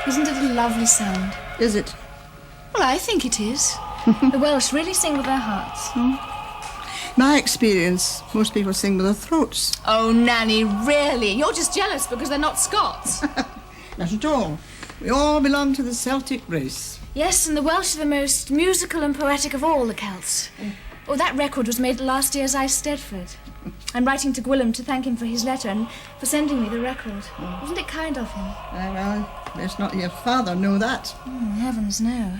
Isn't it a lovely sound? Is it? Well, I think it is. The Welsh really sing with their hearts. My experience, most people sing with their throats. Oh, Nanny, really? You're just jealous because they're not Scots. Not at all. We all belong to the Celtic race. Yes, and the Welsh are the most musical and poetic of all the Celts. Oh, that record was made at last year's Eisteddfod. I'm writing to Gwilym to thank him for his letter and for sending me the record. Wasn't it kind of him? Well, best not your father know that. Heavens, no.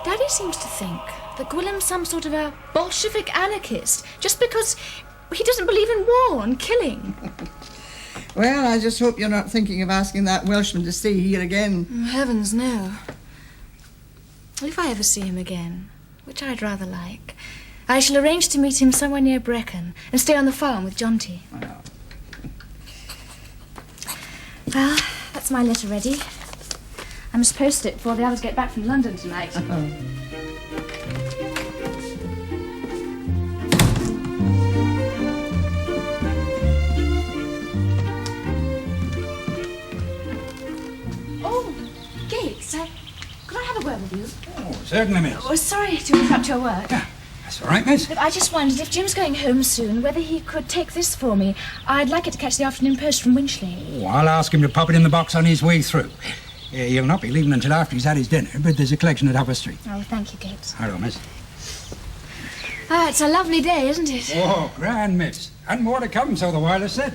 Daddy seems to think that Gwilym's some sort of a Bolshevik anarchist just because he doesn't believe in war and killing. Well, I just hope you're not thinking of asking that Welshman to stay here again. Heavens, no. If I ever see him again, which I'd rather like, I shall arrange to meet him somewhere near Brecon and stay on the farm with Jonty. Well, that's my letter ready. I must post it before the others get back from London tonight. Oh, Gates, could I have a word with you? Oh, certainly, miss. Oh, sorry to interrupt your work. Yeah, that's all right, miss. Look, I just wondered if Jim's going home soon, whether he could take this for me. I'd like it to catch the afternoon post from Winchley. Oh, I'll ask him to pop it in the box on his way through. He'll not be leaving until after he's had his dinner, but there's a collection at Upper Street. Oh, thank you, Gates. Hello, miss. Ah, it's a lovely day, isn't it? Oh, grand, miss. And more to come, so the wireless said.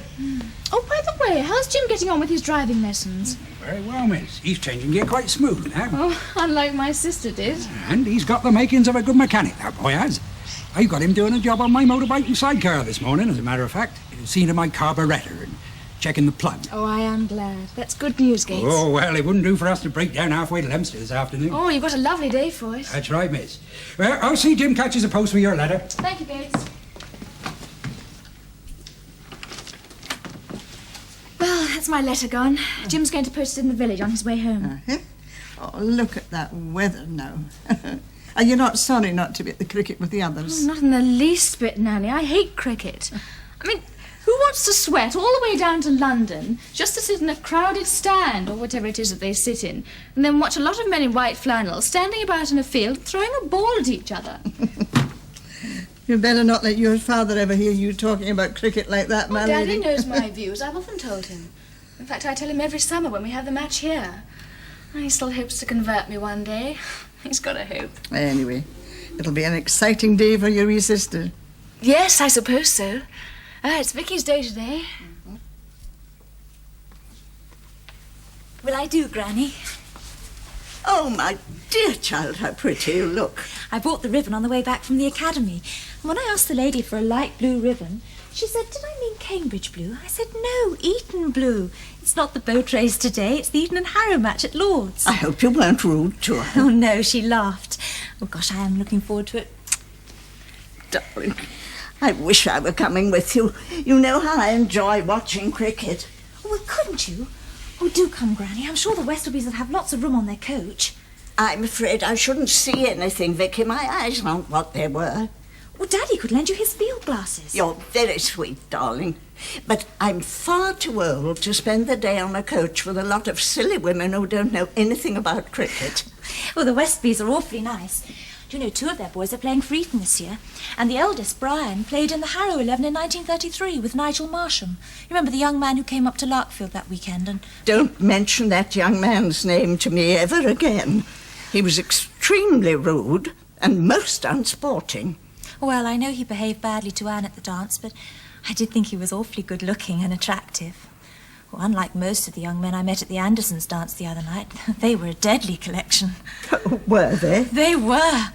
Oh, by the way, how's Jim getting on with his driving lessons? Very well, miss. He's changing gear quite smooth now. Oh, unlike my sister did. And he's got the makings of a good mechanic, that boy has. I got him doing a job on my motorbike and sidecar this morning, as a matter of fact. Seeing to my carburettor and checking the plug. Oh, I am glad. That's good news, Gates. Oh, well, it wouldn't do for us to break down halfway to Leominster this afternoon. Oh, you've got a lovely day for it. That's right, miss. Well, I'll see Jim catches a post with your letter. Thank you, Gates. Well, that's my letter gone. Jim's going to post it in the village on his way home. Oh, look at that weather now. Are you not sorry not to be at the cricket with the others? Oh, not in the least bit, Nanny. I hate cricket. I mean, who wants to sweat all the way down to London just to sit in a crowded stand, or whatever it is that they sit in, and then watch a lot of men in white flannels standing about in a field throwing a ball at each other? You'd better not let your father ever hear you talking about cricket like that, my Daddy lady. knows my views. I've often told him. In fact, I tell him every summer when we have the match here. He still hopes to convert me one day. He's got a hope. Anyway, it'll be an exciting day for your wee sister. Yes, I suppose so. It's Vicky's day today. Will I do, Granny? Oh, my dear child, how pretty you look. I bought the ribbon on the way back from the academy. And when I asked the lady for a light blue ribbon, she said, did I mean Cambridge blue? I said, no, Eton blue. It's not the boat race today, it's the Eton and Harrow match at Lord's. I hope you weren't rude to her. Oh, no, she laughed. Oh, gosh, I am looking forward to it. Darling, I wish I were coming with you. You know how I enjoy watching cricket. Oh, well, couldn't you? Oh, do come, Granny. I'm sure the Westlebys will have lots of room on their coach. I'm afraid I shouldn't see anything, Vicky. My eyes aren't what they were. Well, Daddy could lend you his field glasses. You're very sweet, darling. But I'm far too old to spend the day on a coach with a lot of silly women who don't know anything about cricket. Well, the Westlebys are awfully nice. Do you know, 2 of their boys are playing for Eton this year, and the eldest, Brian, played in the Harrow 11 in 1933 with Nigel Marsham. You remember the young man who came up to Larkfield that weekend and... Don't mention that young man's name to me ever again. He was extremely rude and most unsporting. Well, I know he behaved badly to Anne at the dance, but I did think he was awfully good-looking and attractive. Well, unlike most of the young men I met at the Andersons' dance the other night, they were a deadly collection. Were they? They were.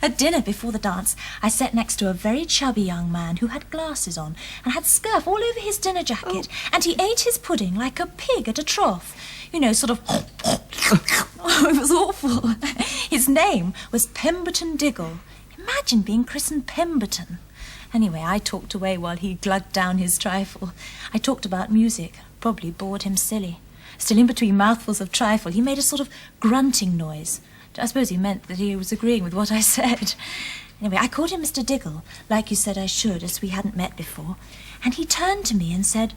At dinner before the dance, I sat next to a very chubby young man who had glasses on and had scurf all over his dinner jacket, and he ate his pudding like a pig at a trough. You know, sort of... Oh, it was awful. His name was Pemberton Diggle. Imagine being christened Pemberton. Anyway, I talked away while he glugged down his trifle. I talked about music. Probably bored him silly. Still, in between mouthfuls of trifle, he made a sort of grunting noise. I suppose he meant that he was agreeing with what I said. Anyway, I called him Mr. Diggle, like you said I should, as we hadn't met before. And he turned to me and said,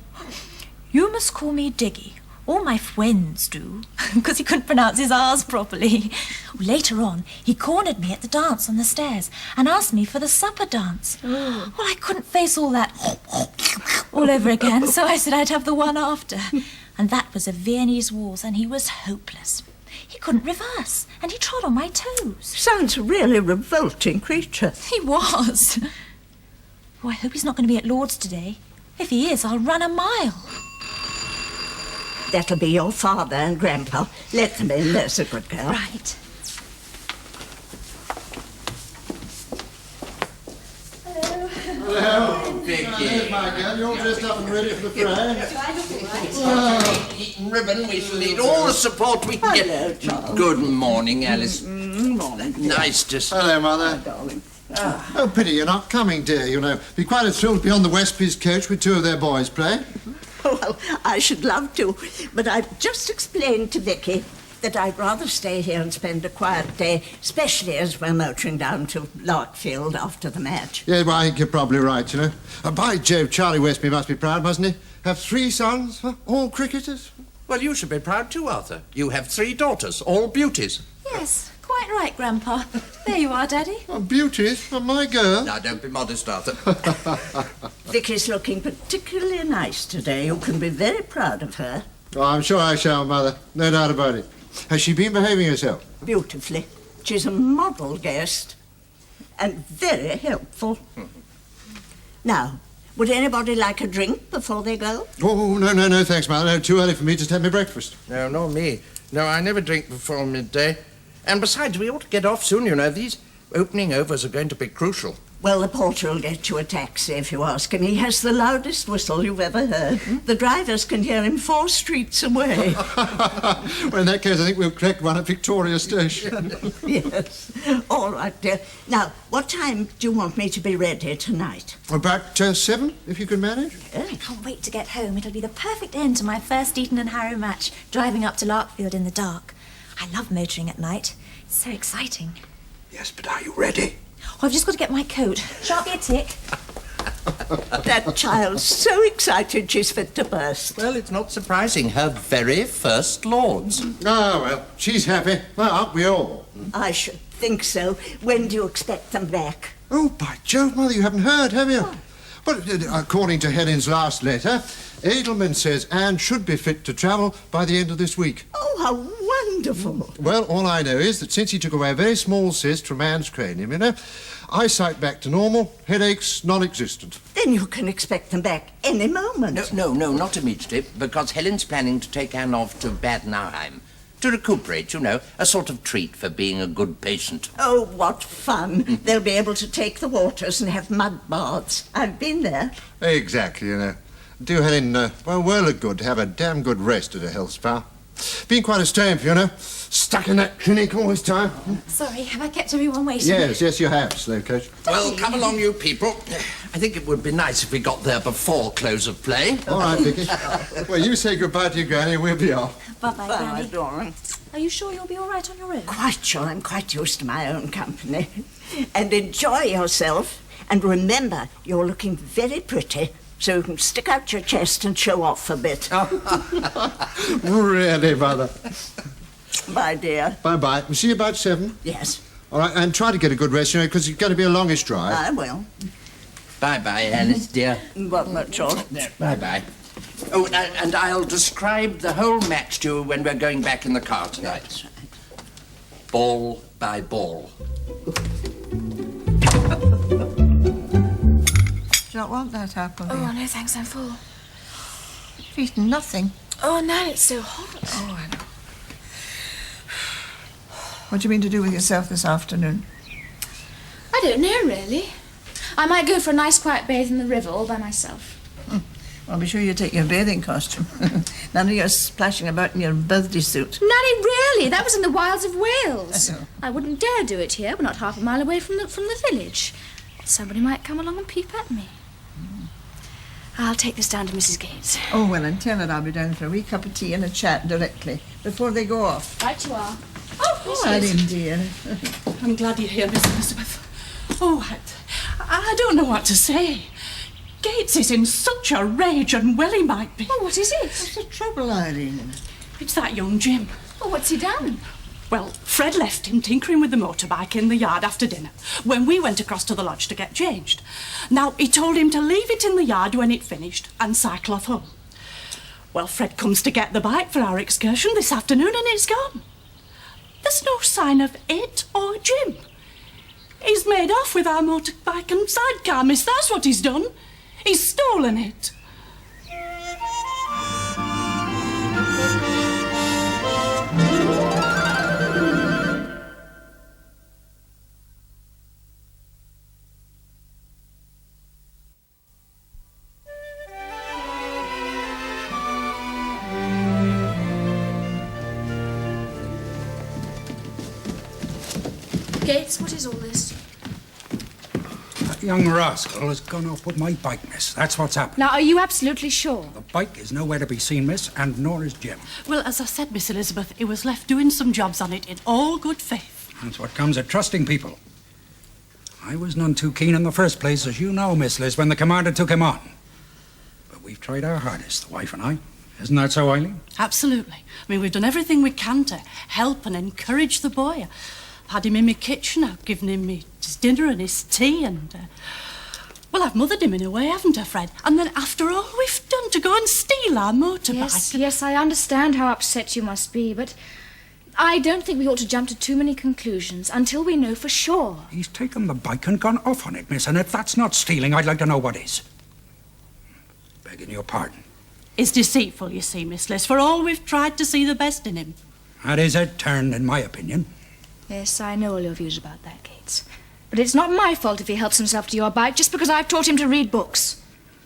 you must call me Diggy, All my friends do, because he couldn't pronounce his R's properly. Later on, he cornered me at the dance on the stairs and asked me for the supper dance. Well, I couldn't face all that all over again, so I said I'd have the one after. And that was a Viennese waltz, and he was hopeless. He couldn't reverse, and he trod on my toes. Sounds a really revolting creature. He was. Oh, I hope he's not going to be at Lord's today. If he is, I'll run a mile. That'll be your father and Grandpa. Let them in, there's a good girl. Right. Hello, Vicky. There's my girl. You're all dressed up and ready for the fray. Eaten ribbon, we shall need all the support we can get. Good morning, Alice. Morning. Nice to see Hello, Mother. Darling. Oh, pity you're not coming, dear, you know. Be quite a thrill to be on the Westby's coach with two of their boys play. Well, I should love to, but I've just explained to Vicky that I'd rather stay here and spend a quiet day, especially as we're motoring down to Larkfield after the match. Yeah, well, I think you're probably right, you know. By Jove, Charlie Westby must be proud, mustn't he? Have 3 sons, huh? All cricketers. Well, you should be proud too, Arthur. You have 3 daughters, all beauties. Yes, quite right, Grandpa. There you are, Daddy. Oh, beauties for my girl. Now, don't be modest, Arthur. Vicky's looking particularly nice today. You can be very proud of her. Oh, I'm sure I shall, Mother. No doubt about it. Has she been behaving herself? Beautifully. She's a model guest and very helpful. Now, would anybody like a drink before they go? Oh, no, thanks, Mother. No, too early for me. Just had my breakfast. No, not me. No, I never drink before midday. And besides, we ought to get off soon, you know. These opening overs are going to be crucial. Well, the porter will get you a taxi if you ask him. He has the loudest whistle you've ever heard. The drivers can hear him 4 streets away. Well, in that case, I think we'll collect one at Victoria Station. Yes. All right, dear. Now, what time do you want me to be ready tonight? About 7, if you can manage. I can't wait to get home. It'll be the perfect end to my first Eton and Harrow match, driving up to Larkfield in the dark. I love motoring at night. It's so exciting. Yes, but are you ready? Oh, I've just got to get my coat. Shan't be a tick. That child's so excited she's fit to burst. Well, it's not surprising. Her very first Lords. Oh, well, she's happy. Well, aren't we all? I should think so. When do you expect them back? Oh, by Jove, Mother, you haven't heard, have you? Well, according to Helen's last letter, Edelman says Anne should be fit to travel by the end of this week. Oh, how wonderful. Well, all I know is that since he took away a very small cyst from Anne's cranium, you know, eyesight back to normal, headaches non-existent. Then you can expect them back any moment. No, not immediately, because Helen's planning to take Anne off to Bad Nauheim. To recuperate, you know, a sort of treat for being a good patient. Oh, what fun. They'll be able to take the waters and have mud baths. I've been there. Exactly, you know. Do Helen, well look good to have a damn good rest at a health spa. Been quite a strain for you, know. Stuck in that clinic all this time. Sorry, have I kept everyone waiting? Yes, you have, slave coach. Well, come along, you people. I think it would be nice if we got there before close of play. All right, Vicky. Well, you say goodbye to your granny and we'll be off. Bye-bye, Bye, Granny. darling. Are you sure you'll be all right on your own? Quite sure. I'm quite used to my own company. And enjoy yourself. And remember, you're looking very pretty, so you can stick out your chest and show off a bit. Really, Mother. Bye, dear. Bye-bye. We'll see you about 7. Yes, All right, and try to get a good rest, you know, because it's going to be a longish drive. I will. Bye-bye, Alice, dear. What much of? Bye-bye. Oh, and I'll describe the whole match to you when we're going back in the car tonight. That's right. Ball by ball. Do you not want that apple? Oh, dear? no, thanks, I'm full. You've eaten nothing. Oh, no, it's so hot. Oh, I know. What do you mean to do with yourself this afternoon? I don't know, really. I might go for a nice quiet bathe in the river all by myself. Well, be sure you take your bathing costume. None of your splashing about in your birthday suit. Nanny, really? That was in the wilds of Wales. I know. I wouldn't dare do it here. We're not half a mile away from the village. Somebody might come along and peep at me. I'll take this down to Mrs. Gates. Oh, well, and tell her I'll be down for a wee cup of tea and a chat directly, before they go off. Right you are. Oh, Alan, dear. I'm glad you're here, Miss Elizabeth. Oh, I don't know what to say. Gates is in such a rage, and well he might be. Oh, what is it? What's the trouble, Irene? It's that young Jim. Oh, what's he done? Well, Fred left him tinkering with the motorbike in the yard after dinner when we went across to the lodge to get changed. Now, he told him to leave it in the yard when it finished and cycle off home. Well, Fred comes to get the bike for our excursion this afternoon and it's gone. There's no sign of it or Jim. He's made off with our motorbike and sidecar, miss, that's what he's done. He's stolen it. Gates, what is all this? That young rascal has gone off with my bike, miss. That's what's happened. Now, are you absolutely sure? The bike is nowhere to be seen, miss, and nor is Jim. Well, as I said, Miss Elizabeth, he was left doing some jobs on it in all good faith. That's what comes of trusting people. I was none too keen in the first place, as you know, Miss Liz, when the commander took him on. But we've tried our hardest, the wife and I. Isn't that so, Eileen? Absolutely. I mean, we've done everything we can to help and encourage the boy. I've had him in my kitchen, I've given him his dinner and his tea, and... well, I've mothered him in a way, haven't I, Fred? And then after all we've done to go and steal our motorbike... Yes, I understand how upset you must be, but I don't think we ought to jump to too many conclusions until we know for sure. He's taken the bike and gone off on it, miss, and if that's not stealing, I'd like to know what is. Begging your pardon. It's deceitful, you see, Miss Liz, for all we've tried to see the best in him. That is a turn, in my opinion. Yes, I know all your views about that, Gates. But it's not my fault if he helps himself to your bike just because I've taught him to read books.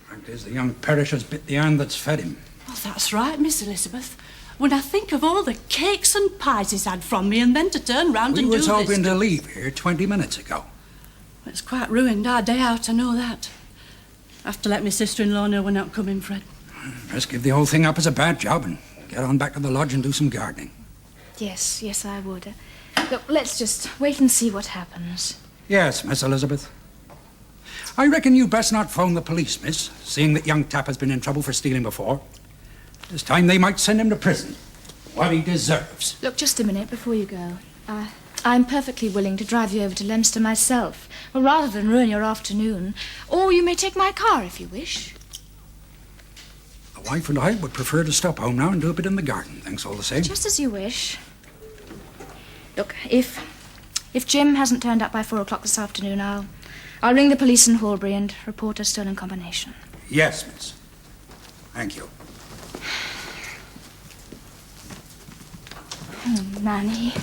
Fact is, the young perisher's bit the hand that's fed him. Oh, that's right, Miss Elizabeth. When I think of all the cakes and pies he's had from me and then to turn round and do this... We was hoping to leave here 20 minutes ago. It's quite ruined our day out, I know that. I have to let my sister-in-law know we're not coming, Fred. Best give the whole thing up as a bad job and get on back to the lodge and do some gardening. Yes, I would. Look, let's just wait and see what happens. Yes, Miss Elizabeth. I reckon you'd best not phone the police, miss, seeing that young Tapp has been in trouble for stealing before. This time they might send him to prison. What he deserves. Look, just a minute before you go. I'm perfectly willing to drive you over to Leominster myself, well, rather than ruin your afternoon. Or you may take my car if you wish. The wife and I would prefer to stop home now and do a bit in the garden, thanks all the same. Just as you wish. Look, if Jim hasn't turned up by 4 o'clock this afternoon, I'll ring the police in Horbury and report a stolen combination. Yes, miss. Thank you. Oh, Nanny.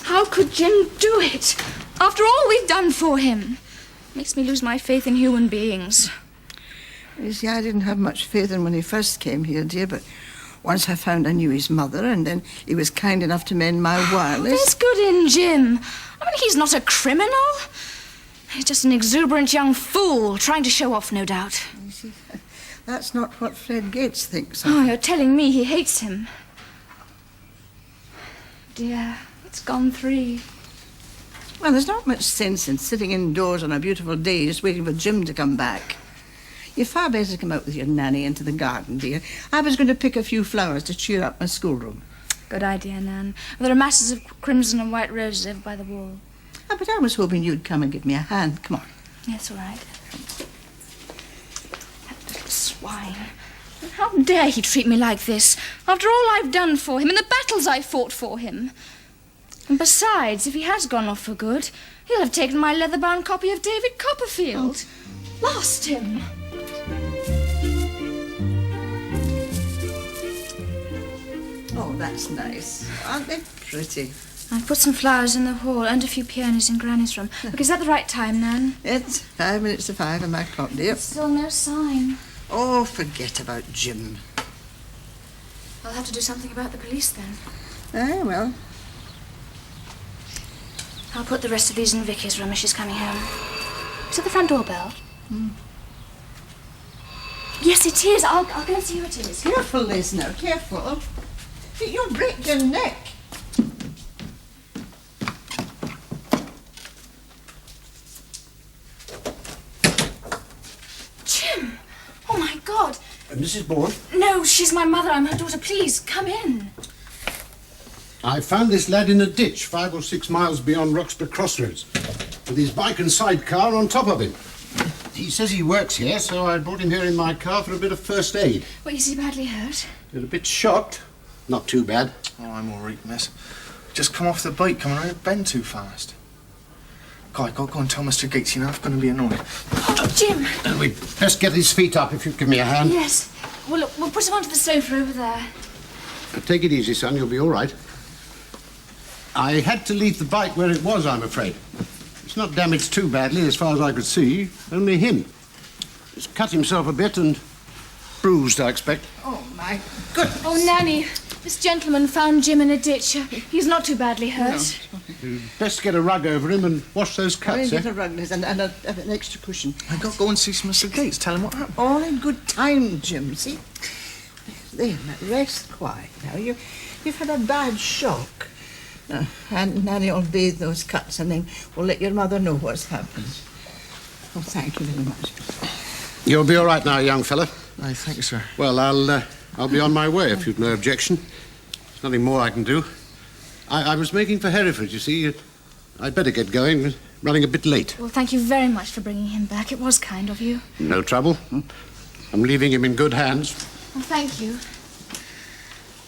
How could Jim do it? After all we've done for him. Makes me lose my faith in human beings. You see, I didn't have much faith in when he first came here, dear, but once I found I knew his mother, and then he was kind enough to mend my wireless... There's good in Jim. I mean, he's not a criminal. He's just an exuberant young fool, trying to show off, no doubt. You see, that's not what Fred Gates thinks of. Oh, you're telling me he hates him. Dear, it's gone 3. Well, there's not much sense in sitting indoors on a beautiful day just waiting for Jim to come back. You're far better to come out with your nanny into the garden, dear. I was going to pick a few flowers to cheer up my schoolroom. Good idea, Nan. There are masses of crimson and white roses over by the wall. Ah, but I was hoping you'd come and give me a hand. Come on. Yes, all right. That little swine. How dare he treat me like this, after all I've done for him and the battles I fought for him? And besides, if he has gone off for good, he'll have taken my leather-bound copy of David Copperfield. Lost him. Oh, that's nice. Aren't they pretty? I've put some flowers in the hall and a few peonies in Granny's room. Look, is that the right time, Nan? It's 5 minutes to 5 on my clock, dear. Still no sign. Oh, forget about Jim. I'll have to do something about the police then. Ah, well. I'll put the rest of these in Vicky's room as she's coming home. Is it the front door bell? Yes, it is. I'll go and see who it is. Careful, Liz, now. Careful. You'll break your neck. Jim! Mrs. Bourne? No, she's my mother. I'm her daughter. Please, come in. I found this lad in a ditch 5 or 6 miles beyond Roxburgh Crossroads, with his bike and sidecar on top of him. He says he works here, so I brought him here in my car for a bit of first aid. Well, is he badly hurt? He's a bit shocked. Not too bad. Oh, I'm all right, miss. Just come off the bike, coming around a bend too fast. God, go and tell Mr. Gates, I'm going to be annoyed. Oh, Jim! We'd best get his feet up if you'd give me a hand. Yes. Well, look, we'll put him onto the sofa over there. Take it easy, son. You'll be all right. I had to leave the bike where it was, I'm afraid. It's not damaged too badly, as far as I could see. Only him. He's cut himself a bit and bruised, I expect. Oh, my goodness. Oh, Nanny, this gentleman found Jim in a ditch. He's not too badly hurt. You'd best get a rug over him and wash those cuts, Get a rug, Liz, and an extra cushion. I got to go and see Mr. Gates, tell him what happened. All in good time, Jim, see? There, now, rest quiet now. You've had a bad shock. And Nanny will bathe those cuts and then we'll let your mother know what's happened. Oh, thank you very much. You'll be all right now, young fella. Aye, thank you, sir. Well, I'll be on my way if you've no objection. There's nothing more I can do. I was making for Hereford, you see. I'd better get going. We're running a bit late. Well, thank you very much for bringing him back. It was kind of you. No trouble. I'm leaving him in good hands. Well, thank you.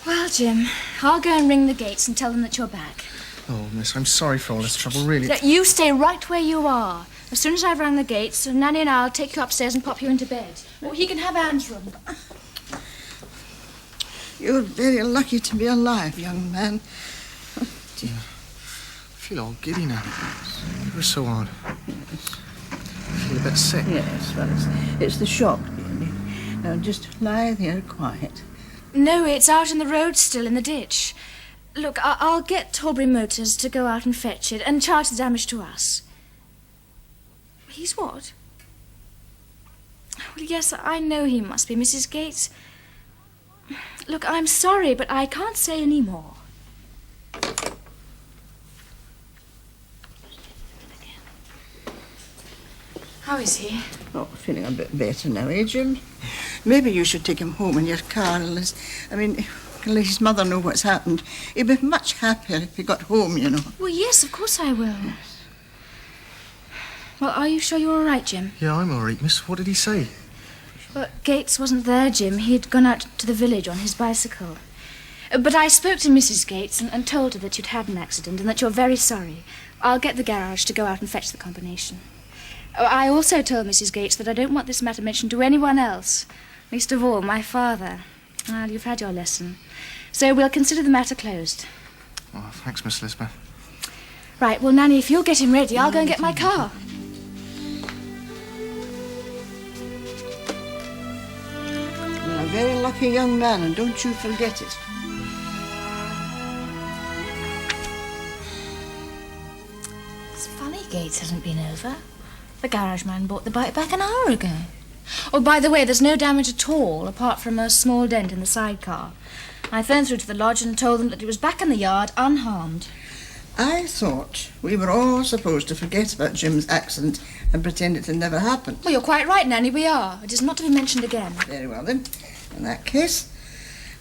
Well, Jim, I'll go and ring the Gates and tell them that you're back. Oh, miss, I'm sorry for all this trouble, really. You stay right where you are. As soon as I've rang the Gates, Nanny and I'll take you upstairs and pop you into bed. Or he can have Anne's room. You're very lucky to be alive, young man. I feel all giddy now. It was so hard. I feel a bit sick. Yes, well, it's the shock, really. Now, just lie there quiet. No, it's out in the road still, in the ditch. Look, I'll get Torbury Motors to go out and fetch it and charge the damage to us. He's what? Well, yes, I know he must be Mrs. Gates. Look, I'm sorry, but I can't say any more. How is he? Oh, feeling a bit better now, eh, Jim? Maybe you should take him home in your car, Liz. I mean, let his mother know what's happened. He'd be much happier if he got home, you know. Well, yes, of course I will. Well, are you sure you're all right, Jim? Yeah, I'm all right, miss. What did he say? Well, Gates wasn't there, Jim. He'd gone out to the village on his bicycle. But I spoke to Mrs. Gates and told her that you'd had an accident and that you're very sorry. I'll get the garage to go out and fetch the combination. I also told Mrs. Gates that I don't want this matter mentioned to anyone else, least of all my father. Well, you've had your lesson. So we'll consider the matter closed. Oh, thanks, Miss Lisbeth. Right, well, Nanny, if you'll get him ready, I'll go and get my car. You're a very lucky young man, and don't you forget it. It's funny Gates hasn't been over. The garage man bought the bike back an hour ago. Oh, by the way, there's no damage at all, apart from a small dent in the sidecar. I phoned through to the lodge and told them that it was back in the yard, unharmed. I thought we were all supposed to forget about Jim's accident and pretend it had never happened. Well, you're quite right, Nanny, we are. It is not to be mentioned again. Very well, then. In that case,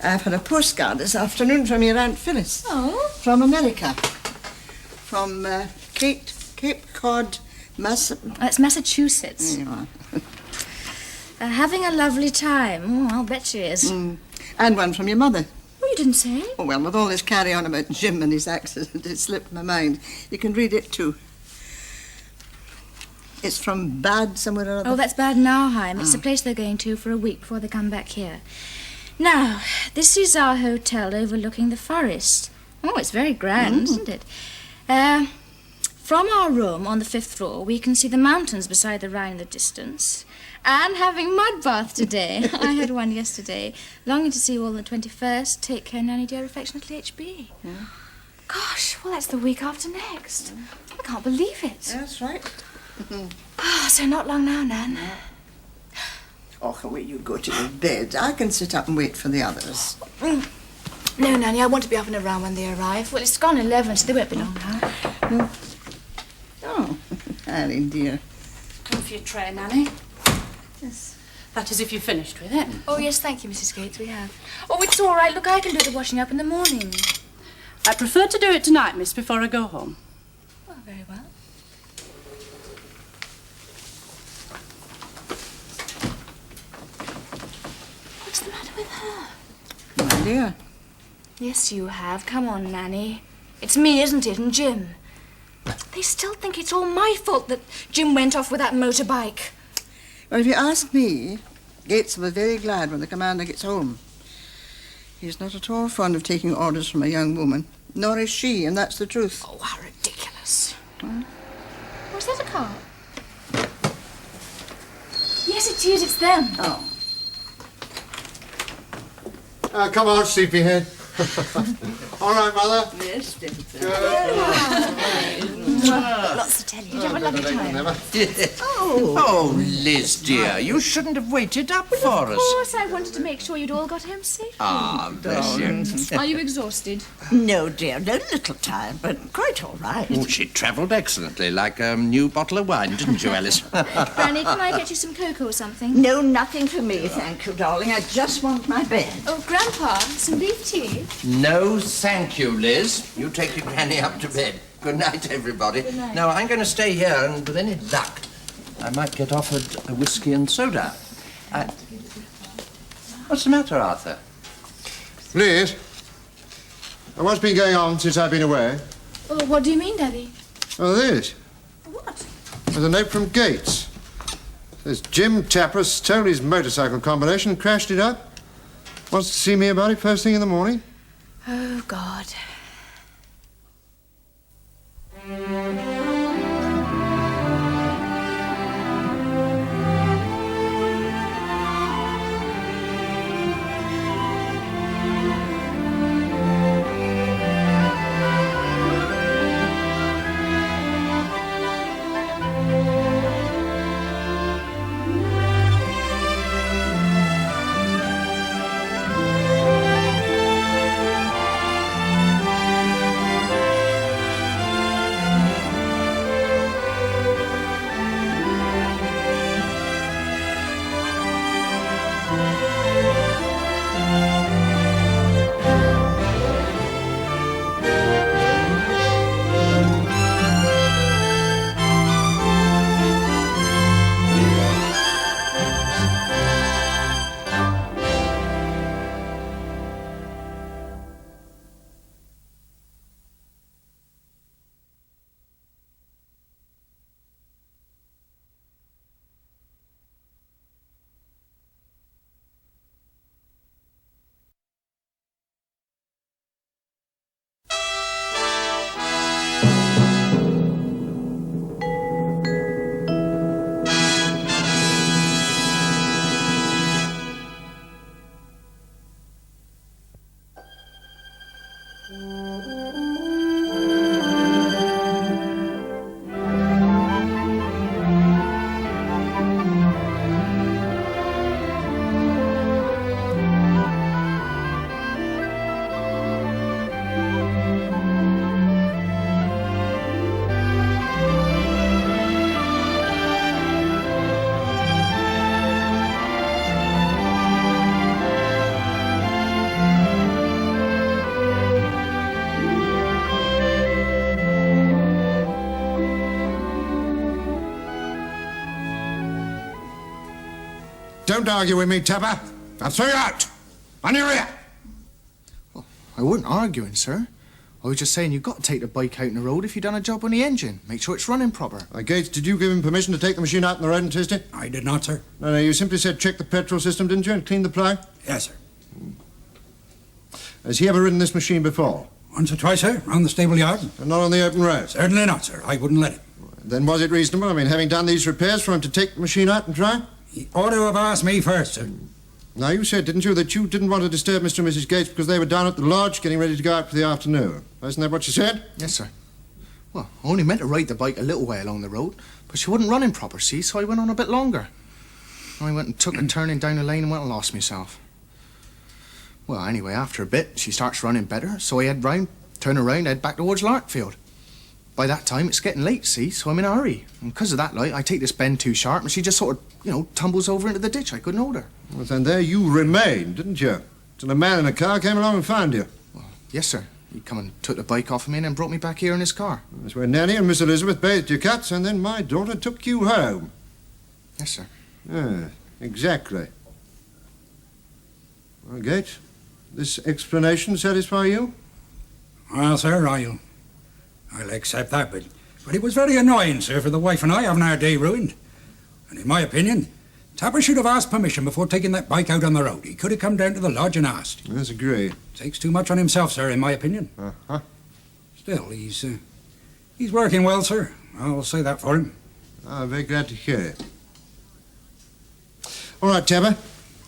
I've had a postcard this afternoon from your Aunt Phyllis. Oh? From America. From Cape Cod, That's Massachusetts. There you are. Having a lovely time. Oh, I'll bet she is. And one from your mother. Oh, you didn't say? Oh, well, with all this carry-on about Jim and his accident, it slipped my mind. You can read it, too. It's from Bad somewhere or other. Oh, that's Bad Nauheim. It's the place they're going to for a week before they come back here. Now, this is our hotel overlooking the forest. Oh, it's very grand, isn't it? From our room on the 5th floor, we can see the mountains beside the Rhine in the distance. And having mud bath today. I had one yesterday. Longing to see you all on the 21st. Take care, Nanny dear. Affectionately, H.B. Yeah. Gosh, well, that's the week after next. I can't believe it. That's right. Oh, so not long now, Nan. Oh, away you go to your bed. I can sit up and wait for the others. No, Nanny, I want to be up and around when they arrive. Well, it's gone 11, so they won't be long now. Oh, Harry, dear. Come for your tray, Nanny. Yes. That is, if you've finished with it. Oh, yes, thank you, Mrs. Gates, we have. Oh, it's all right. Look, I can do the washing up in the morning. I prefer to do it tonight, miss, before I go home. Well, very well. What's the matter with her? My dear. Yes, you have. Come on, Nanny. It's me, isn't it, and Jim? They still think it's all my fault that Jim went off with that motorbike. Well, if you ask me, Gates will be very glad when the commander gets home. He's not at all fond of taking orders from a young woman, nor is she, and that's the truth. Oh, how ridiculous. Was that a car? Yes, it is. It's them. Oh. Come on, sleepyhead. All right, Mother. Yes, Stephenson. Lots to tell you. Did you have a lovely time? Oh, Liz, dear, you shouldn't have waited up for Of us. course, I wanted to make sure you'd all got home safe. Ah, bless you. Are you exhausted? No, dear, no little tired, but quite all right. Oh, she travelled excellently, like a new bottle of wine, didn't you, Alice? Granny, can I get you some cocoa or something? No, nothing for me, thank you, darling. I just want my bed. Oh, Grandpa, some beef tea? No, thank you, Liz. You take your granny up to bed. Good night, everybody. Good night. Now, I'm going to stay here, and with any luck, I might get offered a whiskey and soda. What's the matter, Arthur? Liz, what's been going on since I've been away? Oh, what do you mean, Daddy? Oh, this. What? There's a note from Gates. Says Jim Tapper stole his motorcycle combination and crashed it up. Wants to see me about it first thing in the morning. Oh, God. Don't argue with me, Tapper. I'll throw you out. On your ear. Well, I wasn't arguing, sir. I was just saying you've got to take the bike out in the road if you've done a job on the engine. Make sure it's running proper. Gates, did you give him permission to take the machine out on the road and test it? I did not, sir. No, you simply said check the petrol system, didn't you, and clean the ply? Yes, sir. Has he ever ridden this machine before? Once or twice, sir, round the stable yard. And not on the open road? Certainly not, sir. I wouldn't let him. Then was it reasonable, having done these repairs, for him to take the machine out and try? He ought to have asked me first, sir. Now, you said, didn't you, that you didn't want to disturb Mr. and Mrs. Gates because they were down at the lodge getting ready to go out for the afternoon. Isn't that what you said? Yes, sir. Well, I only meant to ride the bike a little way along the road, but she wasn't running proper, see, so I went on a bit longer. I went and took a turning down the lane and went and lost myself. Well, anyway, after a bit, she starts running better, so I head round, turn around, head back towards Larkfield. by that time it's getting late, see, so I'm in a hurry. And because of that, like, I take this bend too sharp and she just sort of, tumbles over into the ditch. I couldn't hold her. Well, then there you remained, didn't you? Till a man in a car came along and found you. Well, yes, sir. He come and took the bike off of me and then brought me back here in his car. That's where Nanny and Miss Elizabeth bathed your cuts, and then my daughter took you home. Yes, sir. Ah, exactly. Well, Gates, this explanation satisfy you? Well, sir, I'll accept that, but it was very annoying, sir, for the wife and I having our day ruined. And in my opinion, Tapper should have asked permission before taking that bike out on the road. He could have come down to the lodge and asked. That's agreed. Takes too much on himself, sir, in my opinion. Uh-huh. Still, he's working well, sir. I'll say that for him. I'm very glad to hear it. All right, Tapper.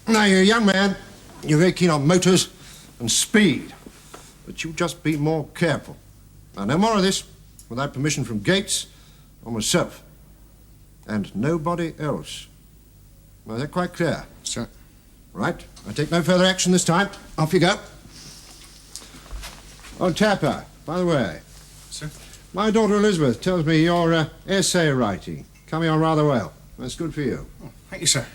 Now, you're a young man. You're very keen on motors and speed. But you just be more careful. Now, no more of this without permission from Gates or myself. And nobody else. Now, is that quite clear? Sir. Right. I take no further action this time. Off you go. Oh, Tapper, by the way. Sir? My daughter Elizabeth tells me your essay writing coming on rather well. That's good for you. Oh, thank you, sir.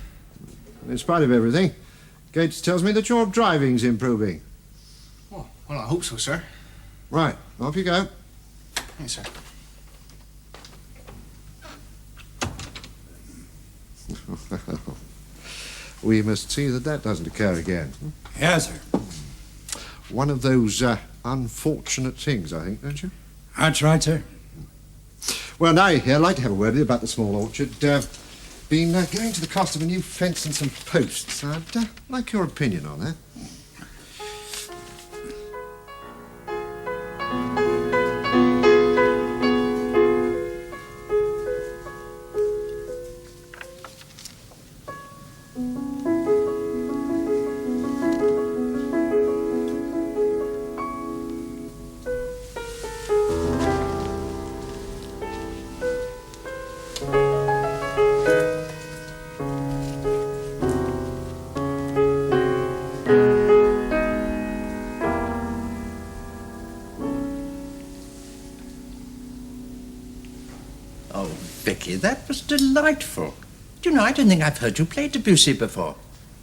And in spite of everything, Gates tells me that your driving's improving. Oh, well, I hope so, sir. Right. Off you go. Thanks, sir. We must see that that doesn't occur again. Yes, sir. One of those unfortunate things, I think, don't you? That's right, sir. Well, now I'd like to have a word with you about the small orchard. Been going to the cost of a new fence and some posts. I'd like your opinion on that. Vicky, that was delightful. Do you know, I don't think I've heard you play Debussy before.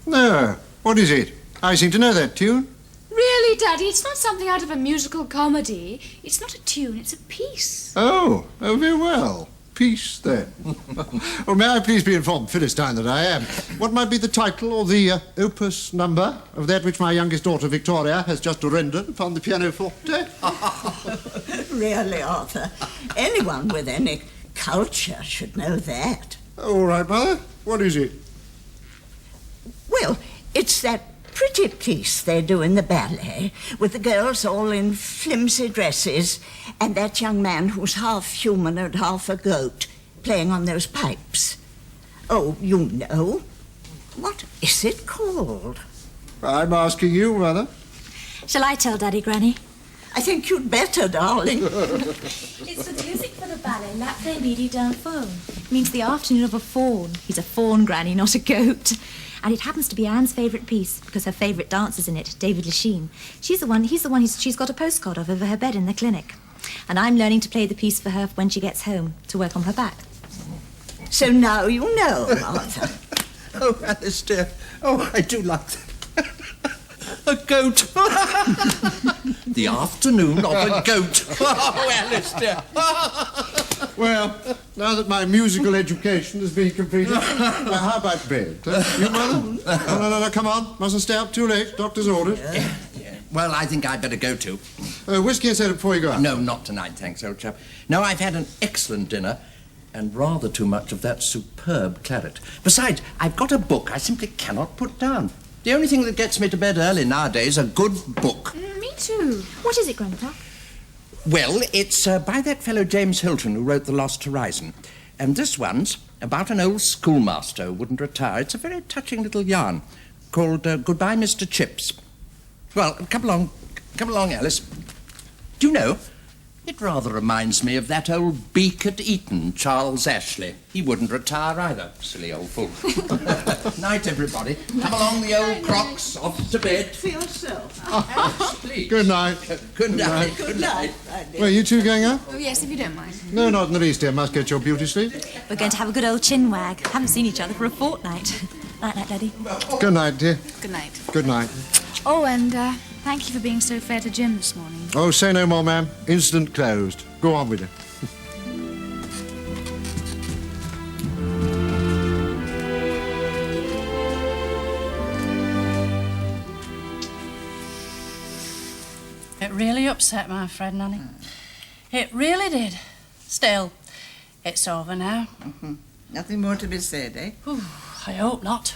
No. What is it? I seem to know that tune. Really, Daddy, it's not something out of a musical comedy. It's not a tune, it's a piece. Oh, very well. Peace, then. Well, may I please be informed, Philistine, that I am. What might be the title or the opus number of that which my youngest daughter, Victoria, has just rendered upon the pianoforte? Really, Arthur, anyone with any culture should know that. All right, Mother. What is it? Well, it's that pretty piece they do in the ballet, with the girls all in flimsy dresses, and that young man who's half human and half a goat, playing on those pipes. Oh, you know. What is it called? I'm asking you, Mother. Shall I tell Daddy, Granny? I think you'd better, darling. It's the music for the ballet L'après-midi d'un faune. It means the afternoon of a faun. He's a faun, Granny, not a goat. And it happens to be Anne's favourite piece, because her favourite dancer's in it, David Lachine. He's the one she's got a postcard of over her bed in the clinic. And I'm learning to play the piece for her when she gets home, to work on her back. So now you know, Arthur. Oh, Alistair. Oh, I do like that. A goat. The afternoon of a goat. Oh, Alistair. Well, now that my musical education has been completed, well, how about bed? You, Mother? No, come on. Mustn't stay up too late. Doctor's orders. Yeah. Well, I think I'd better go too. Whiskey and soda before you go out? No, not tonight, thanks, old chap. No, I've had an excellent dinner and rather too much of that superb claret. Besides, I've got a book I simply cannot put down. The only thing that gets me to bed early nowadays, a good book. Me too. What is it, Grandpa? Well, it's by that fellow James Hilton who wrote The Lost Horizon. And this one's about an old schoolmaster who wouldn't retire. It's a very touching little yarn called Goodbye, Mr. Chips. Well, come along, Alice. Do you know, it rather reminds me of that old beak at Eton, Charles Ashley. He wouldn't retire either, silly old fool. Night, everybody. Come along, the old crocs. Off to bed. Feel so. Please. Good night. Good night. Good night. Well, you two going out? Oh, yes, if you don't mind. No, not in the least, dear. Must get your beauty sleep. We're going to have a good old chin wag. Haven't seen each other for a fortnight. Night, night, Daddy. Good night, dear. Good night. Good night. Oh, and thank you for being so fair to Jim this morning. Oh, say no more, ma'am. Incident closed. Go on with it. It really upset my friend, Nanny. It really did. Still, it's over now. Nothing more to be said, eh? Ooh, I hope not.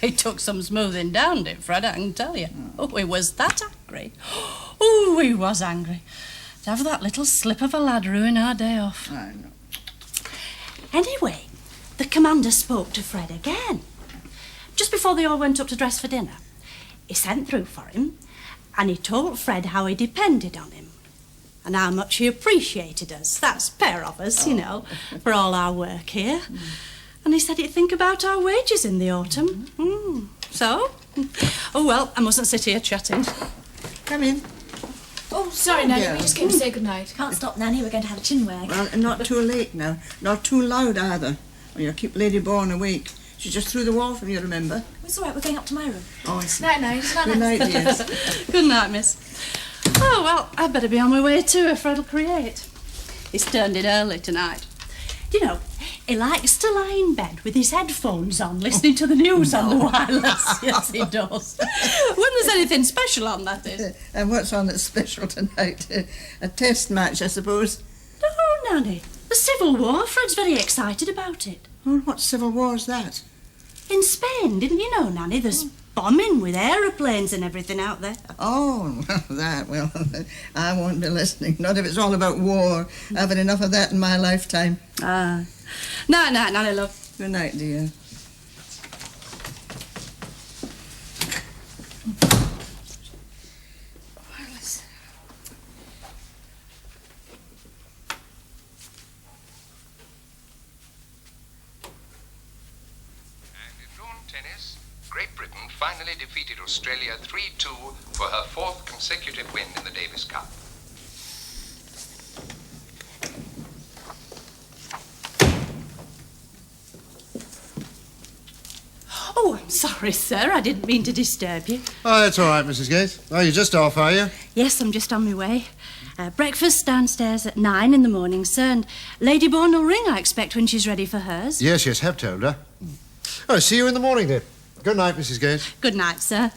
It took some smoothing down, did Fred, I can tell you. Oh, he was that angry. Oh, he was angry. To have that little slip of a lad ruin our day off. I know. Anyway, the commander spoke to Fred again. Just before they all went up to dress for dinner. He sent through for him, and he told Fred how he depended on him and how much he appreciated us. That's a pair of us, you know, for all our work here. And he said he'd think about our wages in the autumn. So? Oh, well, I mustn't sit here chatting. Come in. Oh, sorry, Nanny. dear. We just came to say goodnight. Can't stop, Nanny. We're going to have a chin wag. Well, not too late now. Not too loud either. Or you'll keep Lady Bourne awake. She just threw the wall from you, remember? It's all right. We're going up to my room. Oh, I see. Night, night. Good night, dear. Good night, miss. Oh, well, I'd better be on my way too if Fred'll create. He's turned in early tonight. You know, he likes to lie in bed with his headphones on, listening to the news on the wireless. Yes, he does. When there's anything special on, that is. And what's on that's special tonight? A test match, I suppose. Oh, Nanny, the Civil War. Fred's very excited about it. Oh, what civil war's that? In Spain, didn't you know, Nanny? There's bombing with aeroplanes and everything out there. Oh, that, well, I won't be listening. Not if it's all about war. I've had enough of that in my lifetime. Ah. Night, night, Nanny, love. Good night, dear. Tennis, Great Britain finally defeated Australia 3-2 for her fourth consecutive win in the Davis Cup. Oh, I'm sorry, sir. I didn't mean to disturb you. Oh, that's all right, Mrs. Gates. Oh, you're just off, are you? Yes, I'm just on my way. Breakfast downstairs at 9 in the morning, sir, and Lady Bourne will ring, I expect, when she's ready for hers. Yes, have told her. Oh, see you in the morning, then. Good night, Mrs. Gates. Good night, sir.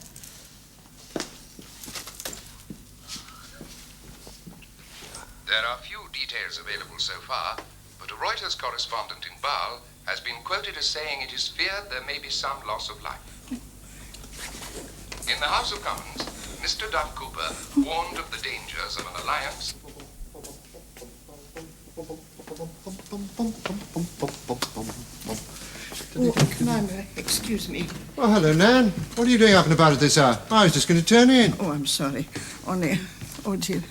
There are few details available so far, but a Reuters correspondent in Basel has been quoted as saying it is feared there may be some loss of life. In the House of Commons, Mr. Duff Cooper warned of the dangers of an alliance. Oh, Commander, excuse me. Oh, hello, Nan. What are you doing up and about at this hour? I was just going to turn in. Oh, I'm sorry. Only, oh dear.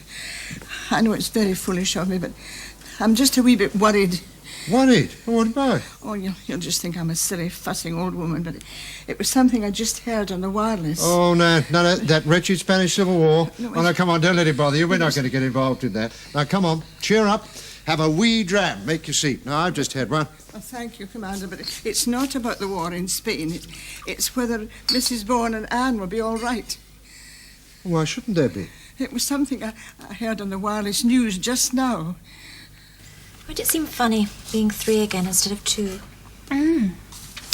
I know it's very foolish of me, but I'm just a wee bit worried. Worried? What about? Oh, you'll just think I'm a silly, fussing old woman, but it was something I just heard on the wireless. Oh, no, that wretched Spanish Civil War. No, Oh, no, come on, don't let it bother you. We're not going to get involved in that. Now, come on, cheer up. Have a wee dram. Make your seat. Now, I've just had one. Oh, thank you, Commander, but it's not about the war in Spain. It's whether Mrs. Bourne and Anne will be all right. Why shouldn't there be? It was something I heard on the wireless news just now. Would it seem funny being 3 again instead of 2? I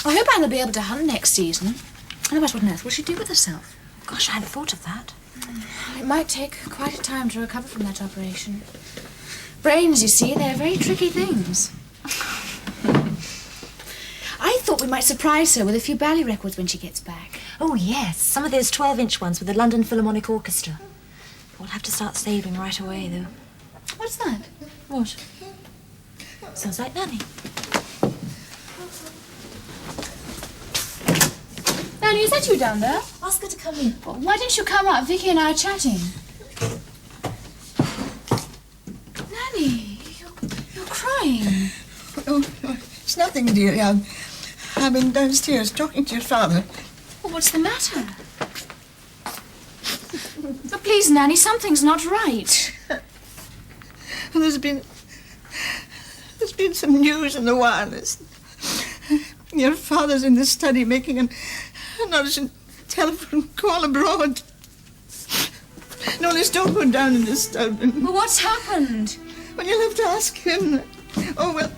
hope Anne will be able to hunt next season. Otherwise, what on earth will she do with herself? Gosh, I hadn't thought of that. It might take quite a time to recover from that operation. Brains, you see, they're very tricky things. I thought we might surprise her with a few ballet records when she gets back. Oh, yes. Some of those 12-inch ones with the London Philharmonic Orchestra. We'll have to start saving right away, though. What's that? What? Sounds like Nanny. Nanny, is that you down there? Ask her to come in. Well, why didn't you come up? Vicky and I are chatting. Nanny, you're crying. Oh, it's nothing, dearie. I've been downstairs talking to your father. Well, what's the matter? But please, Nanny, something's not right. And there's been some news in the wireless. Your father's in the study making an urgent telephone call abroad. No, let's don't go down in this study. Well, what's happened? Well, you'll have to ask him. Oh, well,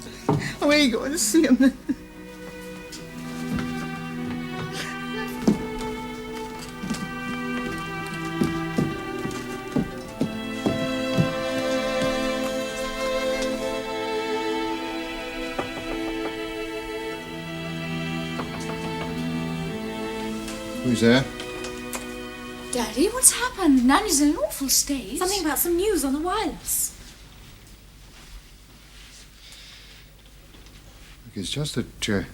away you go and see him then. Who's there? Daddy, what's happened? Nanny's in an awful state. Something about some news on the wireless. It's just that there's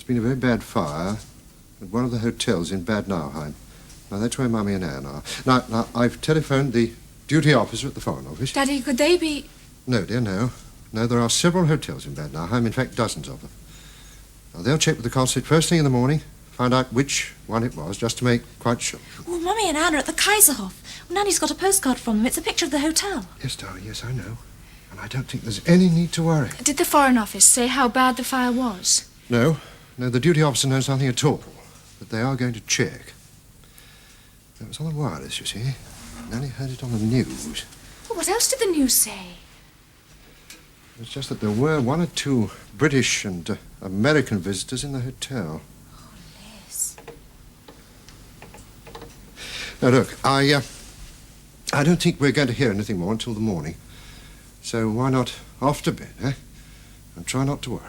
been a very bad fire at one of the hotels in Bad Nauheim. Now, that's where Mummy and Anne are. Now, I've telephoned the duty officer at the Foreign Office. Daddy, could they be... No, dear, no. No, there are several hotels in Bad Nauheim, in fact, dozens of them. Now, they'll check with the consulate first thing in the morning, find out which one it was, just to make quite sure. Well, Mummy and Anne are at the Kaiserhof. Well, Nanny's got a postcard from them. It's a picture of the hotel. Yes, darling, yes, I know. And I don't think there's any need to worry. Did the Foreign Office say how bad the fire was? No, the duty officer knows nothing at all. But they are going to check. It was on the wireless, you see. Nanny heard it on the news. Well, what else did the news say? It's just that there were one or two British and American visitors in the hotel. Oh, Liz. Now, look, I don't think we're going to hear anything more until the morning. So why not off to bed, eh? And try not to worry.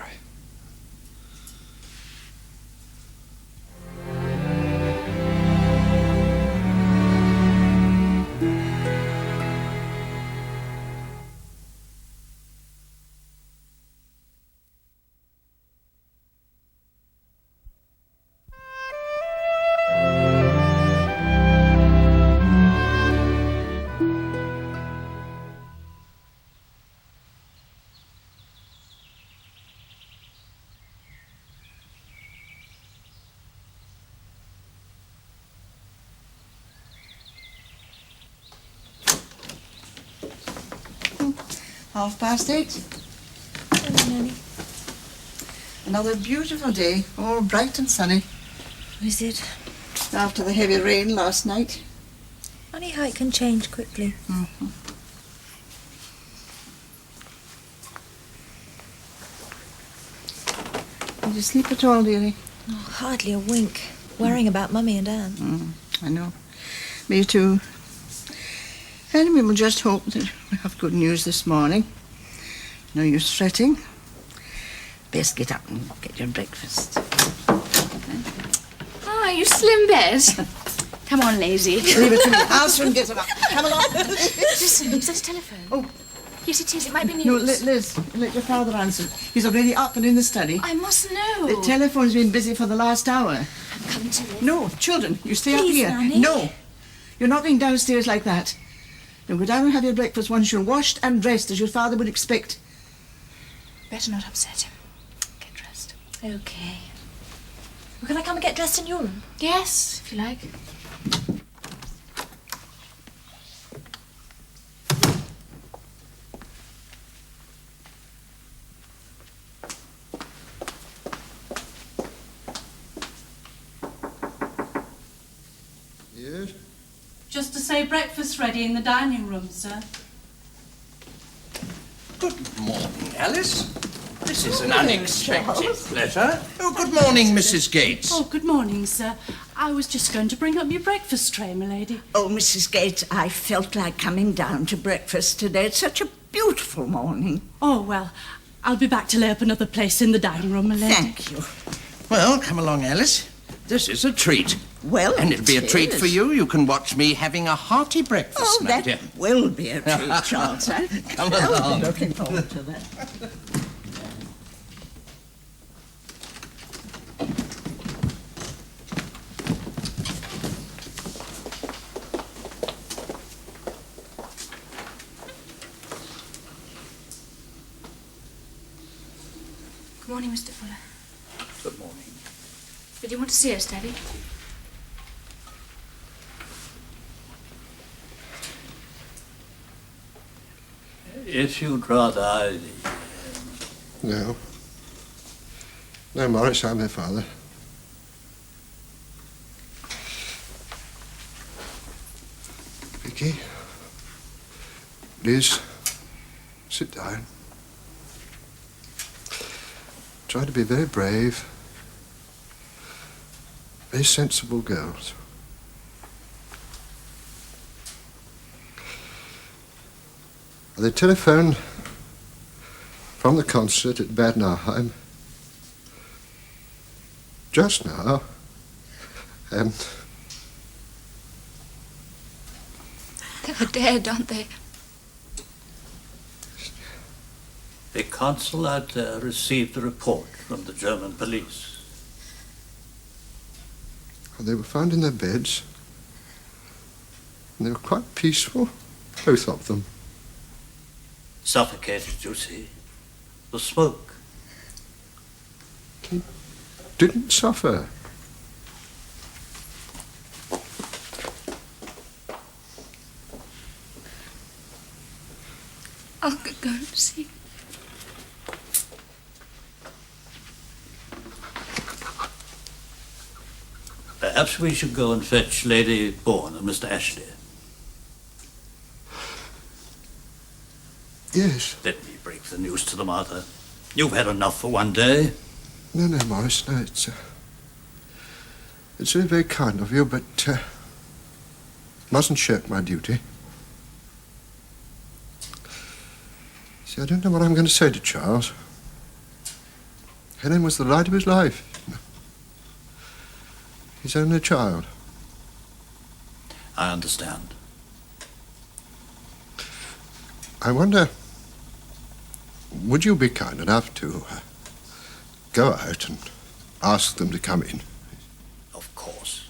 (8:30). Hello, Nanny. Another beautiful day, all bright and sunny. Is it? After the heavy rain last night. Funny how it can change quickly. Mm-hmm. Did you sleep at all, dearie? Oh, hardly a wink. Worrying about Mummy and Anne. I know. Me too. Anyway, we'll just hope that we have good news this morning. No use fretting. Best get up and get your breakfast. Ah, you slim bed. Come on, lazy. Leave it to me. I'll soon get it up. Come along. Listen, is that a telephone? Oh. Yes, it is. It might be news. No, Liz, let your father answer. He's already up and in the study. I must know. The telephone's been busy for the last hour. I'm coming to Liz. No, children, you stay up Please, here. Nanny. No. You're not going downstairs like that. Now go down and have your breakfast once you're washed and dressed as your father would expect. Better not upset him. Get dressed. Okay. Well, can I come and get dressed in your room? Yes, if you like. Yes? Just to say breakfast ready in the dining room, sir. Good morning, Alice. This is an unexpected pleasure. Oh, good morning, Mrs. Gates. Oh, good morning, sir. I was just going to bring up your breakfast tray, my lady. Oh, Mrs. Gates, I felt like coming down to breakfast today. It's such a beautiful morning. Oh, well, I'll be back to lay up another place in the dining room, my lady. Thank you. Well, come along, Alice. This is a treat. Well, And it'll be a treat is. for you. You can watch me having a hearty breakfast, Oh, my dear. that will be a treat, Charles. Come I'll along. be looking forward to that. Good morning, Mr. Fuller. Good morning. Did you want to see us, Daddy? If you'd rather No. No, Morris, I'm their father. Vicky. Liz, sit down. Try to be very brave. Very sensible girls. They telephoned from the concert at Bad Nauheim just now. They're dead, aren't they? the consul had received a report from the German police. They were found in their beds. And they were quite peaceful, both of them. Suffocated, you see. The smoke. They didn't suffer. I'll go and see. Perhaps we should go and fetch Lady Bourne and Mr. Ashley. Yes. Let me break the news to the mater. You've had enough for one day. No, Morris, no, it's very, very kind of you, but mustn't shirk my duty. See, I don't know what I'm going to say to Charles. Helen was the light of his life. His only child. I understand. I wonder, would you be kind enough to go out and ask them to come in? Of course.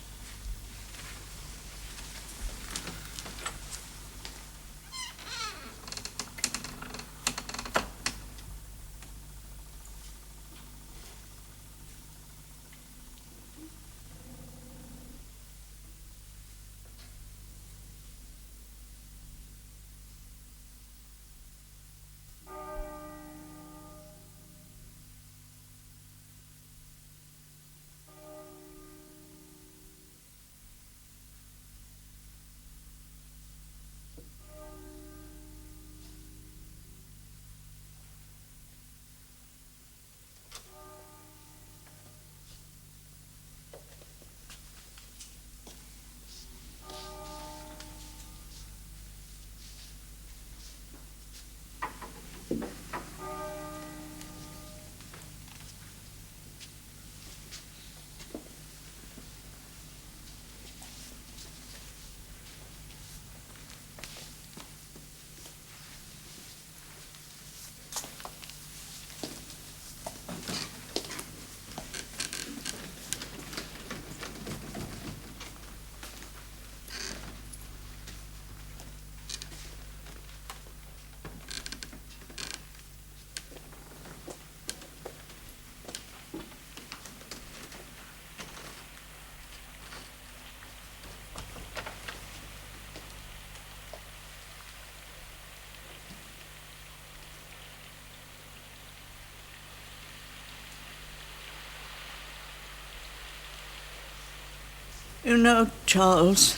You know, Charles,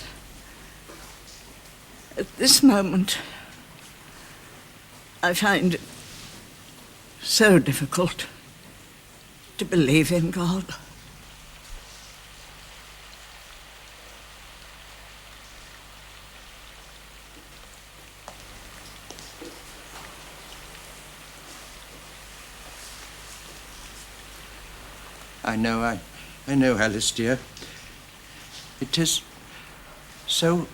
at this moment, I find it so difficult to believe in God. I know, Alice, dear. It is so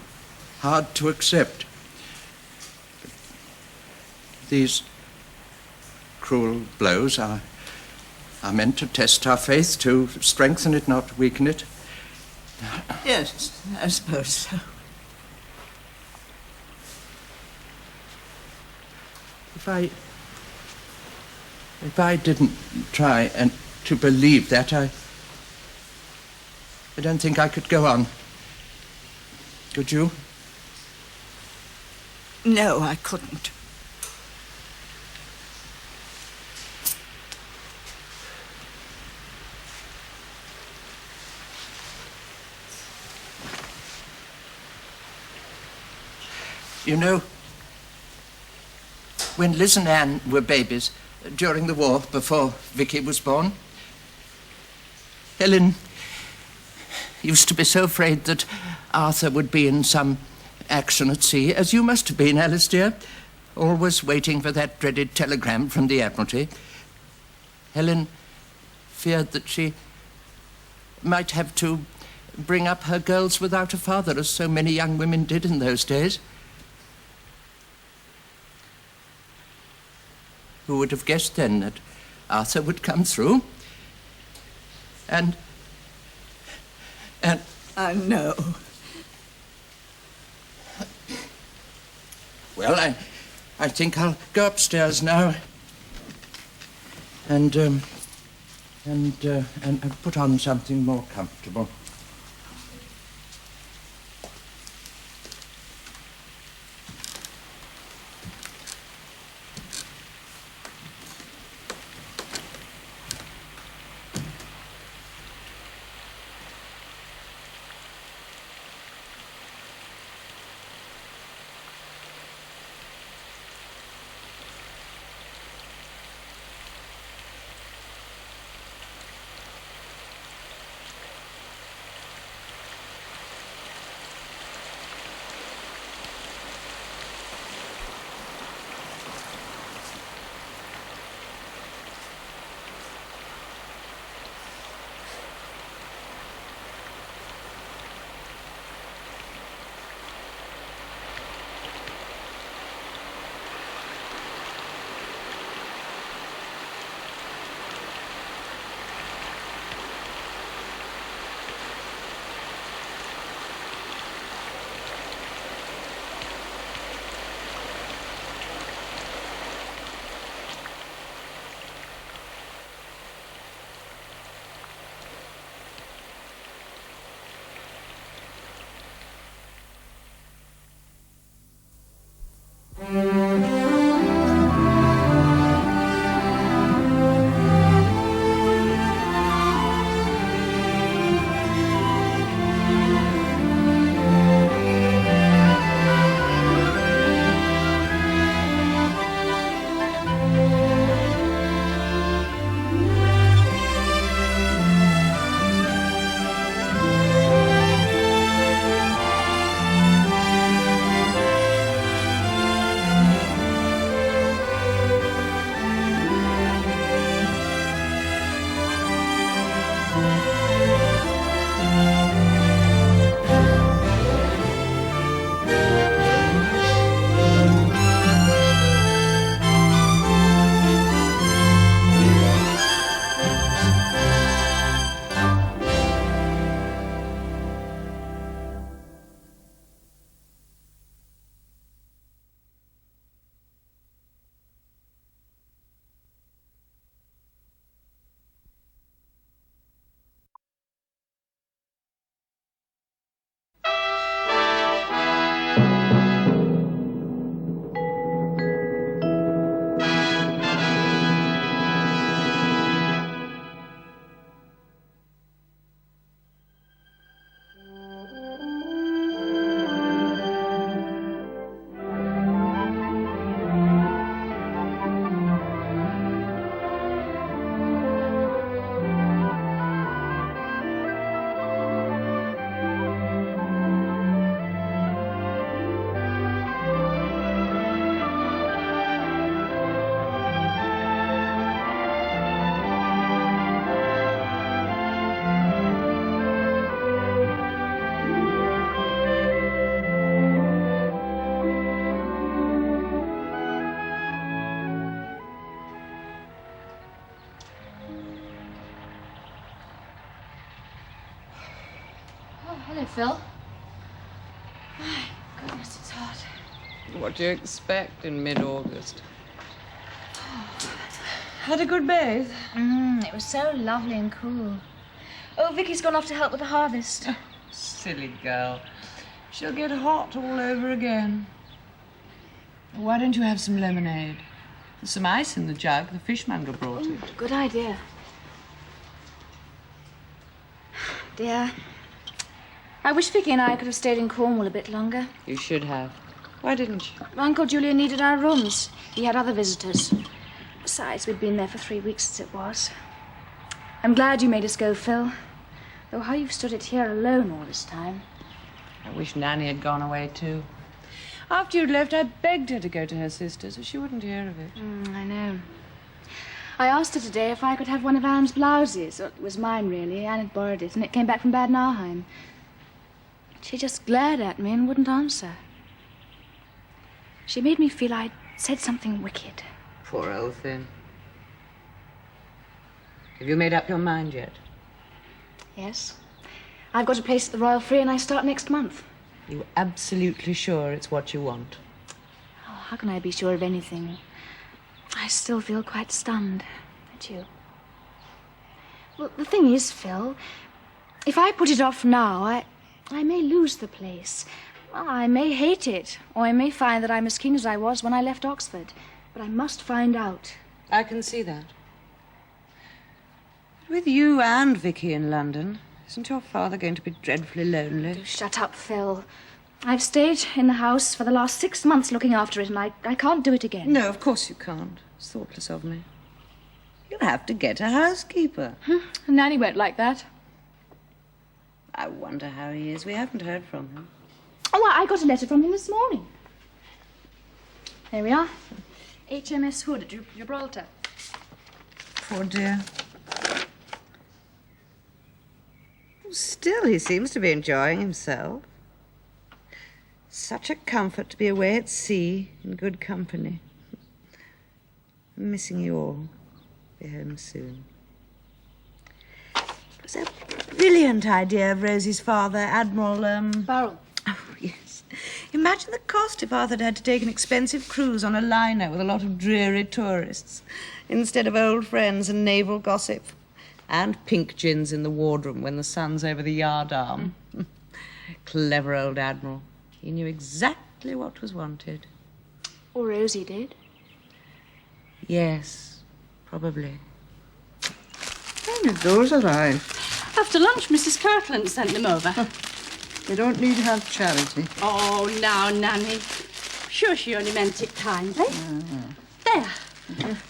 hard to accept. These cruel blows are meant to test our faith, to strengthen it, not weaken it. Yes, I suppose so. If I didn't try and to believe that. I don't think I could go on. Could you? No, I couldn't. You know, when Liz and Anne were babies, during the war, before Vicky was born, Helen used to be so afraid that Arthur would be in some action at sea, as you must have been, Alice dear, always waiting for that dreaded telegram from the Admiralty. Helen feared that she might have to bring up her girls without a father, as so many young women did in those days. Who would have guessed then that Arthur would come through? And I know. Well, I think I'll go upstairs now and put on something more comfortable. Hello, Phil. My goodness, it's hot. What do you expect in mid-August? Had a good bathe? It was so lovely and cool. Oh, Vicky's gone off to help with the harvest. Silly girl. She'll get hot all over again. Why don't you have some lemonade? There's some ice in the jug. The fishmonger brought it. Good idea. Dear, I wish Vicky and I could have stayed in Cornwall a bit longer. You should have. Why didn't you? Uncle Julian needed our rooms. He had other visitors. Besides, we'd been there for 3 weeks as it was. I'm glad you made us go, Phil. Though how you've stood it here alone all this time. I wish Nanny had gone away too. After you'd left, I begged her to go to her sister's, but she wouldn't hear of it. I know. I asked her today if I could have one of Anne's blouses. It was mine, really. Anne had borrowed it, and it came back from Bad Nauheim. She just glared at me and wouldn't answer. She made me feel I'd said something wicked. Poor old thing. Have you made up your mind yet? Yes. I've got a place at the Royal Free and I start next month. You absolutely sure it's what you want? Oh, how can I be sure of anything? I still feel quite stunned at you. Well, the thing is, Phil, if I put it off now, I may lose the place. Well, I may hate it, or I may find that I'm as keen as I was when I left Oxford. But I must find out. I can see that. With you and Vicky in London, isn't your father going to be dreadfully lonely? Do shut up, Phil. I've stayed in the house for the last 6 months looking after it, and I can't do it again. No, of course you can't. It's thoughtless of me. You'll have to get a housekeeper. Nanny won't like that. I wonder how he is. We haven't heard from him. Oh, I got a letter from him this morning. There we are. HMS Hood at Gibraltar. Poor dear. Still, he seems to be enjoying himself. Such a comfort to be away at sea in good company. I'm missing you all. Be home soon. It was a brilliant idea of Rosie's father, Admiral, Barrel. Oh, yes. Imagine the cost if Arthur had to take an expensive cruise on a liner with a lot of dreary tourists, instead of old friends and naval gossip. And pink gins in the wardroom when the sun's over the yard arm. Clever old Admiral. He knew exactly what was wanted. Or Rosie did. Yes, probably. When did those arrive? After lunch, Mrs. Kirtland sent them over. You don't need to have charity. Oh, now, Nanny. Sure she only meant it kindly. There.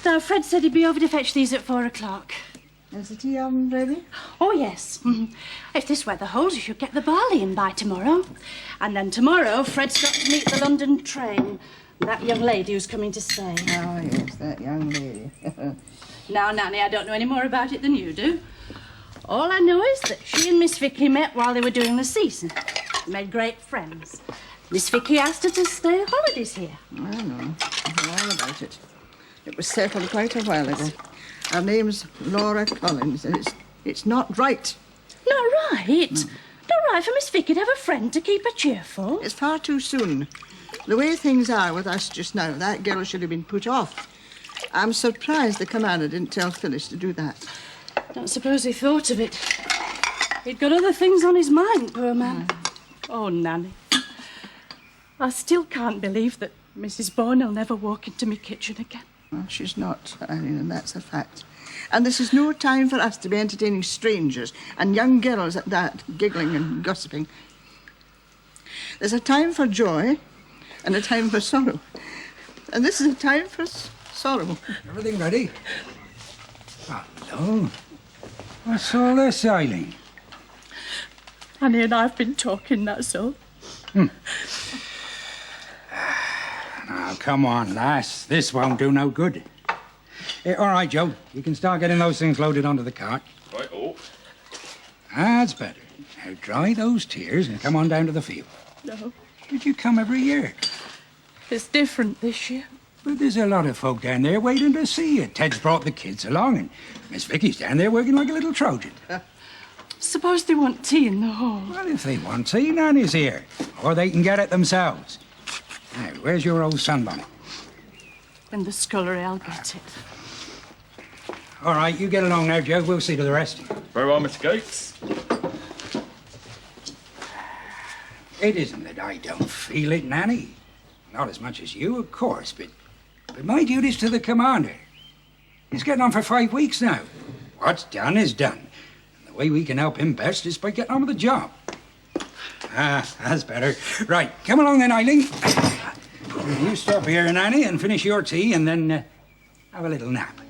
Now, Fred said he'd be over to fetch these at 4 o'clock. Is the tea oven ready? Oh, yes. If this weather holds, you should get the barley in by tomorrow. And then tomorrow, Fred's got to meet the London train. That young lady who's coming to stay. Oh, yes, that young lady. Now, Nanny, I don't know any more about it than you do. All I know is that she and Miss Vicky met while they were doing the season. They made great friends. Miss Vicky asked her to stay on holidays here. I know. I know all about it. It was settled quite a while ago. Her name's Laura Collins, and it's not right. Not right? Not right for Miss Vicky to have a friend to keep her cheerful? It's far too soon. The way things are with us just now, that girl should have been put off. I'm surprised the commander didn't tell Phyllis to do that. Don't suppose he thought of it. He'd got other things on his mind, poor man. Oh, Nanny. I still can't believe that Mrs. Bourne will never walk into my kitchen again. Well, she's not, Eileen, and that's a fact. And this is no time for us to be entertaining strangers, and young girls at that, giggling and gossiping. There's a time for joy and a time for sorrow. And this is a time for sorrow. Everything ready? Hello. What's all this, Eileen? Annie and I have been talking, that's all. Now, come on, lass. This won't do no good. All right, Joe. You can start getting those things loaded onto the cart. Right-o. That's better. Now, dry those tears and come on down to the field. No, Did you come every year? it's different this year. But there's a lot of folk down there waiting to see you. Ted's brought the kids along, and Miss Vicky's down there working like a little Trojan. Suppose they want tea in the hall. Well, if they want tea, Nanny's here. Or they can get it themselves. Now, where's your old sunbonnet? In the scullery, I'll get it. All right, you get along now, Joe. We'll see to the rest. Very well, Mr. Gates. It isn't that I don't feel it, Nanny. Not as much as you, of course, but my duty's to the commander. He's getting on for 5 weeks now. What's done is done. And the way we can help him best is by getting on with the job. Ah, that's better. Right, come along then, Eileen. You stop here, Nanny, and finish your tea, and then have a little nap.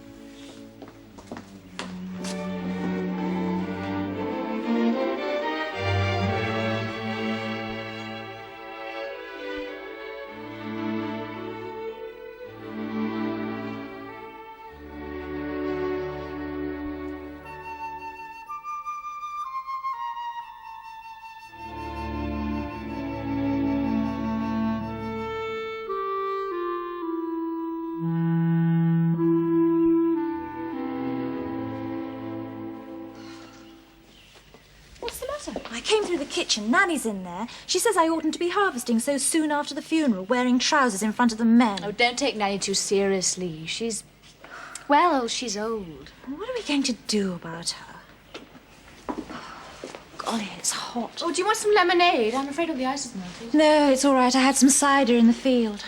I came through the kitchen. Nanny's in there. She says I oughtn't to be harvesting so soon after the funeral, wearing trousers in front of the men. Oh, don't take Nanny too seriously. She's... well, she's old. What are we going to do about her? Golly, it's hot. Oh, do you want some lemonade? I'm afraid all the ice is melted. No, it's all right. I had some cider in the field.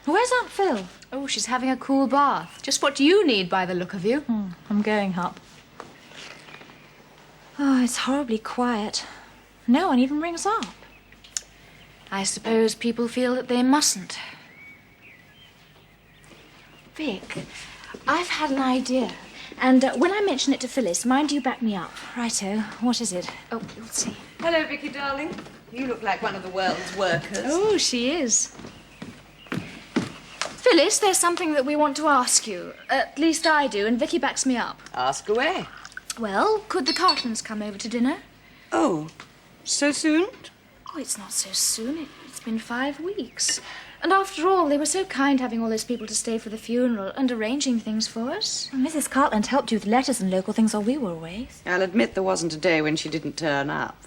Where's Aunt Phil? Oh, she's having a cool bath. Just what you need by the look of you. I'm going up. Oh, it's horribly quiet. No one even rings up. I suppose people feel that they mustn't. Vic, I've had an idea. And when I mention it to Phyllis, mind you back me up. Righto. What is it? Oh, we'll see. Hello, Vicky, darling. You look like one of the world's workers. Oh, she is. Phyllis, there's something that we want to ask you. At least I do, and Vicky backs me up. Ask away. Well, could the Cartons come over to dinner? Oh, so soon? Oh, it's not so soon. It's been 5 weeks. And after all, they were so kind having all those people to stay for the funeral and arranging things for us. Well, Mrs. Cartland helped you with letters and local things while we were away. I'll admit there wasn't a day when she didn't turn up.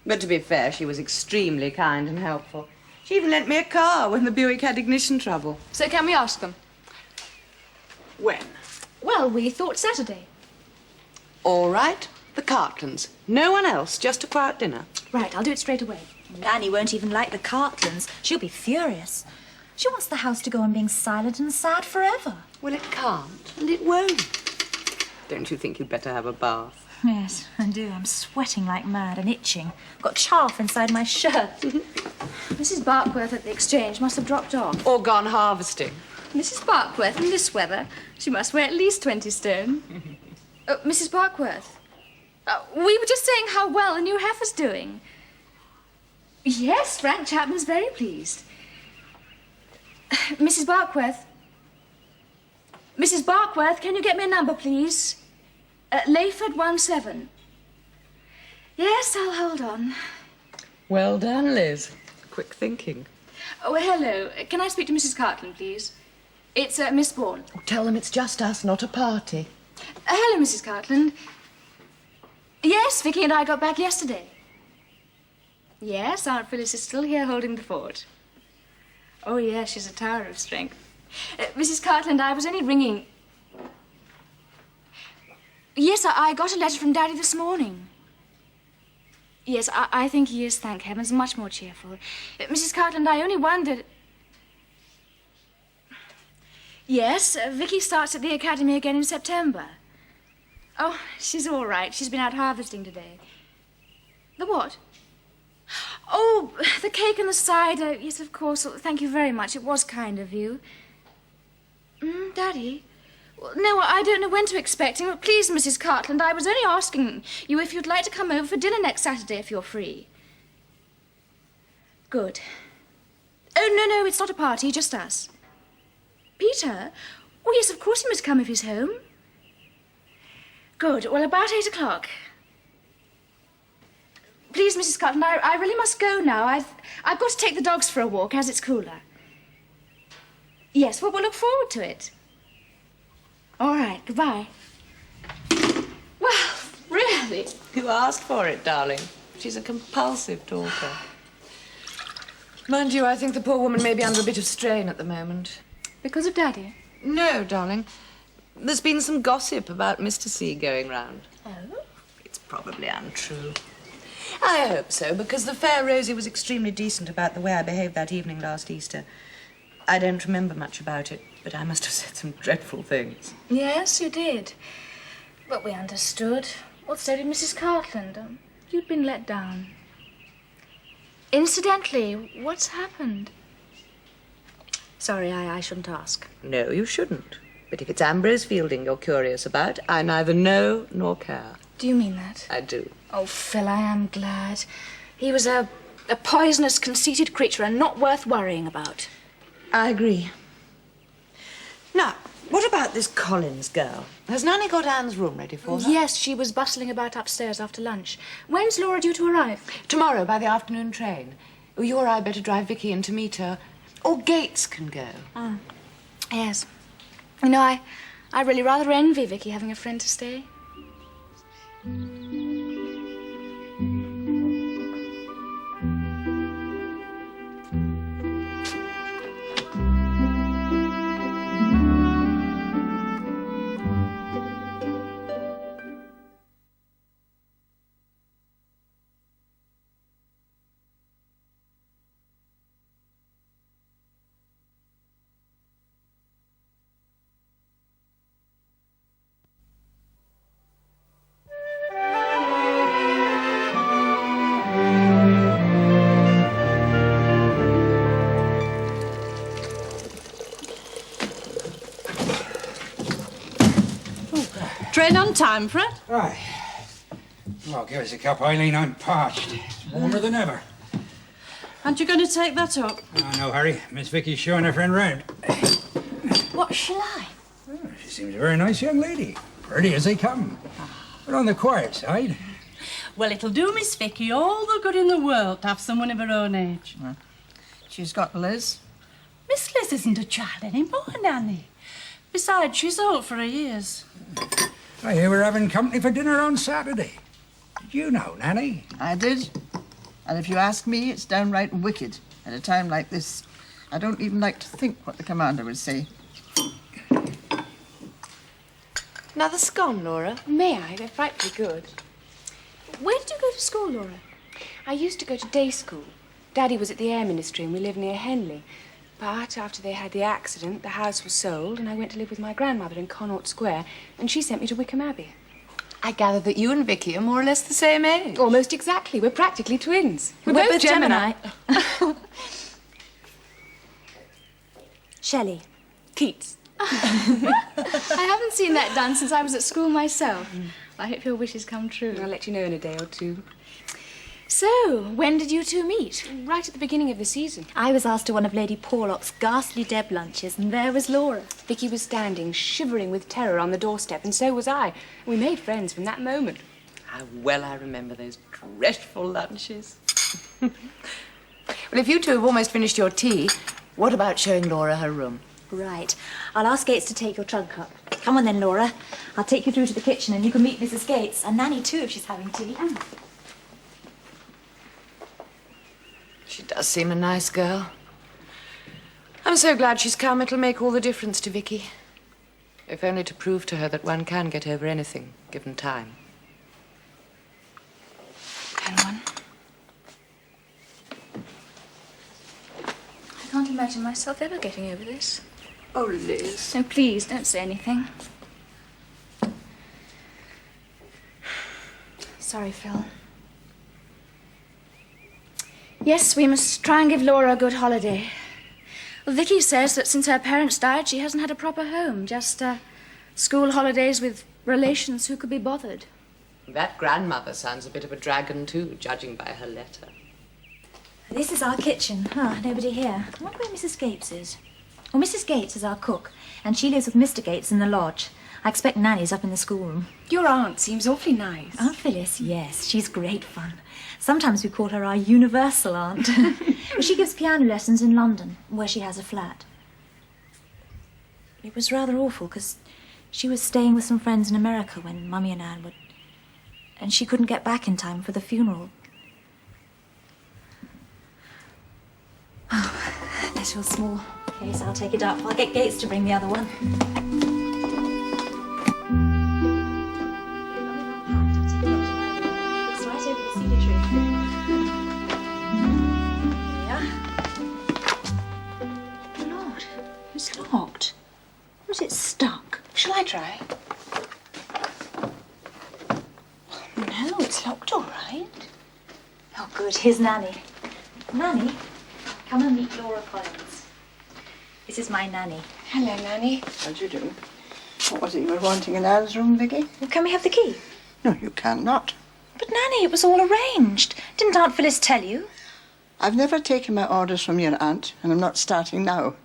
But to be fair, she was extremely kind and helpful. She even lent me a car when the Buick had ignition trouble. So can we ask them? When? Well, we thought Saturday. All right, the Cartlands. No one else, just a quiet dinner. Right, I'll do it straight away. Nanny won't even like the Cartlands. She'll be furious. She wants the house to go on being silent and sad forever. Well, it can't, and it won't. Don't you think you'd better have a bath? Yes, I do. I'm sweating like mad and itching. Got chaff inside my shirt. Mrs. Barkworth at the exchange must have dropped off. Or gone harvesting. Mrs. Barkworth, in this weather, she must weigh at least 20 stone. Mrs. Barkworth, we were just saying how well the new heifer's doing. Yes, Frank Chapman's very pleased. Mrs. Barkworth. Mrs. Barkworth, can you get me a number, please? Layford 17. Yes, I'll hold on. Well done, Liz. Quick thinking. Oh, hello. Can I speak to Mrs. Cartland, please? It's Miss Bourne. Oh, tell them it's just us, not a party. Hello, Mrs. Cartland. Yes, Vicky and I got back yesterday. Yes, Aunt Phyllis is still here holding the fort. Oh, yes, she's a tower of strength. Mrs. Cartland, I was only ringing... Yes, I got a letter from Daddy this morning. Yes, I think he is, thank heavens, much more cheerful. Mrs. Cartland, I only wondered... Yes, Vicky starts at the academy again in September. Oh, she's all right. She's been out harvesting today. The what? Oh, the cake and the cider. Yes, of course. Thank you very much. It was kind of you. Daddy? Well, no, I don't know when to expect him. Please, Mrs. Cartland, I was only asking you if you'd like to come over for dinner next Saturday if you're free. Good. Oh, no, it's not a party, just us. Peter? Oh, yes, of course he must come if he's home. Good. Well, about 8 o'clock. Please, Mrs. Cartland, I really must go now. I've got to take the dogs for a walk as it's cooler. Yes, well, we'll look forward to it. All right, goodbye. Well, really? You asked for it, darling. She's a compulsive talker. Mind you, I think the poor woman may be under a bit of strain at the moment. Because of Daddy? No, darling. There's been some gossip about Mr. C going round. Oh? It's probably untrue. I hope so, because the fair Rosie was extremely decent about the way I behaved that evening last Easter. I don't remember much about it, but I must have said some dreadful things. Yes, you did. But we understood. Well, so did Mrs. Cartland. You'd been let down. Incidentally, what's happened? Sorry, I shouldn't ask. No, you shouldn't. But if it's Ambrose Fielding you're curious about, I neither know nor care. Do you mean that? I do. Oh, Phil, I am glad. He was a poisonous, conceited creature and not worth worrying about. I agree. Now, what about this Collins girl? Has Nanny got Anne's room ready for her? Yes, she was bustling about upstairs after lunch. When's Laura due to arrive? Tomorrow, by the afternoon train. You or I better drive Vicky in to meet her. Or Gates can go. Oh, yes. You know, I really rather envy Vicky having a friend to stay. Train on time, Fred? Aye. Oh, give us a cup, Eileen. I'm parched. It's warmer than ever. Aren't you going to take that up? Oh, no, Harry. Miss Vicky's showing her friend round. What shall I? Oh, she seems a very nice young lady. Pretty as they come. But on the quiet side. Well, it'll do Miss Vicky all the good in the world to have someone of her own age. She's got Liz. Miss Liz isn't a child anymore, Nanny. Besides, she's old for her years. I hear we're having company for dinner on Saturday. Did you know, Nanny? I did. And if you ask me, it's downright wicked at a time like this. I don't even like to think what the commander would say. Another scone, Laura? May I? They're frightfully good. Where did you go to school, Laura? I used to go to day school. Daddy was at the Air Ministry and we lived near Henley. But after they had the accident, the house was sold and I went to live with my grandmother in Connaught Square and she sent me to Wickham Abbey. I gather that you and Vicky are more or less the same age. Almost exactly. We're practically twins. We're both Gemini. Shelley. Keats. I haven't seen that done since I was at school myself. I hope your wishes come true. I'll let you know in a day or two. So, when did you two meet? Right at the beginning of the season. I was asked to one of Lady Porlock's ghastly Deb lunches, and there was Laura. Vicky was standing, shivering with terror on the doorstep, and so was I. We made friends from that moment. How well I remember those dreadful lunches. Well, if you two have almost finished your tea, what about showing Laura her room? Right. I'll ask Gates to take your trunk up. Come on then, Laura. I'll take you through to the kitchen and you can meet Mrs. Gates, and Nanny too if she's having tea. She does seem a nice girl. I'm so glad she's come. It'll make all the difference to Vicky. If only to prove to her that one can get over anything, given time. Can one? I can't imagine myself ever getting over this. Oh, Liz. No, please, don't say anything. Sorry, Phil. Yes, we must try and give Laura a good holiday. Well, Vicky says that since her parents died, she hasn't had a proper home. Just school holidays with relations who could be bothered. That grandmother sounds a bit of a dragon, too, judging by her letter. This is our kitchen. Oh, nobody here. I wonder where Mrs. Gates is. Well, Mrs. Gates is our cook, and she lives with Mr. Gates in the lodge. I expect Nanny's up in the schoolroom. Your aunt seems awfully nice. Aunt Phyllis, yes, she's great fun. Sometimes we call her our universal aunt. Well, she gives piano lessons in London, where she has a flat. It was rather awful, because she was staying with some friends in America when Mummy and Anne were... and she couldn't get back in time for the funeral. Oh, that's your small case. I'll take it up. I'll get Gates to bring the other one. God, it's locked. Was it stuck? Shall I try? No, it's locked all right. Oh, good. Here's Nanny. Nanny, come and meet Laura Collins. This is my Nanny. Hello, Nanny. How do you do? What was it you were wanting in Anne's room, Vicky? Well, can we have the key? No, you cannot. But, Nanny, it was all arranged. Didn't Aunt Phyllis tell you? I've never taken my orders from your aunt, and I'm not starting now.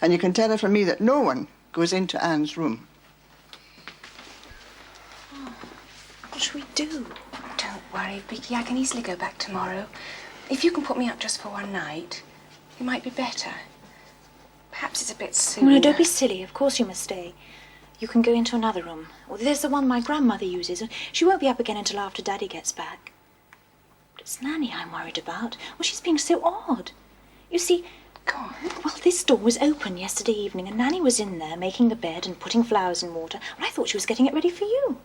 And you can tell her from me that no one goes into Anne's room. Oh, what shall we do? Don't worry, Vicky. I can easily go back tomorrow. If you can put me up just for one night, it might be better. Perhaps it's a bit soon. Oh, no, don't be silly. Of course you must stay. You can go into another room. Well, there's the one my grandmother uses. She won't be up again until after Daddy gets back. But it's Nanny I'm worried about. Well, she's being so odd. You see, go on. Well, this door was open yesterday evening, and Nanny was in there making the bed and putting flowers in water. Well, I thought she was getting it ready for you.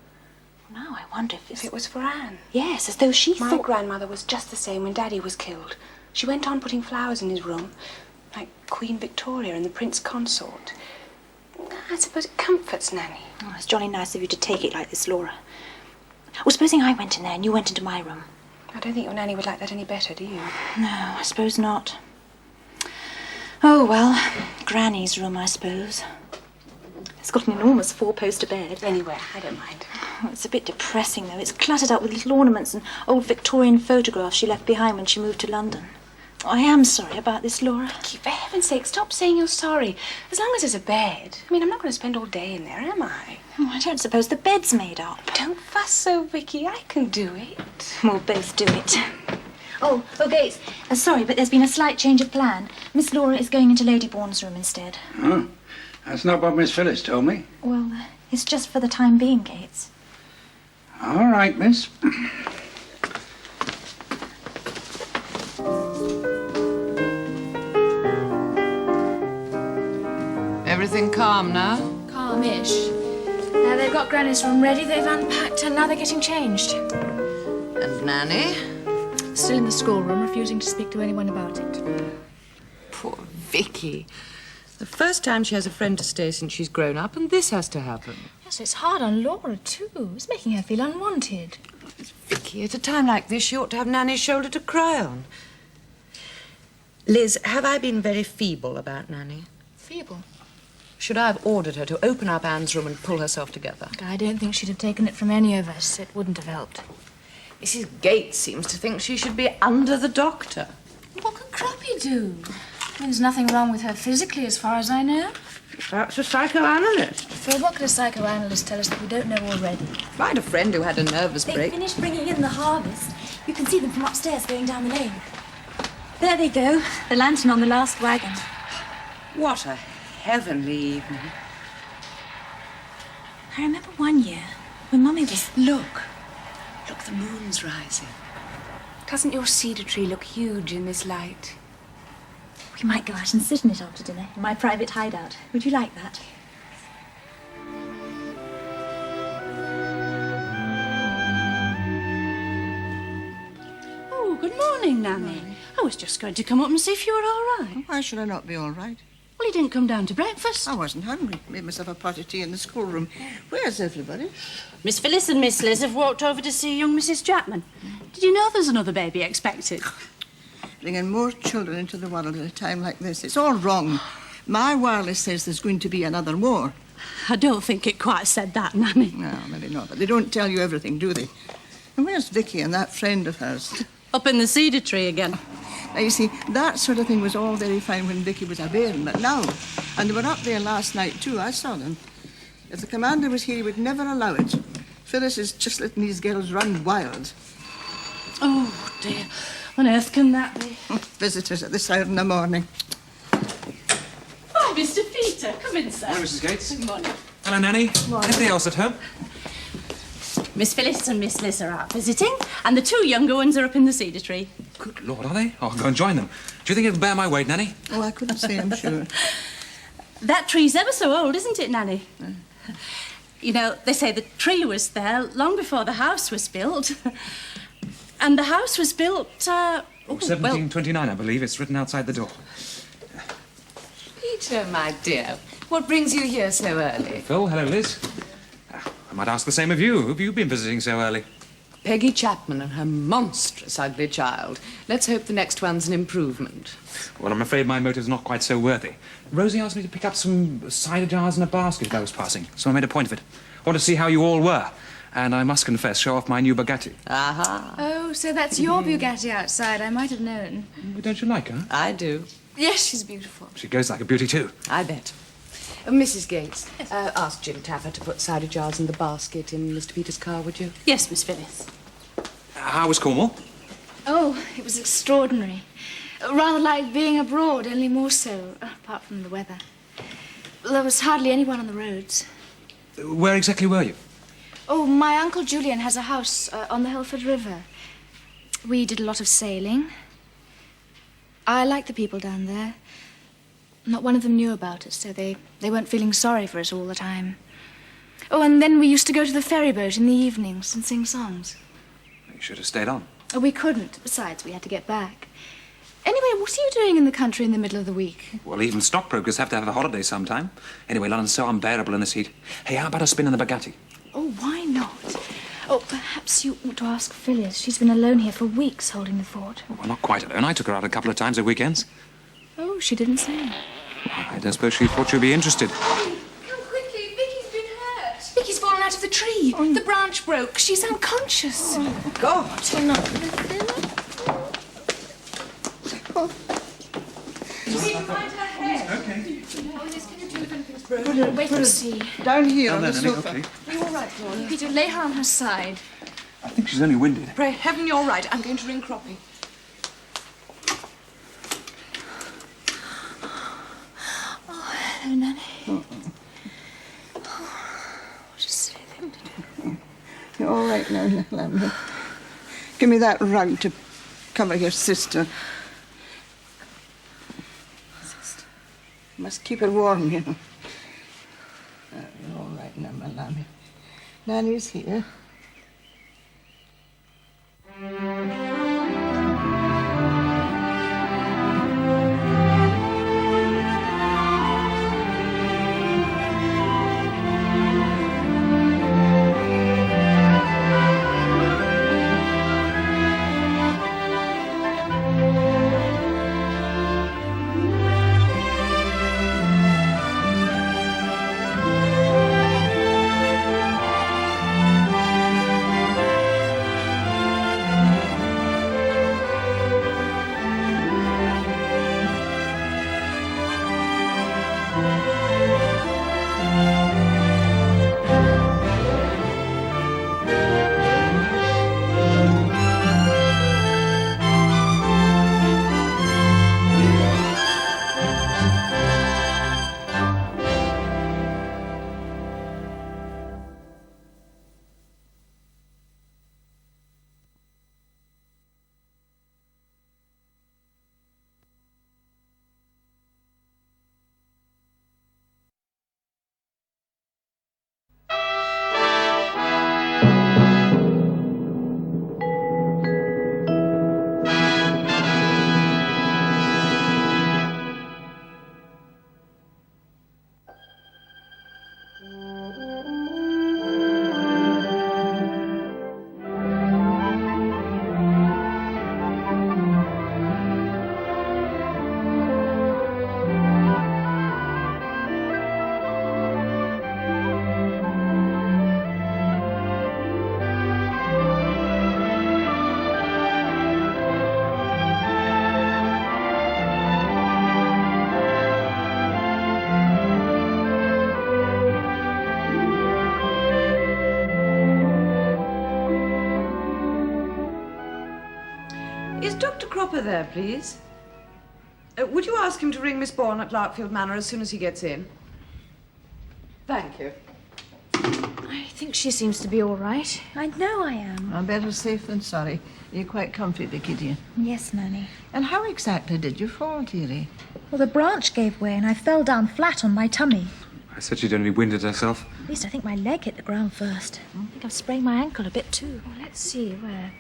Now I wonder if it was for Anne. Yes, as though she thought... My grandmother was just the same when Daddy was killed. She went on putting flowers in his room, like Queen Victoria and the Prince Consort. I suppose it comforts Nanny. Oh, it's jolly nice of you to take it like this, Laura. Well, supposing I went in there and you went into my room. I don't think your Nanny would like that any better, do you? No, I suppose not. Oh, well, Granny's room, I suppose. It's got an enormous four-poster bed. Anywhere, I don't mind. Oh, it's a bit depressing, though. It's cluttered up with little ornaments and old Victorian photographs she left behind when she moved to London. Oh, I am sorry about this, Laura. For heaven's sake, stop saying you're sorry. As long as there's a bed. I mean, I'm not going to spend all day in there, am I? Oh, I don't suppose the bed's made up. Don't fuss so, Vicky. I can do it. We'll both do it. Oh, Gates, sorry, but there's been a slight change of plan. Miss Laura is going into Lady Bourne's room instead. Oh, that's not what Miss Phyllis told me. Well, it's just for the time being, Gates. All right, miss. Everything calm now? Calmish. Now they've got Granny's room ready, they've unpacked, and now they're getting changed. And Nanny? Still in the schoolroom, refusing to speak to anyone about it. Poor Vicky. The first time she has a friend to stay since she's grown up, and this has to happen. Yes, it's hard on Laura, too. It's making her feel unwanted. Vicky, at a time like this, she ought to have Nanny's shoulder to cry on. Liz, have I been very feeble about Nanny? Feeble? Should I have ordered her to open up Anne's room and pull herself together? I don't think she'd have taken it from any of us. It wouldn't have helped. Mrs. Gates seems to think she should be under the doctor. What can Crappy do? I mean, there's nothing wrong with her physically, as far as I know. Perhaps a psychoanalyst. Phil, what could a psychoanalyst tell us that we don't know already? I had a friend who had a nervous They break. finished bringing in the harvest. You can see them from upstairs going down the lane. There they go, the lantern on the last wagon. What a heavenly evening. I remember one year when Mummy was... Look, the moon's rising. Doesn't your cedar tree look huge in this light? We might go out and sit in it after dinner, in my private hideout. Would you like that? Oh, good morning, Nanny. I was just going to come up and see if you were all right. Why should I not be all right? Well, you didn't come down to breakfast. I wasn't hungry. Made myself a pot of tea in the schoolroom. Where's everybody? Miss Phyllis and Miss Liz have walked over to see young Mrs. Chapman. Did you know there's another baby expected? Bringing more children into the world at a time like this. It's all wrong. My wireless says there's going to be another war. I don't think it quite said that, Nanny. No, maybe not. But they don't tell you everything, do they? And where's Vicky and that friend of hers? Up in the cedar tree again. Now, you see, that sort of thing was all very fine when Vicky was a bairn, but now, and they were up there last night too, I saw them. If the commander was here, he would never allow it. Phyllis is just letting these girls run wild. Oh, dear. On earth can that be? Visitors at this hour in the morning. Oh, Mr. Peter, come in, sir. Morning, Mrs. Gates. Good morning. Hello, Nanny. Anybody else at home? Miss Phyllis and Miss Liz are out visiting, and the two younger ones are up in the cedar tree. Good Lord, are they? I'll go and join them. Do you think it'll bear my weight, Nanny? Oh, I couldn't say, I'm sure. That tree's ever so old, isn't it, Nanny? You know, they say the tree was there long before the house was built. And the house was built, 1729, I believe. It's written outside the door. Peter, my dear, what brings you here so early? Phil, hello, Liz. I might ask the same of you. Who have you been visiting so early? Peggy Chapman and her monstrous ugly child. Let's hope the next one's an improvement. Well, I'm afraid my motive's not quite so worthy. Rosie asked me to pick up some cider jars in a basket if I was passing, so I made a point of it. I want to see how you all were. And I must confess, show off my new Bugatti. Aha. Oh, so that's your Bugatti outside. I might have known. Well, don't you like her? I do. Yes, she's beautiful. She goes like a beauty, too. I bet. Mrs. Gates, ask Jim Taffer to put cider jars in the basket in Mr. Peters' car, would you? Yes, Miss Phyllis. How was Cornwall? Oh, it was extraordinary. Rather like being abroad, only more so, apart from the weather. There was hardly anyone on the roads. Where exactly were you? Oh, my Uncle Julian has a house on the Helford River. We did a lot of sailing. I like the people down there. Not one of them knew about us, so they weren't feeling sorry for us all the time. Oh, and then we used to go to the ferry boat in the evenings and sing songs. You should have stayed on. Oh, we couldn't. Besides, we had to get back. Anyway, what are you doing in the country in the middle of the week? Well, even stockbrokers have to have a holiday sometime. Anyway, London's so unbearable in this heat. Hey, how about a spin in the Bugatti? Oh, why not? Oh, perhaps you ought to ask Phyllis. She's been alone here for weeks holding the fort. Well, not quite alone. I took her out a couple of times at weekends. Oh, she didn't say. Well, I don't suppose she thought you'd be interested. Come quickly. Vicky's been hurt. Vicky's fallen out of the tree. The branch broke. She's unconscious. Oh, God. You're not... Okay. Oh, Liz, can you do if anything's broken? Wait and see. Down here Down on there, the Nanny, sofa. okay. Are you all right, Flora? Peter, lay her on her side. I think she's only winded. Pray heaven you're right. I'm going to ring Croppy. Oh, hello, Nanny. Oh, what a silly thing to do. You're all right now, little Amber. Give me that rug to cover your sister. Must keep it warm, you know. You're all right now, my lammy. Nanny's here. Is Dr. Cropper there, please? Would you ask him to ring Miss Bourne at Larkfield Manor as soon as he gets in? Thank you. I think she seems to be all right. I know I am. I'm better safe than sorry. You're quite comfy, Vicky, dear. Yes, Nanny. And how exactly did you fall, dearie? Well, the branch gave way and I fell down flat on my tummy. I said she'd only winded herself. At least I think my leg hit the ground first. I think I've sprained my ankle a bit too. Well, let's see, where?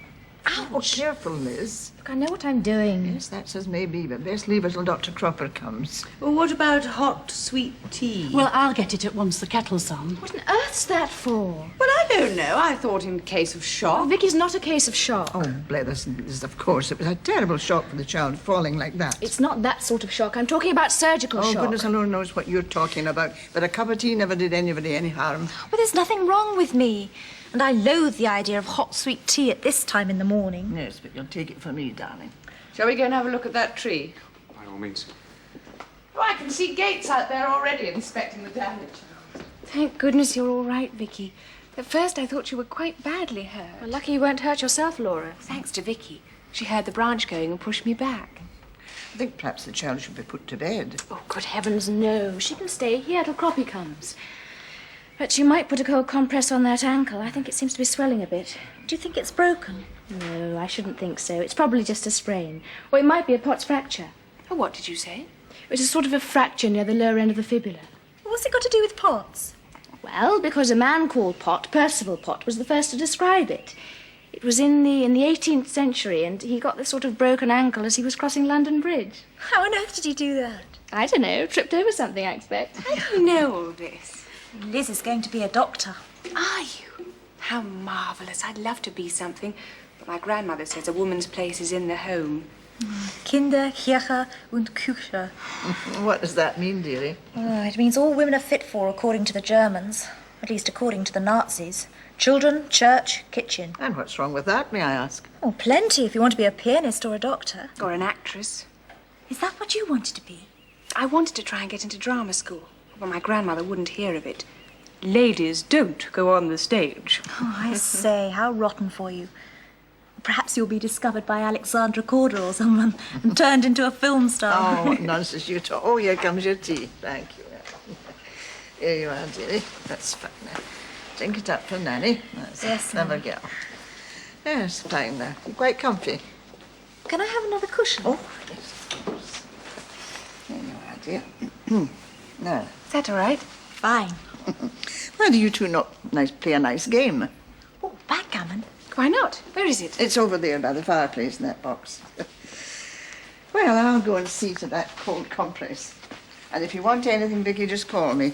Oh, careful, Liz. Look, I know what I'm doing. Yes, that's as may be, but best leave it till Dr. Cropper comes. Well, what about hot, sweet tea? Well, I'll get it at once the kettle's on. What on earth's that for? Well, I don't know. I thought in case of shock. Oh, Vicky's not a case of shock. Oh, Blethers, of course. It was a terrible shock for the child falling like that. It's not that sort of shock. I'm talking about surgical Oh, shock. goodness alone knows what you're talking about. But a cup of tea never did anybody any harm. Well, there's nothing wrong with me. And I loathe the idea of hot, sweet tea at this time in the morning. Yes, but you'll take it from me, darling. Shall we go and have a look at that tree? By all means. Oh, I can see Gates out there already inspecting the damage. Thank goodness you're all right, Vicky. At first I thought you were quite badly hurt. Well, lucky you weren't hurt yourself, Laura. Thanks to Vicky. She heard the branch going and pushed me back. I think perhaps the child should be put to bed. Oh, good heavens, no. She can stay here till Croppy comes. But you might put a cold compress on that ankle. I think it seems to be swelling a bit. Do you think it's broken? No, I shouldn't think so. It's probably just a sprain. Or it might be a Pott's fracture. Oh, what did you say? It was a sort of a fracture near the lower end of the fibula. What's it got to do with Potts? Well, because a man called Pott, Percival Pott, was the first to describe it. It was in the 18th century, and he got this sort of broken ankle as he was crossing London Bridge. How on earth did he do that? I don't know. Tripped over something, I expect. How do you know all this? Liz is going to be a doctor. Are you? How marvellous. I'd love to be something. But my grandmother says a woman's place is in the home. Kinder, Kirche und Küche. What does that mean, dearie? Oh, it means all women are fit for, according to the Germans. At least according to the Nazis. Children, church, kitchen. And what's wrong with that, may I ask? Oh, plenty if you want to be a pianist or a doctor. Or an actress. Is that what you wanted to be? I wanted to try and get into drama school. But my grandmother wouldn't hear of it. Ladies don't go on the stage. Oh, I say, how rotten for you. Perhaps you'll be discovered by Alexandra Corder or someone and turned into a film star. Oh, what nonsense you talk. Oh, here comes your tea. Thank you. Here you are, dearie. That's fine now. Drink it up for Nanny. That's Yes, a clever Nanny. girl. Yes, fine now. You're quite comfy. Can I have another cushion? Oh, yes, of course. There you are, dear. Now. Is that all right? Fine. Why do you two not play a nice game? Oh, backgammon. Why not? Where is it? It's over there by the fireplace in that box. Well, I'll go and see to that cold compress. And if you want anything, Vicky, just call me.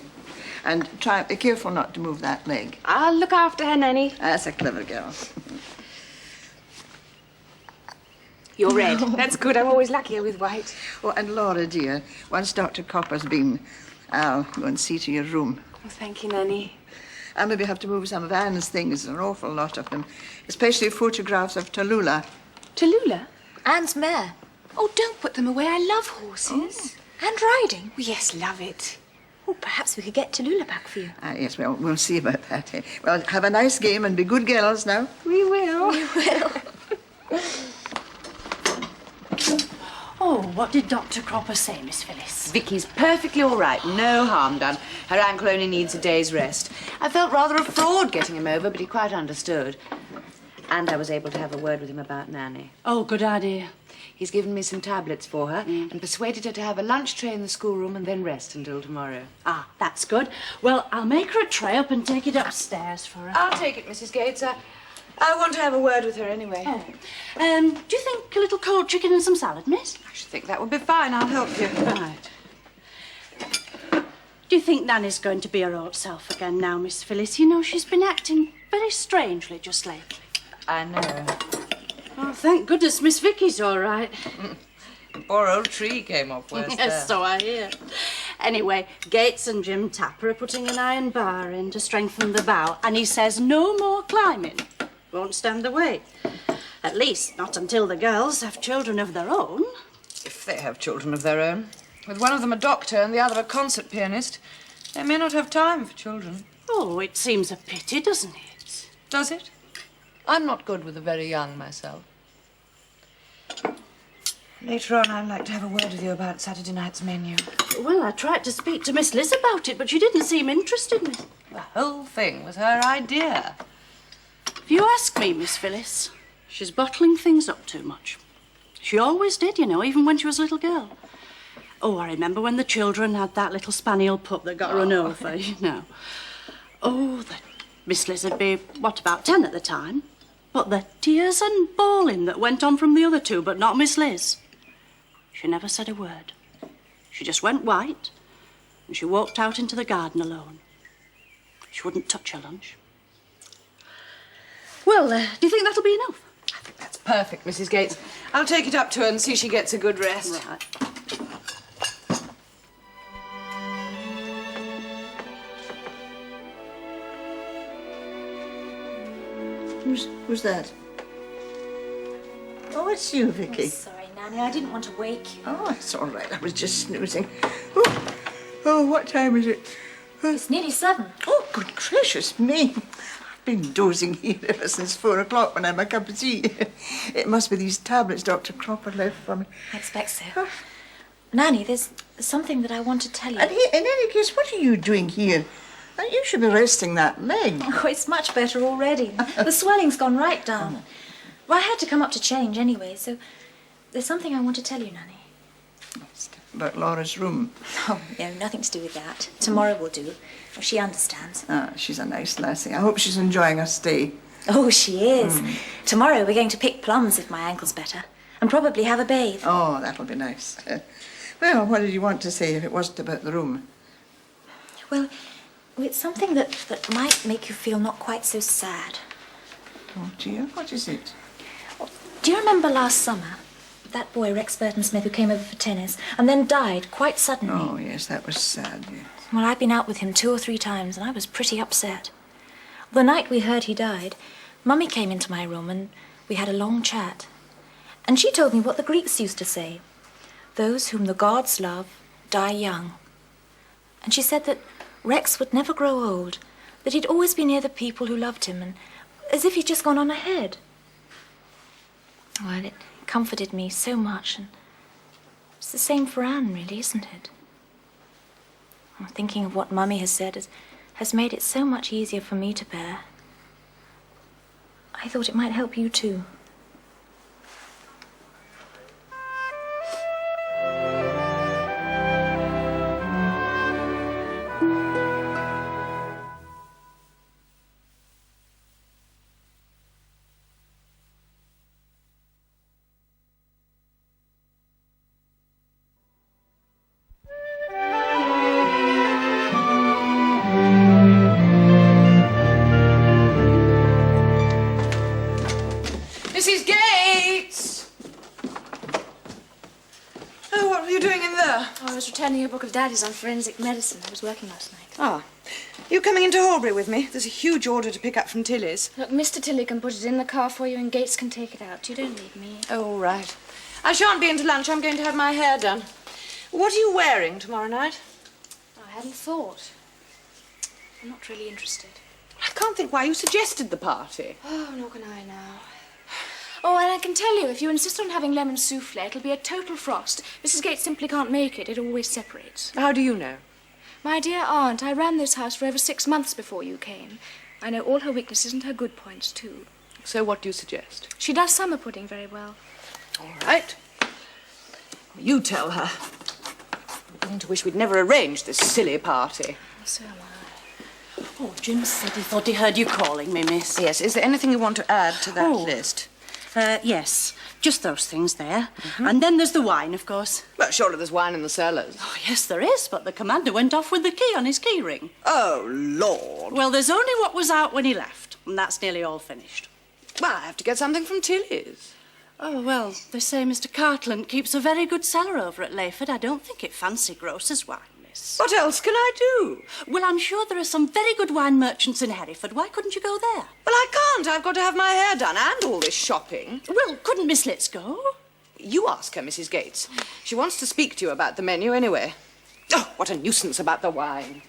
And be careful not to move that leg. I'll look after her, Nanny. That's a clever girl. You're red. That's good. I'm always luckier with white. Oh, and Laura, dear, once Dr. Copper's been, I'll go and see to your room. Oh, thank you, Nanny. I'll maybe have to move some of Anne's things, an awful lot of them, especially photographs of Tallulah. Tallulah? Anne's mare. Oh, don't put them away. I love horses. And riding. Oh, yes, love it. Oh, perhaps we could get Tallulah back for you. Yes, well, we'll see about that. Eh? Well, have a nice game and be good girls now. We will. We will. Oh, what did Dr. Cropper say, Miss Phyllis? Vicky's perfectly all right. No harm done. Her ankle only needs a day's rest. I felt rather a fraud getting him over, but he quite understood. And I was able to have a word with him about Nanny. Oh, good idea. He's given me some tablets for her and persuaded her to have a lunch tray in the schoolroom and then rest until tomorrow. Ah, that's good. Well, I'll make her a tray up and take it upstairs for her. I'll take it, Mrs. Gates. I want to have a word with her anyway. Oh. Do you think a little cold chicken and some salad, miss? I should think that would be fine. I'll help you. Right. Do you think Nanny's going to be her old self again now, Miss Phyllis? You know, she's been acting very strangely just lately. I know. Oh, thank goodness Miss Vicky's all right. The poor old tree came off worse. Yes, so I hear. Anyway, Gates and Jim Tapper are putting an iron bar in to strengthen the bow, and he says no more climbing. Won't stand the weight. At least not until the girls have children of their own. If they have children of their own. With one of them a doctor and the other a concert pianist, they may not have time for children. Oh, it seems a pity, doesn't it? Does it? I'm not good with the very young myself. Later on, I'd like to have a word with you about Saturday night's menu. Well, I tried to speak to Miss Liz about it, but she didn't seem interested, Miss. The whole thing was her idea. If you ask me, Miss Phyllis, she's bottling things up too much. She always did, you know, even when she was a little girl. Oh, I remember when the children had that little spaniel pup that got run over, you know. Oh, Miss Liz would be, what, about 10 at the time? But the tears and bawling that went on from the other two, but not Miss Liz. She never said a word. She just went white, and she walked out into the garden alone. She wouldn't touch her lunch. Well, do you think that'll be enough? That's perfect, Mrs. Gates. I'll take it up to her and see she gets a good rest. Right. Who's that? Oh, it's you, Vicky. Oh, sorry, Nanny. I didn't want to wake you. Oh, it's all right. I was just snoozing. Oh, what time is it? It's nearly 7. Oh, good gracious me. I've been dozing here ever since 4 o'clock when I had my cup of tea. It must be these tablets Dr. Cropper left for me. I expect so. Nanny, there's something that I want to tell you. And in any case, what are you doing here? You should be resting that leg. Oh, it's much better already. The swelling's gone right down. Well, I had to come up to change anyway, so there's something I want to tell you, Nanny. About Laura's room. Oh, no, nothing to do with that. Tomorrow will do. Oh, she understands. Ah, she's a nice lassie. I hope she's enjoying her stay. Oh, she is. Tomorrow we're going to pick plums if my ankle's better, and probably have a bathe. Oh, that'll be nice. Well, what did you want to say if it wasn't about the room? Well, it's something that might make you feel not quite so sad. Oh, dear, what is it? Do you remember last summer? That boy, Rex Burton-Smith, who came over for tennis and then died quite suddenly. Oh, yes, that was sad, yes. Well, I've been out with him 2 or 3 times, and I was pretty upset. The night we heard he died, Mummy came into my room and we had a long chat. And she told me what the Greeks used to say. Those whom the gods love die young. And she said that Rex would never grow old, that he'd always be near the people who loved him, and as if he'd just gone on ahead. Well, it comforted me so much, and it's the same for Anne, really, isn't it? Thinking of what Mummy has said has made it so much easier for me to bear. I thought it might help you too. Mrs. Gates! Oh, what were you doing in there? Oh, I was returning a book of Daddy's on forensic medicine. I was working last night. Ah. You coming into Horbury with me? There's a huge order to pick up from Tilly's. Look, Mr. Tilly can put it in the car for you and Gates can take it out. You don't need me. Oh, all right. I shan't be into lunch. I'm going to have my hair done. What are you wearing tomorrow night? I hadn't thought. I'm not really interested. I can't think why you suggested the party. Oh, nor can I now. Oh, and I can tell you, if you insist on having lemon souffle, it'll be a total frost. Mrs. Gates simply can't make it. It always separates. How do you know? My dear aunt, I ran this house for over 6 months before you came. I know all her weaknesses and her good points, too. So what do you suggest? She does summer pudding very well. All right. You tell her. I'm beginning to wish we'd never arranged this silly party. So am I. Oh, Jim said he thought he heard you calling me, miss. Yes, is there anything you want to add to that list? Yes, just those things there. And then there's the wine, of course. Well, surely there's wine in the cellars. Oh, yes, there is, but the commander went off with the key on his key ring. Oh, Lord. Well, there's only what was out when he left, and that's nearly all finished. Well, I have to get something from Tilly's. Oh, well, they say Mr. Cartland keeps a very good cellar over at Layford. I don't think it fancy grocer's wine, miss. What else can I do? Well, I'm sure there are some very good wine merchants in Hereford. Why couldn't you go there? Well, I can't. I've got to have my hair done and all this shopping. Well, couldn't Miss Litz go? You ask her, Mrs. Gates. She wants to speak to you about the menu anyway. Oh, what a nuisance about the wine.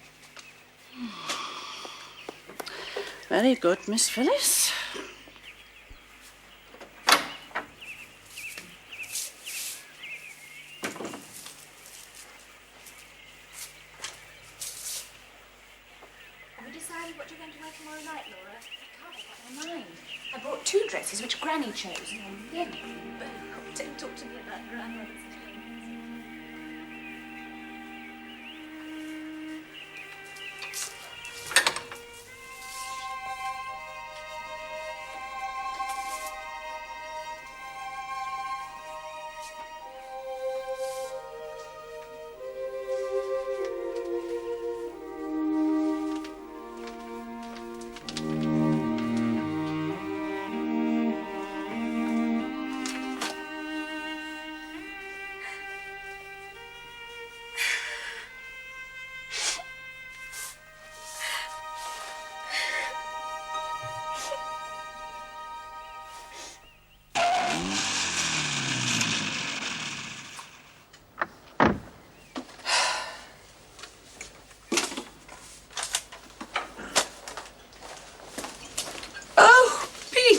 Very good, Miss Phyllis. What you're going to wear tomorrow night, Laura? I can't make up my mind. I brought 2 dresses which Granny chose. Then, don't talk to me about Granny.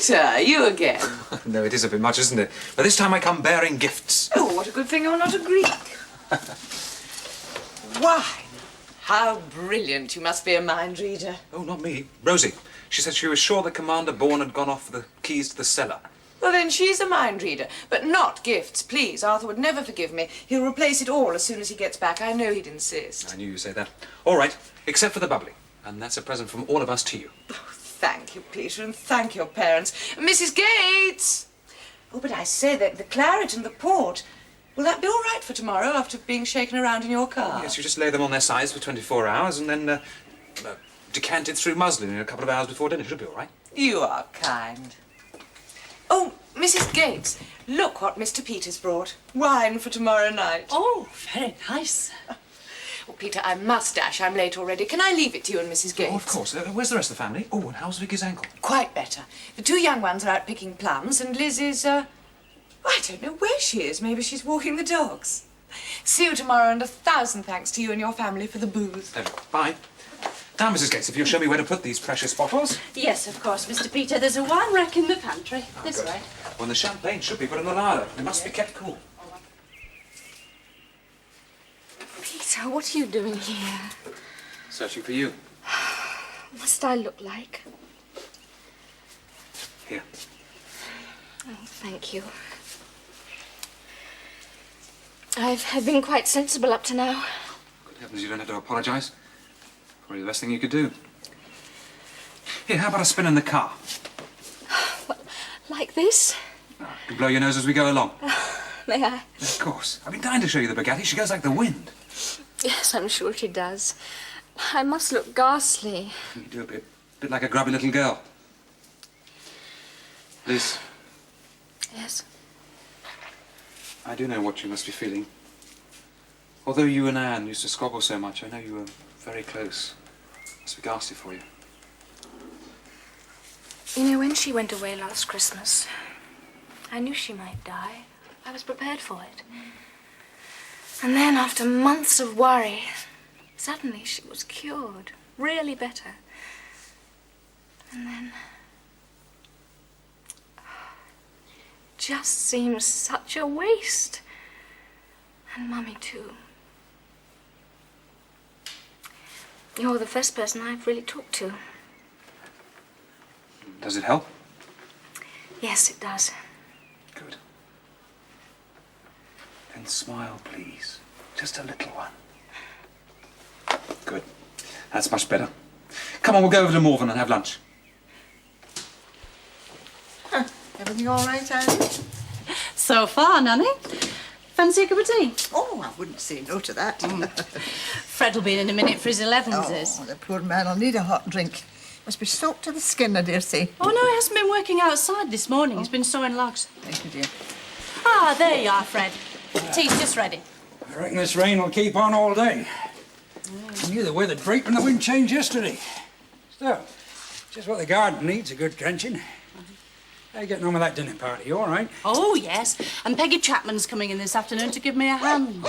Peter, you again. No, it is a bit much, isn't it? But this time I come bearing gifts. Oh, what a good thing you're not a Greek. Wine. How brilliant. You must be a mind reader. Oh, not me. Rosie. She said she was sure that Commander Bourne had gone off for the keys to the cellar. Well, then she's a mind reader. But not gifts, please. Arthur would never forgive me. He'll replace it all as soon as he gets back. I know he'd insist. I knew you'd say that. All right, except for the bubbly. And that's a present from all of us to you. Thank you, Peter, and thank your parents. Mrs. Gates! Oh, but I say that the claret and the port, will that be all right for tomorrow after being shaken around in your car? Yes, you just lay them on their sides for 24 hours and then decant it through muslin in a couple of hours before dinner. It should be all right. You are kind. Oh, Mrs. Gates, look what Mr. Peters brought. Wine for tomorrow night. Oh, very nice. Well, Peter, I must dash. I'm late already. Can I leave it to you and Mrs. Gates? Oh, of course. Where's the rest of the family? Oh, and how's Vicky's ankle? Quite better. The two young ones are out picking plums, and Liz is, I don't know where she is. Maybe she's walking the dogs. See you tomorrow, and 1,000 thanks to you and your family for the booze. Bye. Now, Mrs. Gates, if you'll show me where to put these precious bottles. Yes, of course, Mr. Peter. There's a wine rack in the pantry. This way. Well, the champagne should be put in the larder. It must be kept cool. Peter, what are you doing here? Searching for you. Must I look like? Here. Oh, thank you. I've been quite sensible up to now. Good heavens, you don't have to apologise. Probably the best thing you could do. Here, how about a spin in the car? Well, like this? You blow your nose as we go along. May I? Of course. I've been dying to show you the Bugatti. She goes like the wind. Yes, I'm sure she does. I must look ghastly. You do a bit like a grubby little girl. Liz. Yes? I do know what you must be feeling. Although you and Anne used to squabble so much, I know you were very close. It must be ghastly for you. You know, when she went away last Christmas, I knew she might die. I was prepared for it. And then, after months of worry, suddenly she was cured, really better. And then... just seems such a waste. And Mummy, too. You're the first person I've really talked to. Does it help? Yes, it does. Good. Then smile, please. Just a little one. Good. That's much better. Come on, we'll go over to Morven and have lunch. Everything all right, Annie? So far, Nanny. Fancy a cup of tea? Oh, I wouldn't say no to that. Fred will be in a minute for his 11s. Oh, the poor man will need a hot drink. Must be soaked to the skin, I dare say. Oh, no, he hasn't been working outside this morning. He's been sewing logs. Thank you, dear. Ah, there you are, Fred. Tea's just ready. I reckon this rain will keep on all day. I knew the weather'd break when the wind changed yesterday. Still, just what the garden needs, a good drenching. How are you getting on with that dinner party? You all right? Oh, yes. And Peggy Chapman's coming in this afternoon to give me a hand.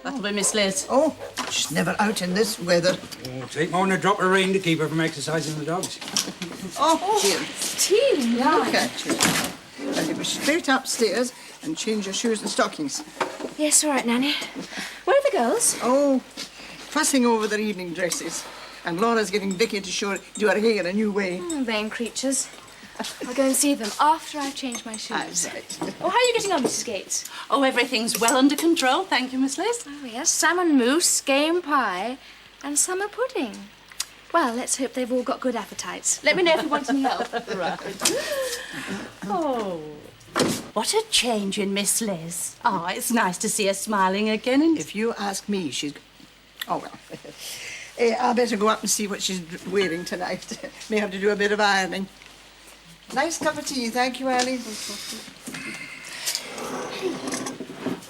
That'll be Miss Liz. Oh, she's never out in this weather. Oh, take more than a drop of rain to keep her from exercising the dogs. Oh, dear. Tea, Look at you. Well, you be straight upstairs and change your shoes and stockings. Yes, all right, Nanny. Where are the girls? Oh, fussing over their evening dresses. And Laura's getting Vicky to do her hair a new way. Vain creatures. I'll go and see them after I've changed my shoes. Oh, how are you getting on, Mrs. Gates? Oh, everything's well under control, thank you, Miss Liz. Oh, yes, salmon mousse, game pie, and summer pudding. Well, let's hope they've all got good appetites. Let me know if you want any help. Right. Oh, what a change in Miss Liz. Oh, it's nice to see her smiling again. And if you ask me, she's... Oh, well. I'll better go up and see what she's wearing tonight. May have to do a bit of ironing. Nice cup of tea, thank you, Annie.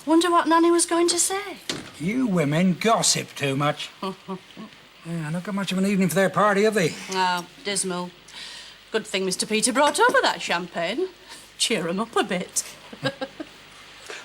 Wonder what Nanny was going to say. You women gossip too much. Yeah, not got much of an evening for their party, have they? Oh, dismal. Good thing Mr. Peter brought over that champagne. Cheer 'em up a bit.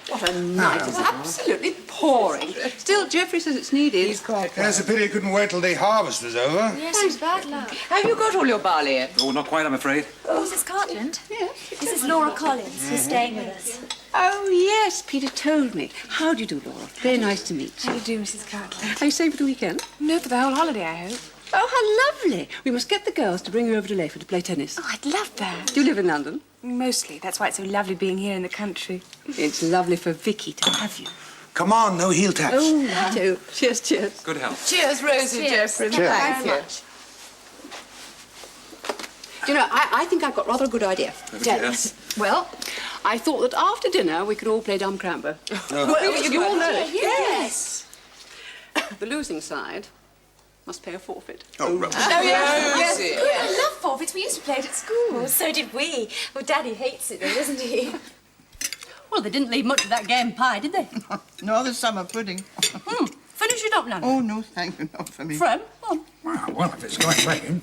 What What a night. It's absolutely pouring. Still, Geoffrey says it's needed. It's a pity you couldn't wait till the harvest was over. Yes, it's bad luck. Have you got all your barley in? Oh, not quite, I'm afraid. Oh, Mrs. Cartland? Yes. This is Laura Collins, who's staying with us. Oh, yes, Peter told me. How do you do, Laura? Very nice to meet you. How do you do, Mrs. Cartland? Are you staying for the weekend? No, for the whole holiday, I hope. Oh, how lovely. We must get the girls to bring you over to Layford to play tennis. Oh, I'd love that. Do you live in London? Mostly. That's why it's so lovely being here in the country. It's lovely for Vicky to have you. Come on, no heel taps. Oh, righto. Cheers, cheers. Good health. Cheers, Rosie, Geoffrey. Cheers. Thank you. Do you know, I think I've got rather a good idea. Yes. Well, I thought that after dinner we could all play dumb crambo. Well, you all know it. Yes. The losing side must pay a forfeit. Oh, rubbish. Oh, yes. Good. I love forfeits. We used to play it at school. So did we. Well, Daddy hates it, though, doesn't he? Well, they didn't leave much of that game pie, did they? No, the summer pudding. Finish it up, Nanny. Oh, no, thank you, not for me. Fred, come on. Well, if it's going to him.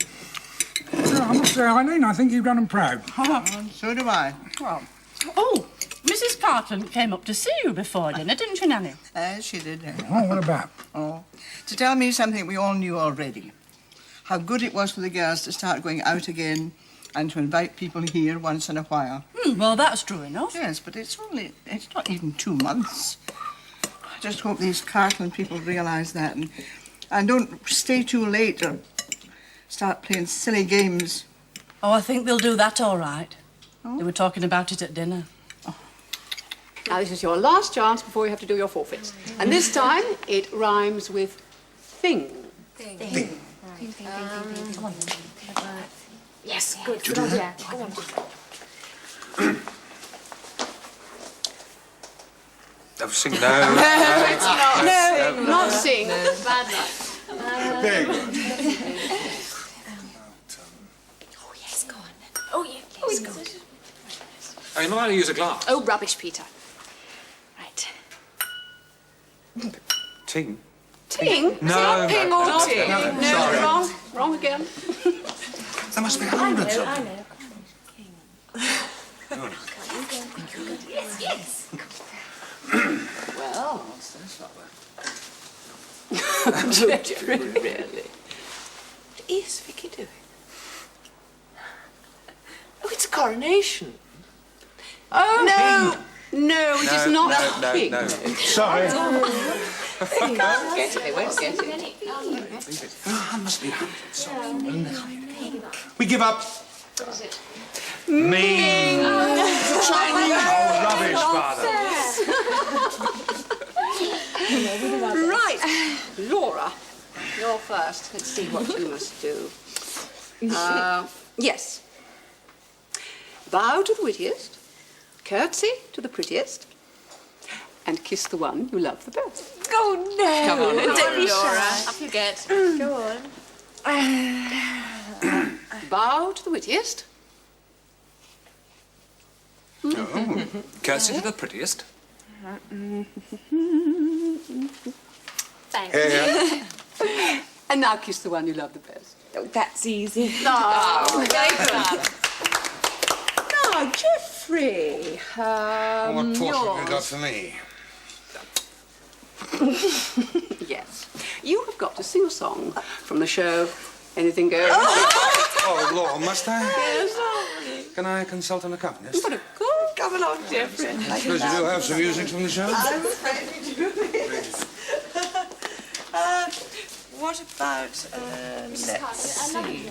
I must say, Eileen, I think you've done him proud. And so do I. Well, oh, Mrs. Cartland came up to see you before dinner, didn't she, Nanny? She did. Oh, what about? Oh, to tell me something we all knew already. How good it was for the girls to start going out again and to invite people here once in a while. Well, that's true enough. Yes, but it's not even 2 months. I just hope these Cartland people realise that and don't stay too late or start playing silly games. Oh, I think they'll do that all right. They were talking about it at dinner. Now, this is your last chance before you have to do your forfeits. And this time, it rhymes with thing. Thing. Come on. Yes, good. Good idea. Go on. Oh, sing no. No, not sing. Bad luck. Oh, yes, go on. Oh, yeah, please, go on. Oh, you might want to use a glass. Oh, rubbish, Peter. Right. Ting. Ting? No, Ping no, or no, ting? no, No, sorry. wrong. Wrong again. There must be hundreds of them. I know. Yes, yes. Well, that's not bad. Geoffrey, really? What is Vicky doing? Oh, it's a coronation. Oh, no, it is not no, pink. no. Sorry. They can't get it. They won't get it. There must be hundreds. We give up. Me. Oh, rubbish, father. Right, Laura, you're first. Let's see what you must do. Yes. Bow to the wittiest, curtsy to the prettiest, and kiss the one you love the best. Oh, no. Come on, Don't be Laura. shy. Up you get. Go on. Bow to the wittiest. Oh. Curtsy to the prettiest. Thanks. And now kiss the one you love the best. Oh, that's easy. Oh, now, Geoffrey. What portion have you got yours. for me? Yes. You have got to sing a song from the show Anything Goes. Oh, Lord, must I? Yes. Can I consult an accompanist? But of course, come along, Geoffrey. I suppose you do have some music from the show? I'm afraid we do. What about, let's see.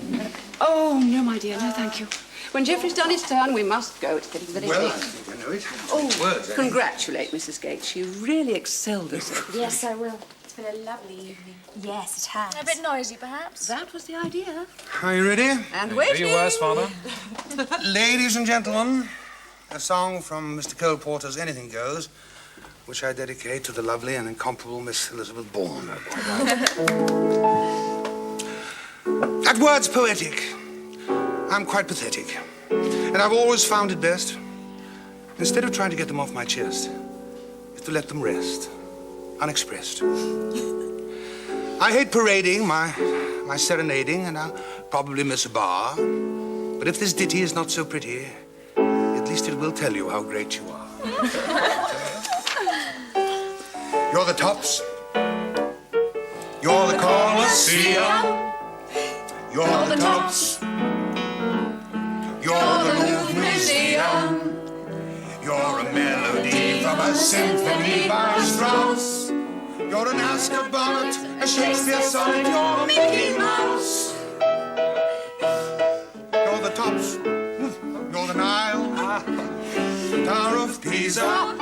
Oh, no, my dear, no, thank you. When Geoffrey's done his turn, we must go. It's getting very Well, I late. think I know it. Oh, Words, eh? congratulate Mrs. Gates. She really excelled us. Yes, I will. It's been a lovely evening. Yes, it has. A bit noisy, perhaps. That was the idea. Are you ready? And Are waiting. you worse, Father? Ladies and gentlemen, a song from Mr. Cole Porter's Anything Goes, which I dedicate to the lovely and incomparable Miss Elizabeth Bourne. That word's poetic. I'm quite pathetic. And I've always found it best, instead of trying to get them off my chest, is to let them rest, unexpressed. I hate parading, my serenading, and I'll probably miss a bar. But if this ditty is not so pretty, at least it will tell you how great you are. You're the tops. You're the Colosseum. You're the tops. You're the Louvre Museum. You're a melody from a symphony by Strauss. You're an Ascot bonnet, a Shakespeare sonnet. You're Mickey Mouse. You're the tops. You're the Nile. Tower of Pisa.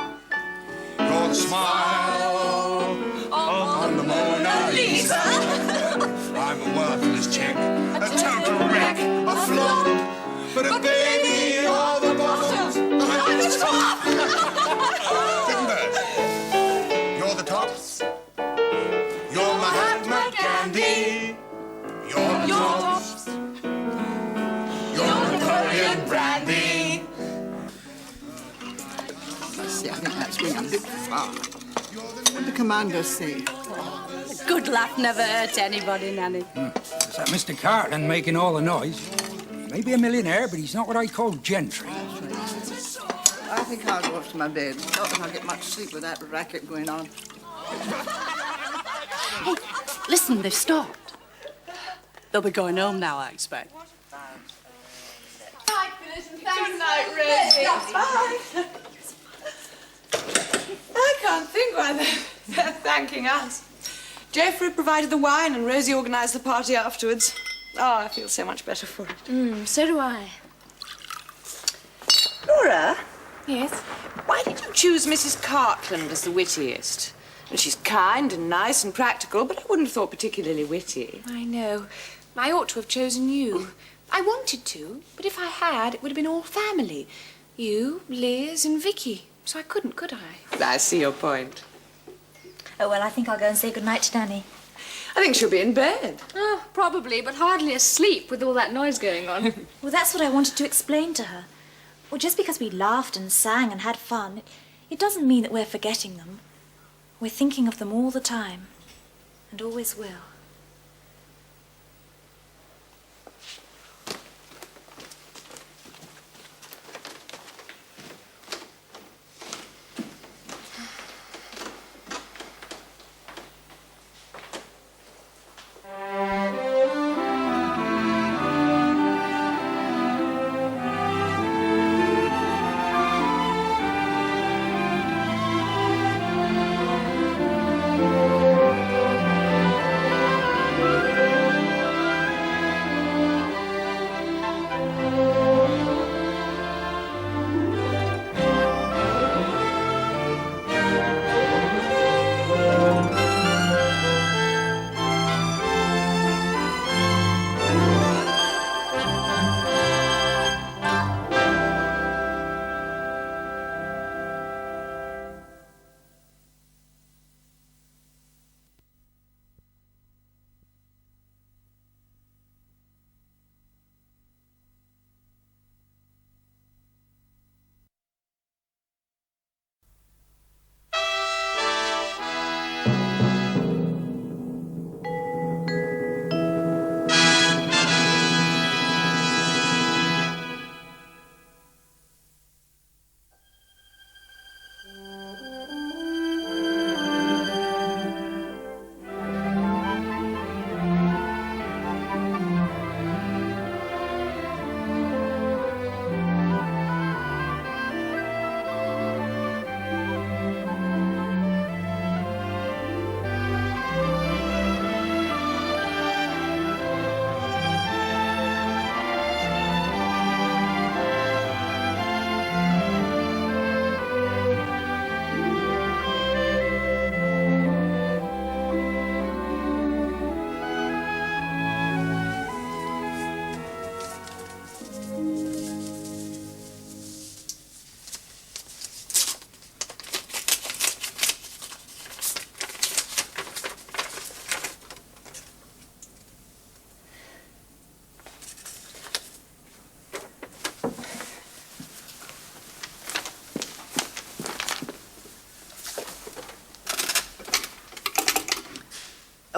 You're the smile on the Mona Lisa. I'm a worthless chick, a total wreck, a flop. But a baby, you're the bottom, I'm the top. Second verse. You're the tops. You're Mahatma Gandhi. You're the tops. You're Napoleon Brandy. See, I think that's going a bit far. What did the commander say? A good laugh never hurt anybody, Nanny. Is that Mr. Cartland making all the noise? He may be a millionaire, but he's not what I call gentry. I think I'll go off to my bed. I don't think I'll get much sleep with that racket going on. Hey, listen, they've stopped. They'll be going home now, I expect. Bye, Phyllis, and thanks. Good night, Rosie. Bye. I can't think why they're thanking us. Geoffrey provided the wine and Rosie organised the party afterwards. Oh, I feel so much better for it. So do I. Laura? Yes? Why did you choose Mrs. Cartland as the wittiest? And she's kind and nice and practical, but I wouldn't have thought particularly witty. I know. I ought to have chosen you. I wanted to, but if I had, it would have been all family. You, Liz, and Vicky. So I couldn't, could I? I see your point. Oh, well, I think I'll go and say goodnight to Nanny. I think she'll be in bed. Oh, probably, but hardly asleep with all that noise going on. Well, that's what I wanted to explain to her. Well, just because we laughed and sang and had fun, it doesn't mean that we're forgetting them. We're thinking of them all the time, and always will.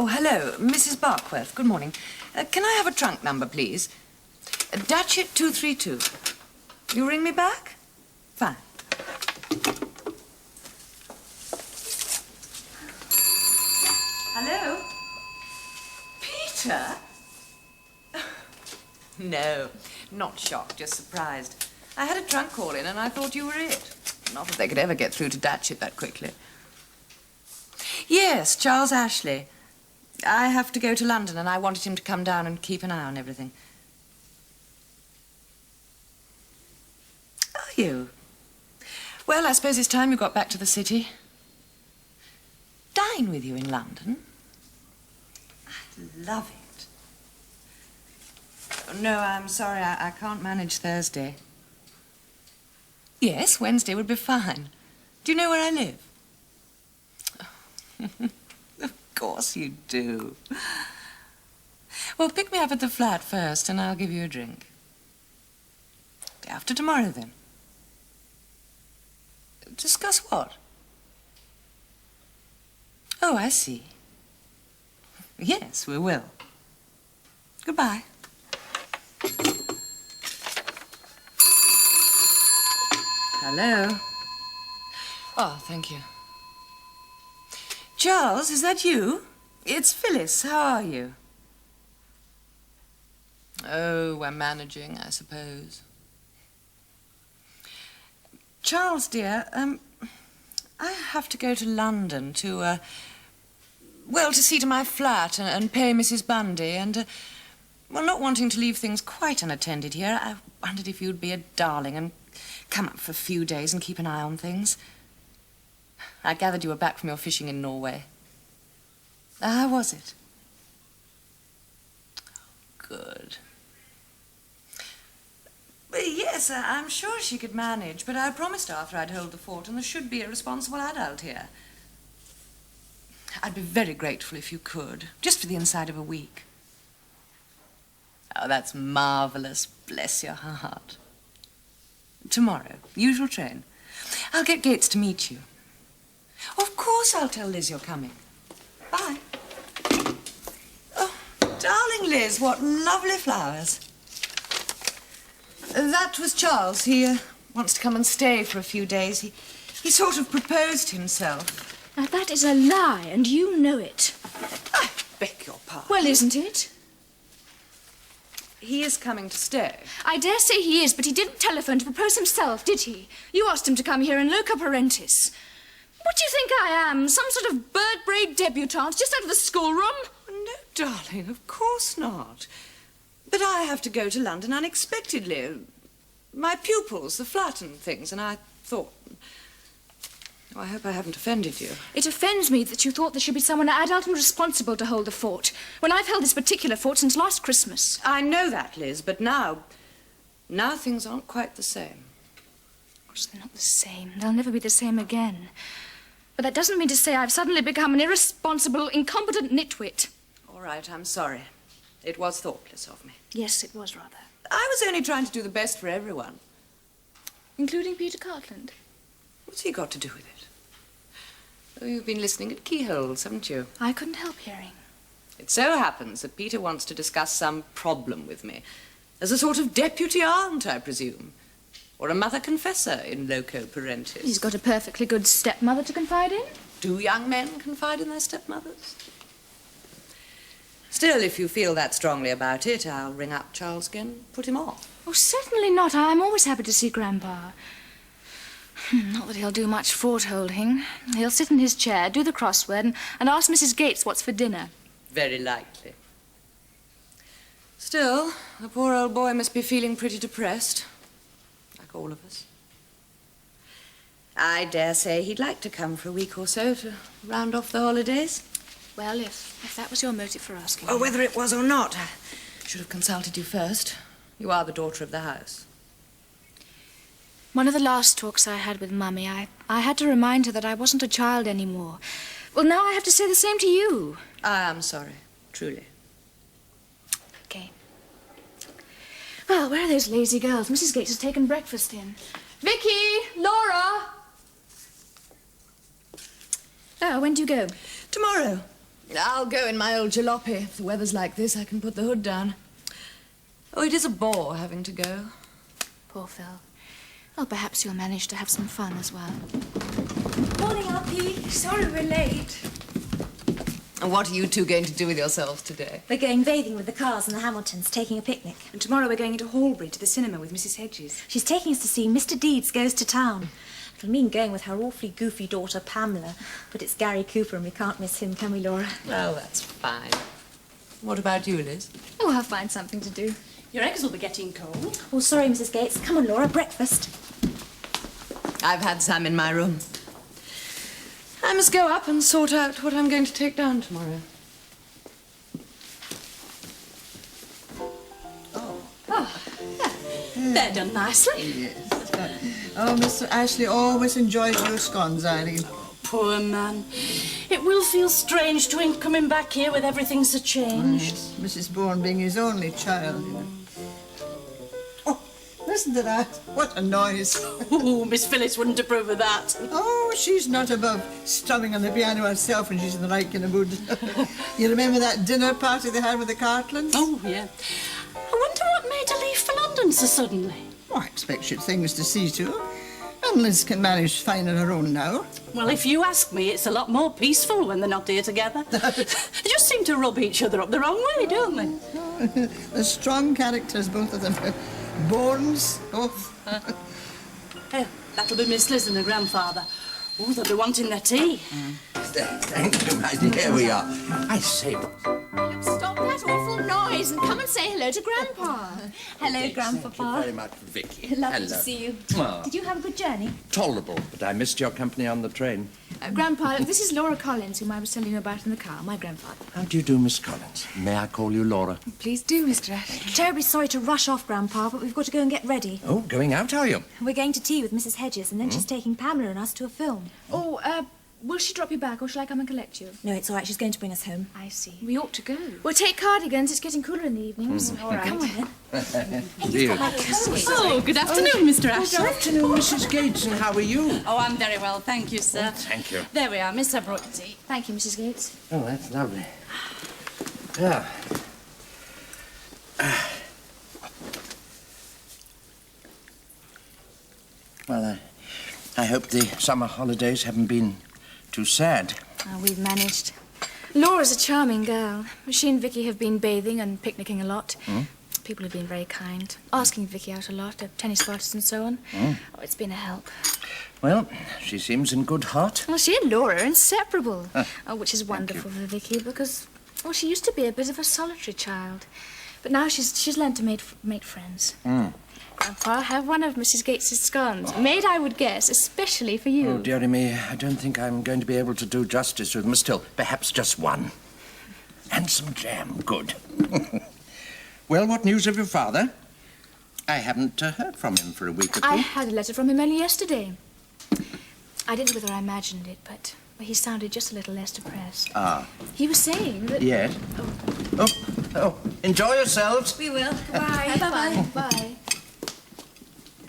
Oh, hello, Mrs. Barkworth. Good morning. Can I have a trunk number, please? Datchet 232. You ring me back? Fine. Doctor? No, not shocked, just surprised. I had a trunk call in and I thought you were it. Not that they could ever get through to Datchet that quickly. Yes, Charles Ashley. I have to go to London and I wanted him to come down and keep an eye on everything. Are you? Well, I suppose it's time you got back to the city. Dine with you in London? I'd love it. Oh, no, I'm sorry, I can't manage Thursday. Yes, Wednesday would be fine. Do you know where I live? Of course you do. Well, pick me up at the flat first and I'll give you a drink. Day after tomorrow, then. Discuss what? Oh, I see. Yes, we will. Goodbye. Hello. Oh, thank you. Charles, is that you? It's Phyllis. How are you? Oh, we're managing, I suppose. Charles, dear, I have to go to London to, well, to see to my flat and pay Mrs. Bundy and, well, not wanting to leave things quite unattended here, I wondered if you'd be a darling and come up for a few days and keep an eye on things. I gathered you were back from your fishing in Norway. How was it? Good. Well, yes, I'm sure she could manage, but I promised Arthur I'd hold the fort, and there should be a responsible adult here. I'd be very grateful if you could, just for the inside of a week. Oh, that's marvelous. Bless your heart. Tomorrow, usual train. I'll get Gates to meet you. Of course I'll tell Liz you're coming. Bye. Oh, darling Liz, what lovely flowers. That was Charles. He wants to come and stay for a few days. He sort of proposed himself. Now, that is a lie, and you know it. I beg your pardon. Well, isn't it? He is coming to stay. I dare say he is, but he didn't telephone to propose himself, did he? You asked him to come here in loco parentis. What do you think I am? Some sort of bird-brained debutante just out of the schoolroom? No, darling, of course not. But I have to go to London unexpectedly. My pupils, the flat and things, and I thought... Oh, I hope I haven't offended you. It offends me that you thought there should be someone adult and responsible to hold the fort, when I've held this particular fort since last Christmas. I know that, Liz, but now things aren't quite the same. Of course, they're not the same. They'll never be the same again. But that doesn't mean to say I've suddenly become an irresponsible, incompetent nitwit. All right, I'm sorry. It was thoughtless of me. Yes, it was rather. I was only trying to do the best for everyone. Including Peter Cartland. What's he got to do with it? Oh, you've been listening at keyholes, haven't you? I couldn't help hearing. It so happens that Peter wants to discuss some problem with me. As a sort of deputy aunt, I presume. Or a mother confessor in loco parentis. He's got a perfectly good stepmother to confide in. Do young men confide in their stepmothers? Still, if you feel that strongly about it, I'll ring up Charles again, put him off. Oh, certainly not. I'm always happy to see Grandpa. Not that he'll do much fort-holding. He'll sit in his chair, do the crossword, and ask Mrs. Gates what's for dinner. Very likely. Still, the poor old boy must be feeling pretty depressed, like all of us. I dare say he'd like to come for a week or so to round off the holidays. Well, if that was your motive for asking. Oh, whether it was or not, I should have consulted you first. You are the daughter of the house. One of the last talks I had with Mummy, I had to remind her that I wasn't a child anymore. Well, now I have to say the same to you. I am sorry, truly. Okay. Well, where are those lazy girls? Mrs. Gates has taken breakfast in. Vicky! Laura! Oh, when do you go? Tomorrow. I'll go in my old jalopy. If the weather's like this, I can put the hood down. Oh, it is a bore having to go. Poor Phil. Well, perhaps you'll manage to have some fun as well. Morning, Alfie. Sorry we're late. And what are you two going to do with yourselves today? We're going bathing with the Carrs and the Hamiltons, taking a picnic. And tomorrow we're going into Horbury to the cinema with Mrs. Hedges. She's taking us to see Mr. Deeds Goes to Town. It'll mean going with her awfully goofy daughter, Pamela. But it's Gary Cooper and we can't miss him, can we, Laura? Oh, that's fine. What about you, Liz? Oh, I'll find something to do. Your eggs will be getting cold. Oh, sorry, Mrs. Gates. Come on, Laura, breakfast. I've had some in my room. I must go up and sort out what I'm going to take down tomorrow. They're done nicely. Yes. Oh, Mr. Ashley always enjoyed your scones, Eileen. Poor man. It will feel strange to him coming back here with everything so changed. Mrs. Bourne being his only child, you know. Oh, listen to that. What a noise. Oh, Miss Phyllis wouldn't approve of that. Oh, she's not above strumming on the piano herself when she's in the right kind of mood. You remember that dinner party they had with the Cartlands? Oh, yeah. I wonder what made her leave for London so suddenly. Oh, I expect she'd things to see to. And Liz can manage fine on her own now. Well, if you ask me, it's a lot more peaceful when they're not here together. They just seem to rub each other up the wrong way, don't they? They're strong characters, both of them. Bournes, both. Hey, that'll be Miss Liz and her grandfather. Oh, they'll be wanting their tea. Thank you, my dear. Here we are. I say... Stop that awful noise and come and say hello to Grandpa. Hello, Grandpapa. Thank you very much, Vicky. Lovely Hello. to see you. Oh. Did you have a good journey? Tolerable, but I missed your company on the train. Grandpa, this is Laura Collins, whom I was telling you about in the car, my grandfather. How do you do, Miss Collins? May I call you Laura? Please do, Mr. Ashley. Terribly sorry to rush off, Grandpa, but we've got to go and get ready. Oh, going out, are you? We're going to tea with Mrs. Hedges, and then she's taking Pamela and us to a film. Oh, will she drop you back, or shall I come and collect you? No, it's all right. She's going to bring us home. I see. We ought to go. We'll take cardigans. It's getting cooler in the evenings. All right. Come on, then. Dear. Oh, good afternoon, Mr. Ashley. Good afternoon, Mrs. Gates, and how are you? Oh, I'm very well, thank you, sir. Thank you. There we are, Miss, I brought tea. Thank you, Mrs. Gates. Oh, that's lovely. Yeah. Well, I hope the summer holidays haven't been too sad. Oh, we've managed. Laura's a charming girl. She and Vicky have been bathing and picnicking a lot. People have been very kind, asking Vicky out a lot at tennis parties and so on. Oh, it's been a help. Well, she seems in good heart. Well, she and Laura are inseparable, which is wonderful for Vicky because, well, she used to be a bit of a solitary child, but now she's learned to make friends. Grandpa, have one of Mrs. Gates's scones, made, I would guess, especially for you. Oh, dearie me, I don't think I'm going to be able to do justice to them. Still, perhaps just one. And some jam, good. Well, what news of your father? I haven't heard from him for a week or two. I had a letter from him only yesterday. I didn't know whether I imagined it, but he sounded just a little less depressed. Ah. He was saying that... Yes? Oh, enjoy yourselves. We will. Bye. Bye-bye. Bye.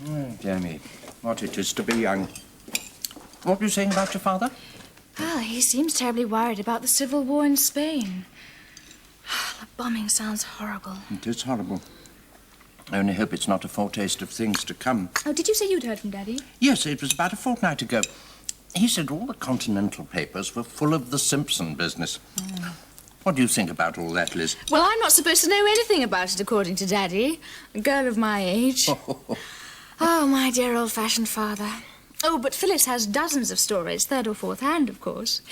Oh, dear me, what it is to be young. What were you saying about your father? Ah, he seems terribly worried about the civil war in Spain. The bombing sounds horrible. It is horrible. I only hope it's not a foretaste of things to come. Oh, did you say you'd heard from Daddy? Yes, it was about a fortnight ago. He said all the continental papers were full of the Simpson business. What do you think about all that, Liz? Well, I'm not supposed to know anything about it, according to Daddy. A girl of my age. Oh, my dear old-fashioned father. Oh, but Phyllis has dozens of stories, third or fourth hand, of course.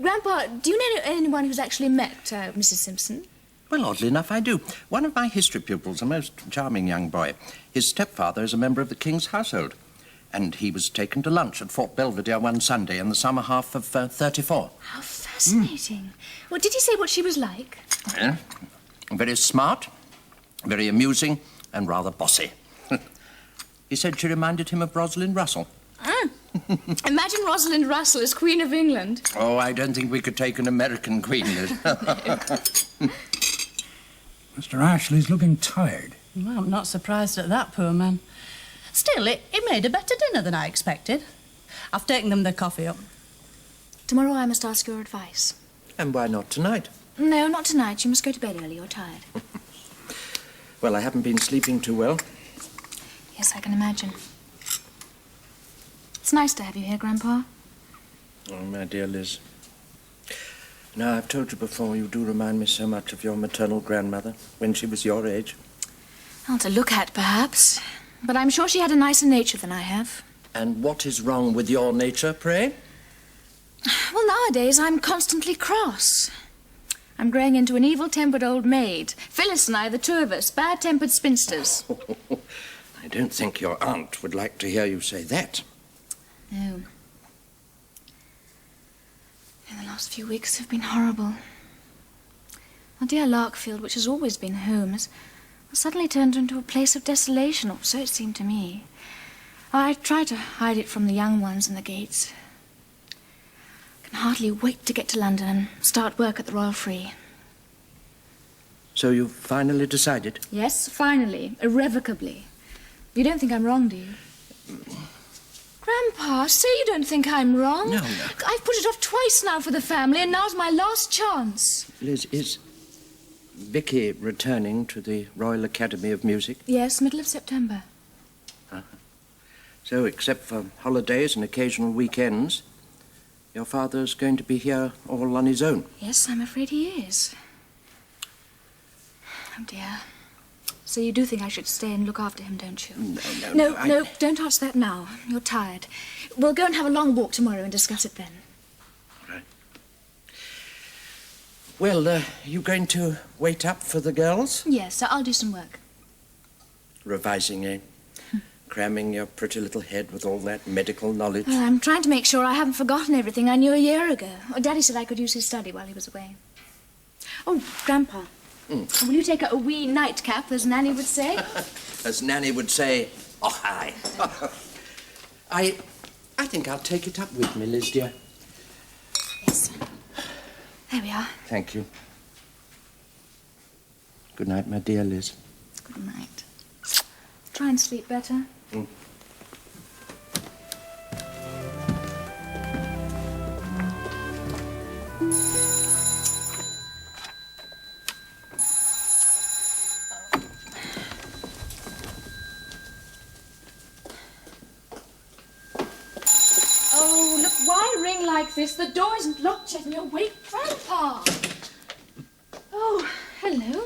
Grandpa, do you know anyone who's actually met Mrs. Simpson? Well, oddly enough, I do. One of my history pupils, a most charming young boy. His stepfather is a member of the King's household. And he was taken to lunch at Fort Belvedere one Sunday in the summer half of 34. How fascinating. Well, did he say what she was like? Yeah. Very smart, very amusing, and rather bossy. He said she reminded him of Rosalind Russell. Imagine Rosalind Russell as Queen of England. Oh, I don't think we could take an American queen, Liz. Mr. Ashley's looking tired. Well, I'm not surprised at that, poor man. Still, it made a better dinner than I expected. I've taken them their coffee up. Tomorrow I must ask your advice. And why not tonight? No, not tonight. You must go to bed early. You're tired. Well, I haven't been sleeping too well. Yes, I can imagine. It's nice to have you here, Grandpa. Oh, my dear Liz. Now, I've told you before, you do remind me so much of your maternal grandmother when she was your age. Not to look at, perhaps. But I'm sure she had a nicer nature than I have. And what is wrong with your nature, pray? Well, nowadays I'm constantly cross. I'm growing into an evil-tempered old maid. Phyllis and I, the two of us, bad-tempered spinsters. I don't think your aunt would like to hear you say that. No. The last few weeks have been horrible. Our dear Larkfield, which has always been home, has suddenly turned into a place of desolation, or so it seemed to me. I tried to hide it from the young ones in the gates. I can hardly wait to get to London and start work at the Royal Free. So you've finally decided? Yes, finally, irrevocably. You don't think I'm wrong, do you? Grandpa, say you don't think I'm wrong. No. I've put it off twice now for the family, and now's my last chance. Liz, is Vicky returning to the Royal Academy of Music? Yes, middle of September. So, except for holidays and occasional weekends, your father's going to be here all on his own? Yes, I'm afraid he is. Oh, dear. So you do think I should stay and look after him, don't you? No, don't answer that now. You're tired. We'll go and have a long walk tomorrow and discuss it then. Right. Well, you going to wait up for the girls? Yes, I'll do some work. Revising, eh? Cramming your pretty little head with all that medical knowledge. Well, I'm trying to make sure I haven't forgotten everything I knew a year ago. Daddy said I could use his study while he was away. Oh, Grandpa. Will you take a wee nightcap, as Nanny would say? As Nanny would say, oh, hi. I think I'll take it up with me, Liz, dear. Yes. There we are. Thank you. Good night, my dear Liz. Good night. Try and sleep better. Oh, look, why ring like this? The door isn't locked yet and you'll wake Grandpa. Oh, hello.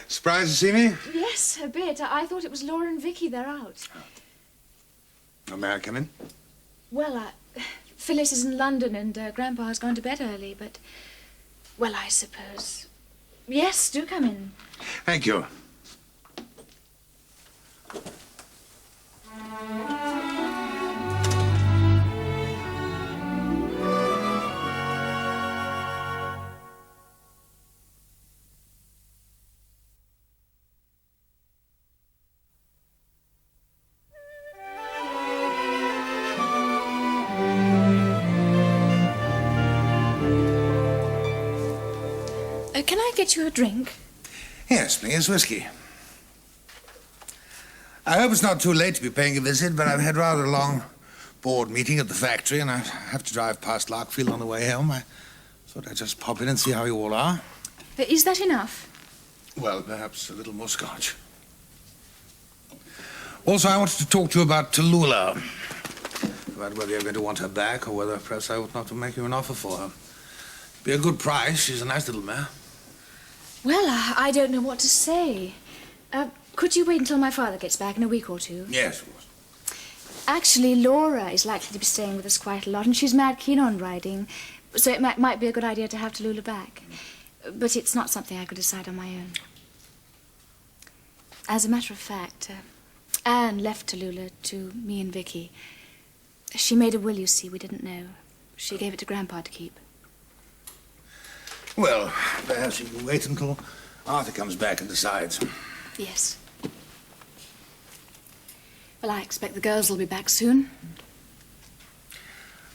Surprised to see me? Yes, a bit. I thought it was Laura and Vicky. They're out. Oh, may I come in? Well, Phyllis is in London and Grandpa has gone to bed early, but... Well, I suppose... Yes, do come in. Thank you. Can I get you a drink? Yes, please, whiskey. I hope it's not too late to be paying a visit, but I've had rather a long board meeting at the factory, and I have to drive past Larkfield on the way home. I thought I'd just pop in and see how you all are. Is that enough? Well, perhaps a little more scotch. Also, I wanted to talk to you about Tallulah. About whether you're going to want her back, or whether perhaps I ought not to make you an offer for her. Be a good price. She's a nice little mare. Well, I don't know what to say. Could you wait until my father gets back in a week or two? Yes, of course. Actually, Laura is likely to be staying with us quite a lot, and she's mad keen on riding, so it might be a good idea to have Tallulah back. But it's not something I could decide on my own. As a matter of fact, Anne left Tallulah to me and Vicky. She made a will, you see, we didn't know. She gave it to Grandpa to keep. Well, perhaps you can wait until Arthur comes back and decides. Yes. Well, I expect the girls will be back soon.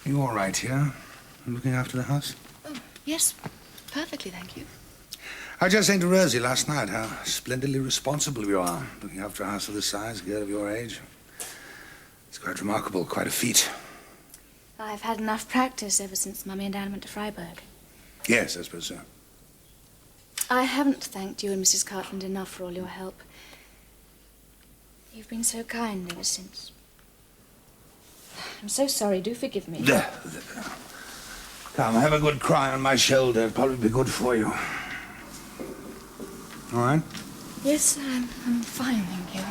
Are you all right here? Looking after the house? Oh, yes, perfectly, thank you. I was just saying to Rosie last night how splendidly responsible you are, looking after a house of this size, a girl of your age. It's quite remarkable, quite a feat. I've had enough practice ever since Mummy and Anne went to Freiburg. Yes, I suppose so. I haven't thanked you and Mrs. Cartland enough for all your help. You've been so kind ever since. I'm so sorry. Do forgive me. Come, have a good cry on my shoulder. It'll probably be good for you. All right? Yes, I'm fine, thank you.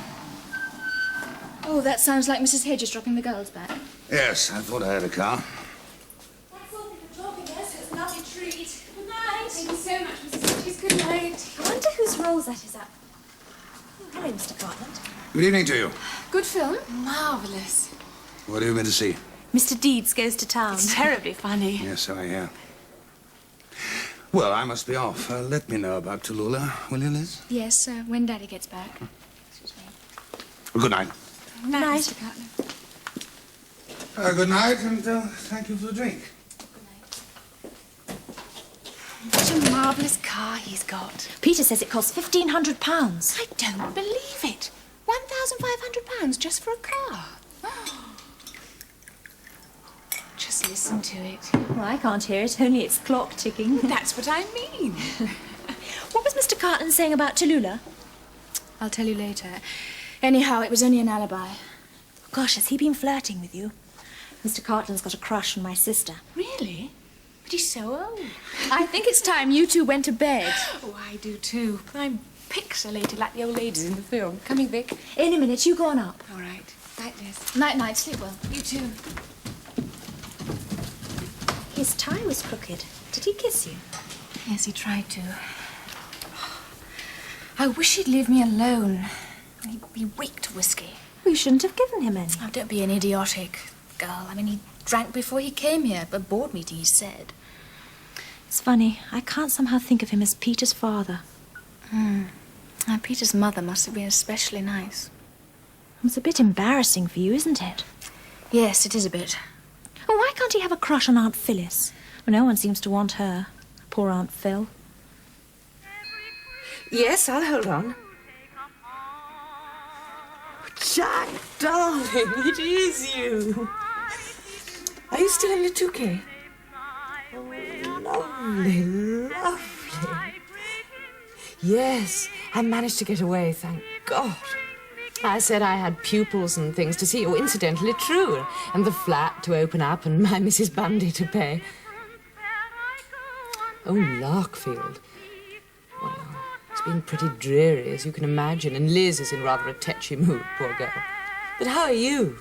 Oh, that sounds like Mrs. Hedges dropping the girls back. Yes, I thought I had a car. That's all for talking, yes. It's a lovely treat. Good night. Thank you so much, Mrs. Hedges. Good night. I wonder whose rolls that is up. Oh, hello, Mr. Cartland. Good evening to you. Good film. Marvellous. What have you been to see? Mr. Deeds goes to town. It's terribly funny. Yes, so I hear. Well, I must be off. Let me know about Tallulah, will you, Liz? Yes, when Daddy gets back. Excuse me. Well, good night. Good night, Mr. Cartland. Good night, and thank you for the drink. What a marvellous car he's got. Peter says it costs £1,500. I don't believe it. £1,500 just for a car. Just listen to it. Well, I can't hear it, only its clock ticking. That's what I mean. What was Mr. Cartland saying about Tallulah? I'll tell you later. Anyhow, it was only an alibi. Gosh, has he been flirting with you? Mr. Cartland's got a crush on my sister. Really? But he's so old. I think it's time you two went to bed. Oh, I do too. I'm pixelated like the old ladies in the film. Coming, Vic? In a minute, you go on up. All right. Night, Liz. Night, sleep well. You too. His tie was crooked. Did he kiss you? Yes, he tried to. I wish he'd leave me alone. He wicked whiskey. We shouldn't have given him any. Oh, don't be an idiotic girl. I mean, he drank before he came here. A board meeting, he said. It's funny. I can't somehow think of him as Peter's father. Peter's mother must have been especially nice. It's a bit embarrassing for you, isn't it? Yes, it is a bit. Oh, why can't he have a crush on Aunt Phyllis? Well, no one seems to want her. Poor Aunt Phil. Yes, I'll hold on. Jack, darling, it is you. Are you still in the 2K? Oh, lovely, lovely. Yes, I managed to get away, thank God. I said I had pupils and things to see. Oh, incidentally true. And the flat to open up and my Mrs. Bundy to pay. Oh, Larkfield. Well, it's been pretty dreary, as you can imagine, and Liz is in rather a tetchy mood, poor girl. But how are you?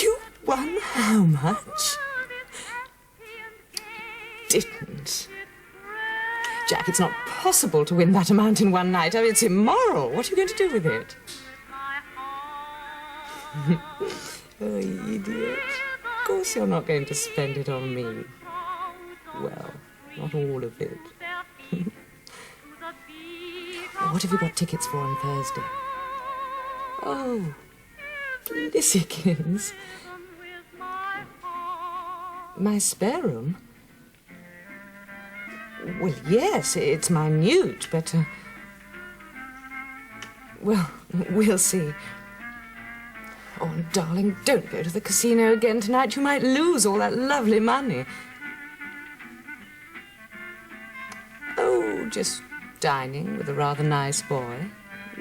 You won how much? Didn't. Jack, it's not possible to win that amount in one night. I mean, it's immoral. What are you going to do with it? Oh, idiot. Of course you're not going to spend it on me. Well, not all of it. What have you got tickets for on Thursday? Oh, Lissikins. My spare room? Well, yes, it's minute, but... well, we'll see. Oh, darling, don't go to the casino again tonight. You might lose all that lovely money. Oh, just dining with a rather nice boy.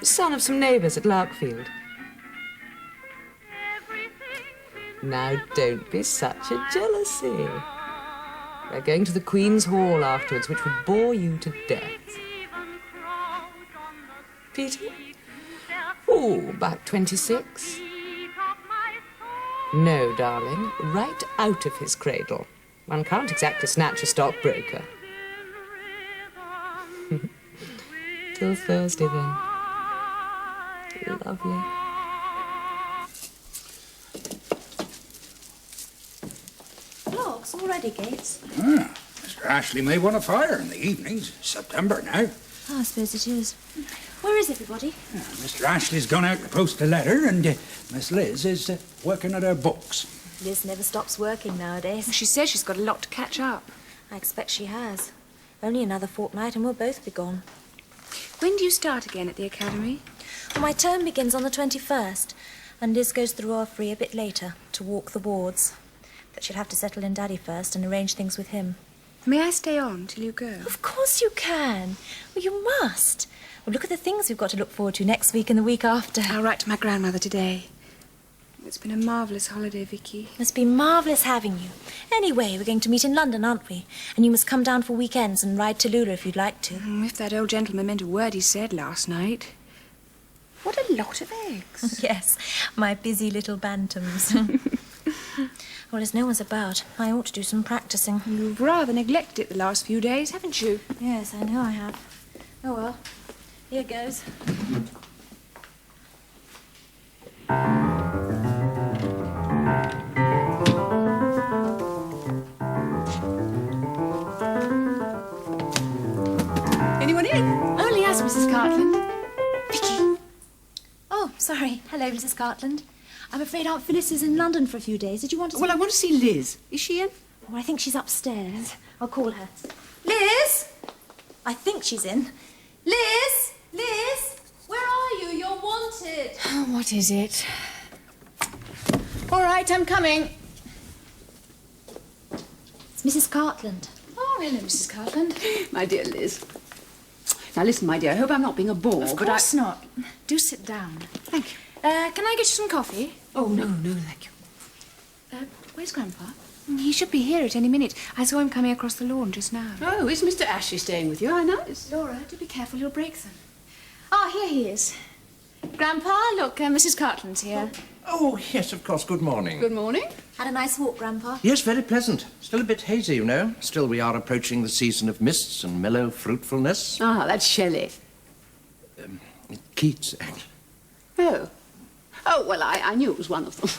Son of some neighbours at Larkfield. Now, don't be such a jealousy. We're going to the Queen's Hall afterwards, which would bore you to death. Peter? Oh, about 26. No, darling, right out of his cradle. One can't exactly snatch a stockbroker. Till Thursday, then. Lovely. Logs already, Gates. Mr. Ashley may want a fire in the evenings. September now. Oh, I suppose it is. Where is everybody? Mr. Ashley's gone out to post a letter, and Miss Liz is working at her books. Liz never stops working nowadays. She says she's got a lot to catch up. I expect she has. Only another fortnight and we'll both be gone. When do you start again at the academy? Well, my term begins on the 21st, and Liz goes through our free a bit later to walk the wards. But she'll have to settle in Daddy first and arrange things with him. May I stay on till you go? Of course you can. Well, you must. Well, look at the things we've got to look forward to next week and the week after. I'll write to my grandmother today. It's been a marvellous holiday, Vicky. It's been marvellous having you. Anyway, we're going to meet in London, aren't we? And you must come down for weekends and ride to Lula if you'd like to. If that old gentleman meant a word he said last night. What a lot of eggs. Yes, my busy little bantams. Well, as no one's about, I ought to do some practising. You've rather neglected it the last few days, haven't you? Yes, I know I have. Oh, well. Here goes. Anyone in? Only us, Mrs. Cartland. Vicky. Oh, sorry. Hello, Mrs. Cartland. I'm afraid Aunt Phyllis is in London for a few days. Did you want to... Well, I want to see Liz. Is she in? Oh, I think she's upstairs. I'll call her. Liz! I think she's in. Liz! Liz! Where are you? You're wanted. Oh, what is it? All right, I'm coming. It's Mrs. Cartland. Oh, hello, Mrs. Cartland. My dear Liz. Now, listen, my dear, I hope I'm not being a bore, Of course not. Do sit down. Thank you. Can I get you some coffee? Oh, no, thank you. Where's Grandpa? He should be here at any minute. I saw him coming across the lawn just now. Oh, is Mr. Ashley staying with you? I noticed. Laura, do be careful, you'll break them. Ah, here he is. Grandpa, look, Mrs. Cartland's here. Oh, yes, of course. Good morning. Good morning. Had a nice walk, Grandpa? Yes, very pleasant. Still a bit hazy, you know. Still, we are approaching the season of mists and mellow fruitfulness. Ah, that's Shelley. Keats, actually. Oh. Oh, well, I knew it was one of them.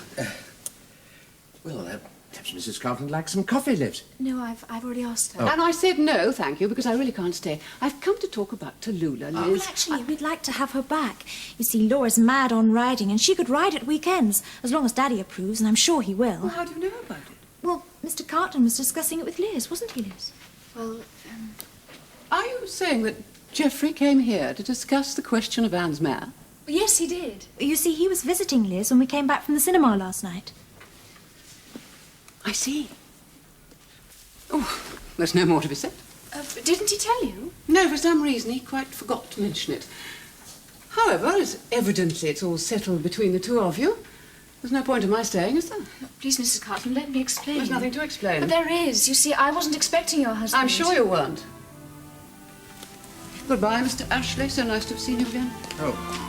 Perhaps Mrs. Cartland likes some coffee, Liz. No, I've already asked her. Oh. And I said no, thank you, because I really can't stay. I've come to talk about Tallulah, Liz. Well, actually, we'd like to have her back. You see, Laura's mad on riding, and she could ride at weekends, as long as Daddy approves, and I'm sure he will. Well, how do you know about it? Well, Mr. Cartland was discussing it with Liz, wasn't he, Liz? Well, Are you saying that Geoffrey came here to discuss the question of Anne's mare? yes, he did. You see, he was visiting Liz when we came back from the cinema last night. I see. Oh, there's no more to be said. But didn't he tell you? No, for some reason he quite forgot to mention it. However, as evidently it's all settled between the two of you, there's no point in my staying, is there? Please, Mrs. Cartland, let me explain. There's nothing to explain. But there is. You see, I wasn't expecting your husband. I'm sure you weren't. Goodbye, Mr. Ashley. So nice to have seen you again. Oh.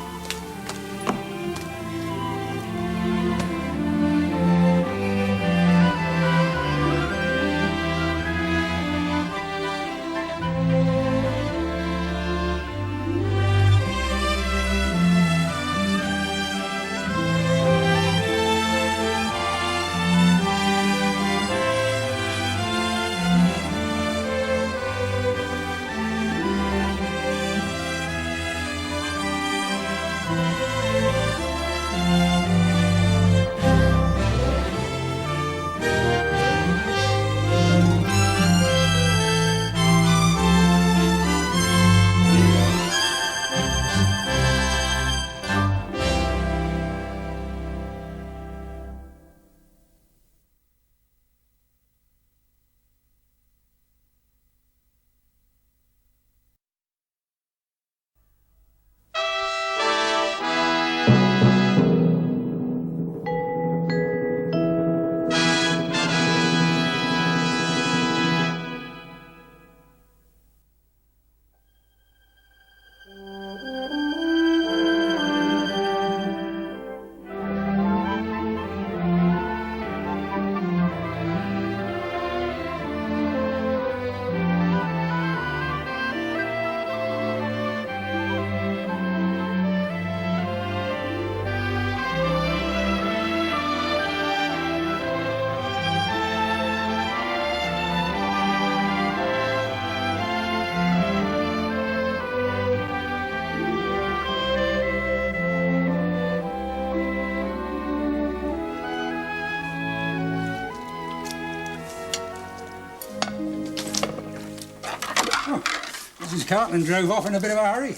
Mrs. Cartland drove off in a bit of a hurry.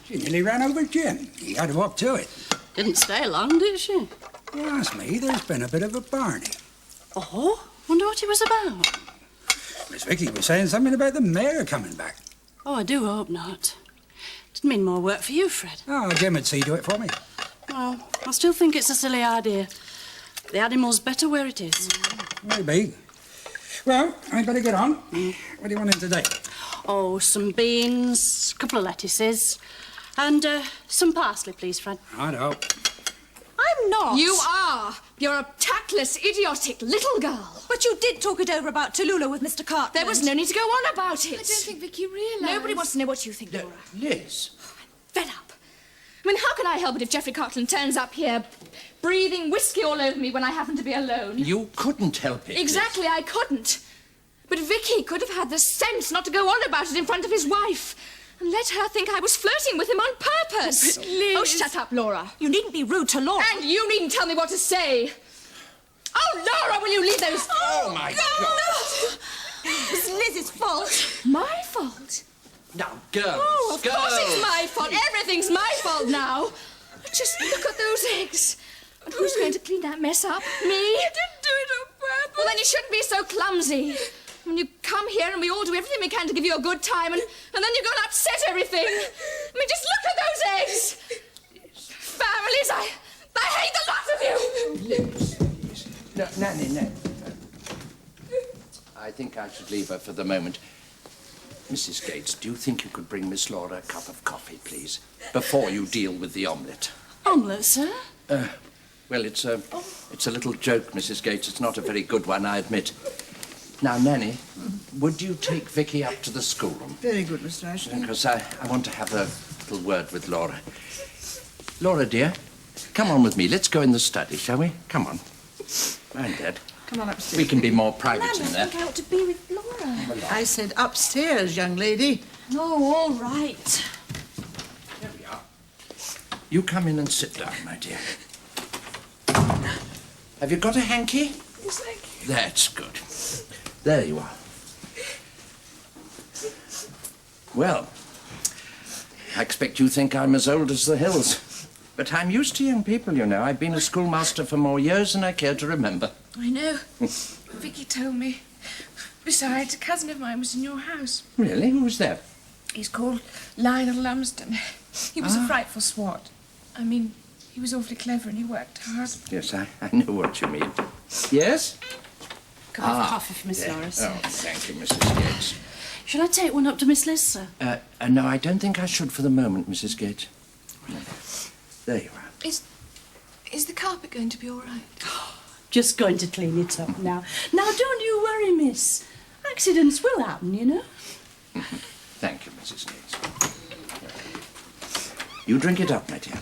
She nearly ran over Jim. He had to walk to it. Didn't stay long, did she? You ask me, there's been a bit of a Barney. Oh, wonder what he was about. Miss Vicky was saying something about the mayor coming back. Oh, I do hope not. Didn't mean more work for you, Fred. Oh, Jim would see to it for me. Well, I still think it's a silly idea. The animal's better where it is. Maybe. Well, I'd better get on. What do you want in today? Oh, some beans, a couple of lettuces, and some parsley, please, Fred. I know. I'm not. You are. You're a tactless, idiotic little girl. But you did talk it over about Tallulah with Mr. Cartland. There was no need to go on about it. I don't think Vicky realised. Nobody wants to know what you think, Laura. Liz. Fed up. I mean, how can I help it if Geoffrey Cartland turns up here breathing whiskey all over me when I happen to be alone? You couldn't help it. Exactly, I couldn't. But Vicky could have had the sense not to go on about it in front of his wife and let her think I was flirting with him on purpose. But Liz... Oh, shut up, Laura. You needn't be rude to Laura. And you needn't tell me what to say. Oh, Laura, will you leave those... Oh, my God. It was Liz's fault. My fault? Now, girls, Oh, of girls. course it's my fault. Everything's my fault now. Just look at those eggs. And who's going to clean that mess up? Me? You didn't do it on purpose. Well, then you shouldn't be so clumsy. When you come here and we all do everything we can to give you a good time and then you go and upset everything. I mean, just look at those eggs. Families, I hate the lot of you. Liz. No, Nanny, no. I think I should leave her for the moment. Mrs. Gates, do you think you could bring Miss Laura a cup of coffee, please, before you deal with the omelette? Omelette, sir? Well, it's a little joke, Mrs. Gates. It's not a very good one, I admit. Now, Nanny, would you take Vicky up to the schoolroom? Very good, Mr. Ashton. Because I want to have a little word with Laura. Laura, dear, come on with me. Let's go in the study, shall we? Come on. Mind, Dad. Come on upstairs. We can be more private in there. I think I ought to be with Laura. I said upstairs, young lady. Oh, all right. There we are. You come in and sit down, my dear. Have you got a hanky? Yes, thank you. That's good. There you are. Well, I expect you think I'm as old as the hills. But I'm used to young people, you know. I've been a schoolmaster for more years than I care to remember. I know. Vicky told me. Besides, a cousin of mine was in your house. Really? Who was that? He's called Lionel Lumsden. He was a frightful swot. I mean, he was awfully clever and he worked hard. Yes, I know what you mean. Yes? Can I have a coffee for Miss yeah. Norris? Oh, thank you, Mrs. Gates. Shall I take one up to Miss Liz, sir? No, I don't think I should for the moment, Mrs. Gates. No. There you are. Is the carpet going to be all right? Just going to clean it up now. Now, don't you worry, miss. Accidents will happen, you know. Thank you, Mrs. Gates. You drink it up, my dear.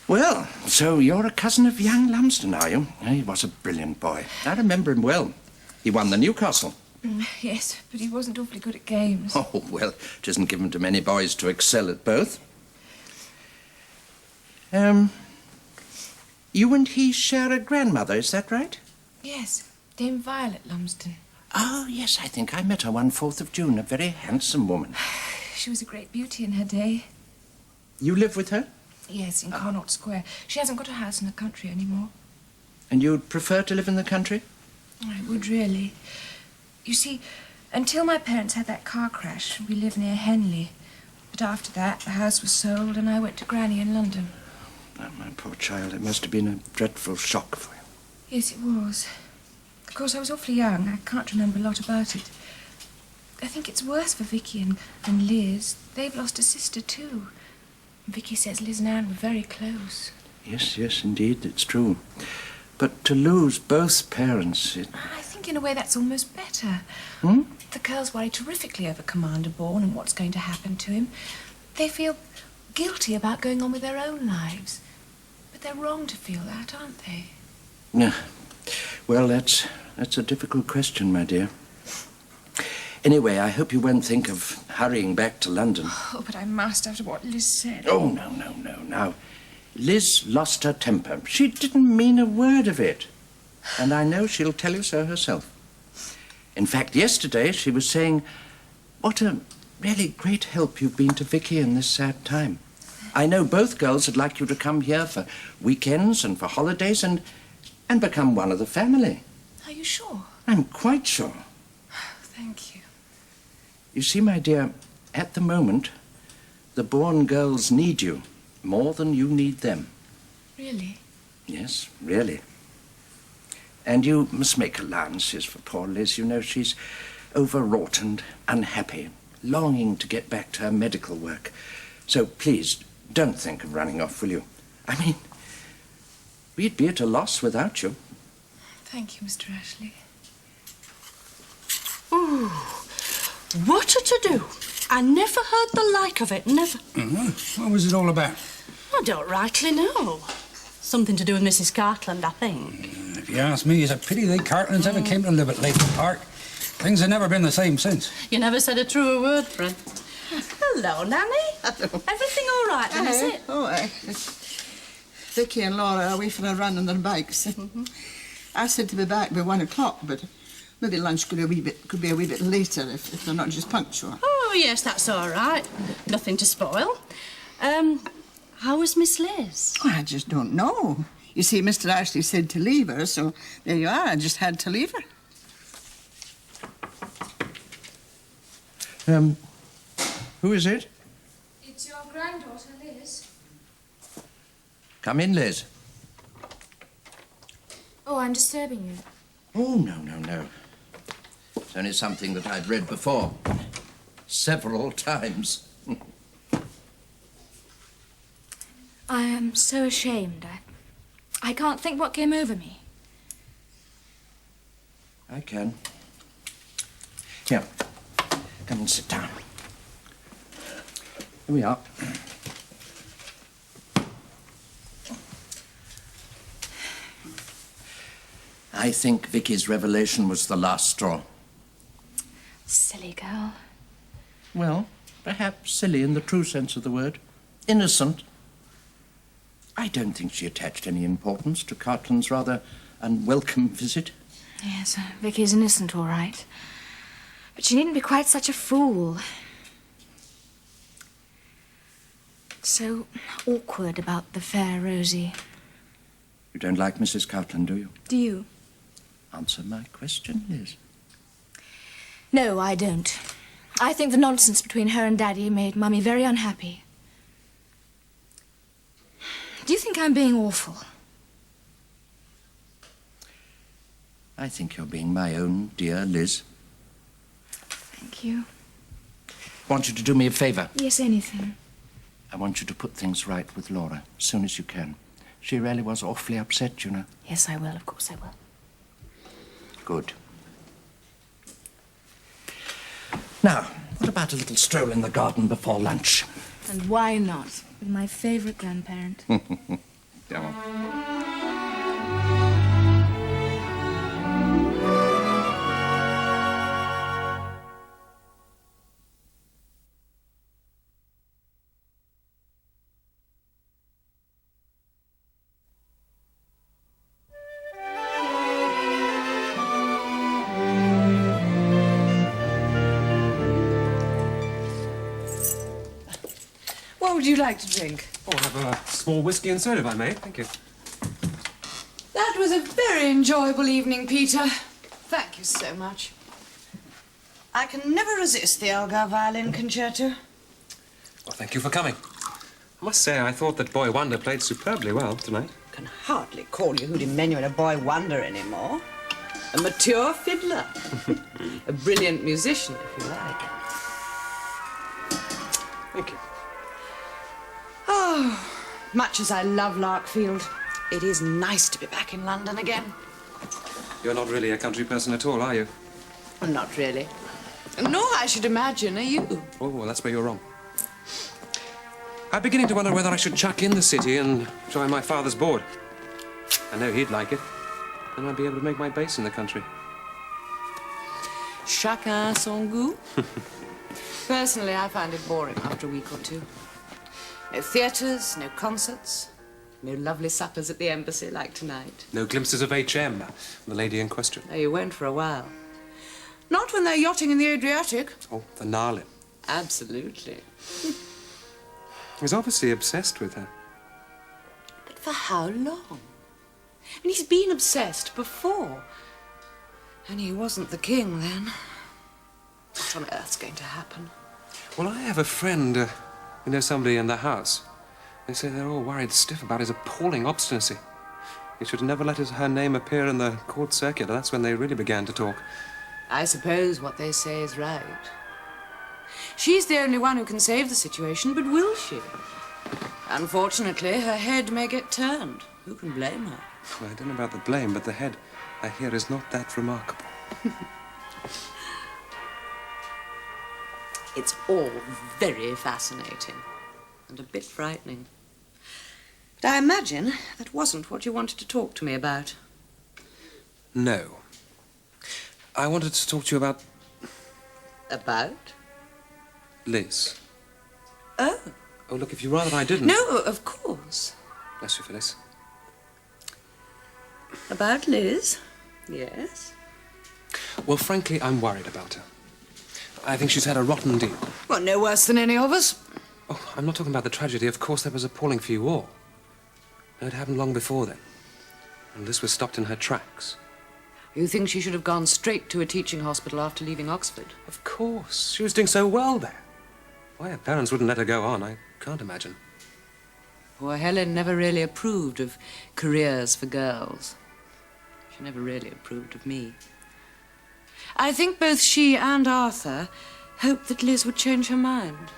Well, so you're a cousin of young Lumsden, are you? He was a brilliant boy. I remember him well. He won the Newcastle. Yes, but he wasn't awfully good at games. Oh, well, it isn't given to many boys to excel at both. You and he share a grandmother, is that right? Yes, Dame Violet Lumsden. Oh, yes, I think I met her one 4th of June, a very handsome woman. She was a great beauty in her day. You live with her? Yes, in Connaught Square. She hasn't got a house in the country anymore. And you'd prefer to live in the country? I would really. You see, until my parents had that car crash, we lived near Henley. But after that, the house was sold and I went to Granny in London. Oh, my poor child, it must have been a dreadful shock for you. Yes, it was. Of course, I was awfully young. I can't remember a lot about it. I think it's worse for Vicky and Liz. They've lost a sister, too. Vicky says Liz and Anne were very close. Yes, yes, indeed, it's true. But to lose both parents, I think in a way that's almost better. Hmm? The girls worry terrifically over Commander Bourne and what's going to happen to him. They feel guilty about going on with their own lives. But they're wrong to feel that, aren't they? No. Well, that's a difficult question, my dear. Anyway, I hope you won't think of hurrying back to London. Oh, but I must after what Liz said. Oh, no. Now, Liz lost her temper. She didn't mean a word of it. And I know she'll tell you so herself. In fact, yesterday she was saying what a really great help you've been to Vicky in this sad time. I know both girls would like you to come here for weekends and for holidays and become one of the family. Are you sure? I'm quite sure. Thank you. You see, my dear, at the moment, the Bourne girls need you more than you need them. Really? Yes, really. And you must make allowances for poor Liz. You know, she's overwrought and unhappy, longing to get back to her medical work. So please, don't think of running off, will you? I mean, we'd be at a loss without you. Thank you, Mr. Ashley. Ooh, what a to-do. I never heard the like of it, never. What was it all about? I don't rightly know. Something to do with Mrs. Cartland, I think. If you ask me, it's a pity they Cartlands ever came to live at Latham Park. Things have never been the same since. You never said a truer word, Fred. Hello, Nanny. Everything all right, then, is it? Oh, Vicky and Laura are away for a run on their bikes. I said to be back by 1 o'clock, but maybe lunch could be a wee bit later if they're not just punctual. Oh, yes, that's all right. Nothing to spoil. How was Miss Liz? Oh, I just don't know. You see, Mr. Ashley said to leave her, so there you are. I just had to leave her. Who is it? It's your granddaughter, Liz. Come in, Liz. Oh, I'm disturbing you. Oh, no. It's only something that I've read before. Several times. I am so ashamed. I can't think what came over me. I can. Here, come and sit down. Here we are. I think Vicky's revelation was the last straw. Silly girl. Well, perhaps silly in the true sense of the word. Innocent. I don't think she attached any importance to Cartland's rather unwelcome visit. Yes, Vicky's innocent, all right. But she needn't be quite such a fool. So awkward about the fair Rosie. You don't like Mrs. Cartland, do you? Do you? Answer my question, Liz. No, I don't. I think the nonsense between her and Daddy made Mummy very unhappy. Do you think I'm being awful? I think you're being my own dear Liz. Thank you. I want you to do me a favour. Yes, anything. I want you to put things right with Laura as soon as you can. She really was awfully upset, you know. Yes, I will. Of course I will. Good. Now, what about a little stroll in the garden before lunch? And why not? With my favourite grandparent. Come on. What would you like to drink? Oh, I'll have a small whiskey and soda, if I may. Thank you. That was a very enjoyable evening, Peter. Thank you so much. I can never resist the Elgar violin concerto. Well, thank you for coming. I must say, I thought that Boy Wonder played superbly well tonight. Can hardly call Yehudi Menuhin a boy wonder anymore. A mature fiddler. A brilliant musician, if you like. Thank you. Oh, much as I love Larkfield, it is nice to be back in London again. You're not really a country person at all, are you? Well, not really. Nor, I should imagine, are you. Oh, well, that's where you're wrong. I'm beginning to wonder whether I should chuck in the city and join my father's board. I know he'd like it. Then I'd be able to make my base in the country. Chacun son goût. Personally, I find it boring after a week or two. No theatres, no concerts, no lovely suppers at the embassy like tonight. No glimpses of H.M., the lady in question. No, you won't for a while. Not when they're yachting in the Adriatic. Oh, the Narlin. Absolutely. He's obviously obsessed with her. But for how long? I mean, he's been obsessed before. And he wasn't the king then. What on earth's going to happen? Well, I have a friend who knows somebody in the house. They say they're all worried stiff about his appalling obstinacy. You should never let her name appear in the court circular. That's when they really began to talk. I suppose what they say is right. She's the only one who can save the situation, but will she? Unfortunately, her head may get turned. Who can blame her? Well, I don't know about the blame, but the head, I hear, is not that remarkable. It's all very fascinating and a bit frightening. But I imagine that wasn't what you wanted to talk to me about. No. I wanted to talk to you about About? Liz. Oh. Oh, look, if you'd rather I didn't... No, of course. Bless you, Phyllis. About Liz? Yes. Well, frankly, I'm worried about her. I think she's had a rotten deal. Well, no worse than any of us. Oh, I'm not talking about the tragedy. Of course, that was appalling for you all. No, it happened long before then. And Liz was stopped in her tracks. You think she should have gone straight to a teaching hospital after leaving Oxford? Of course. She was doing so well there. Why her parents wouldn't let her go on, I can't imagine. Poor Helen never really approved of careers for girls. She never really approved of me. I think both she and Arthur hoped that Liz would change her mind.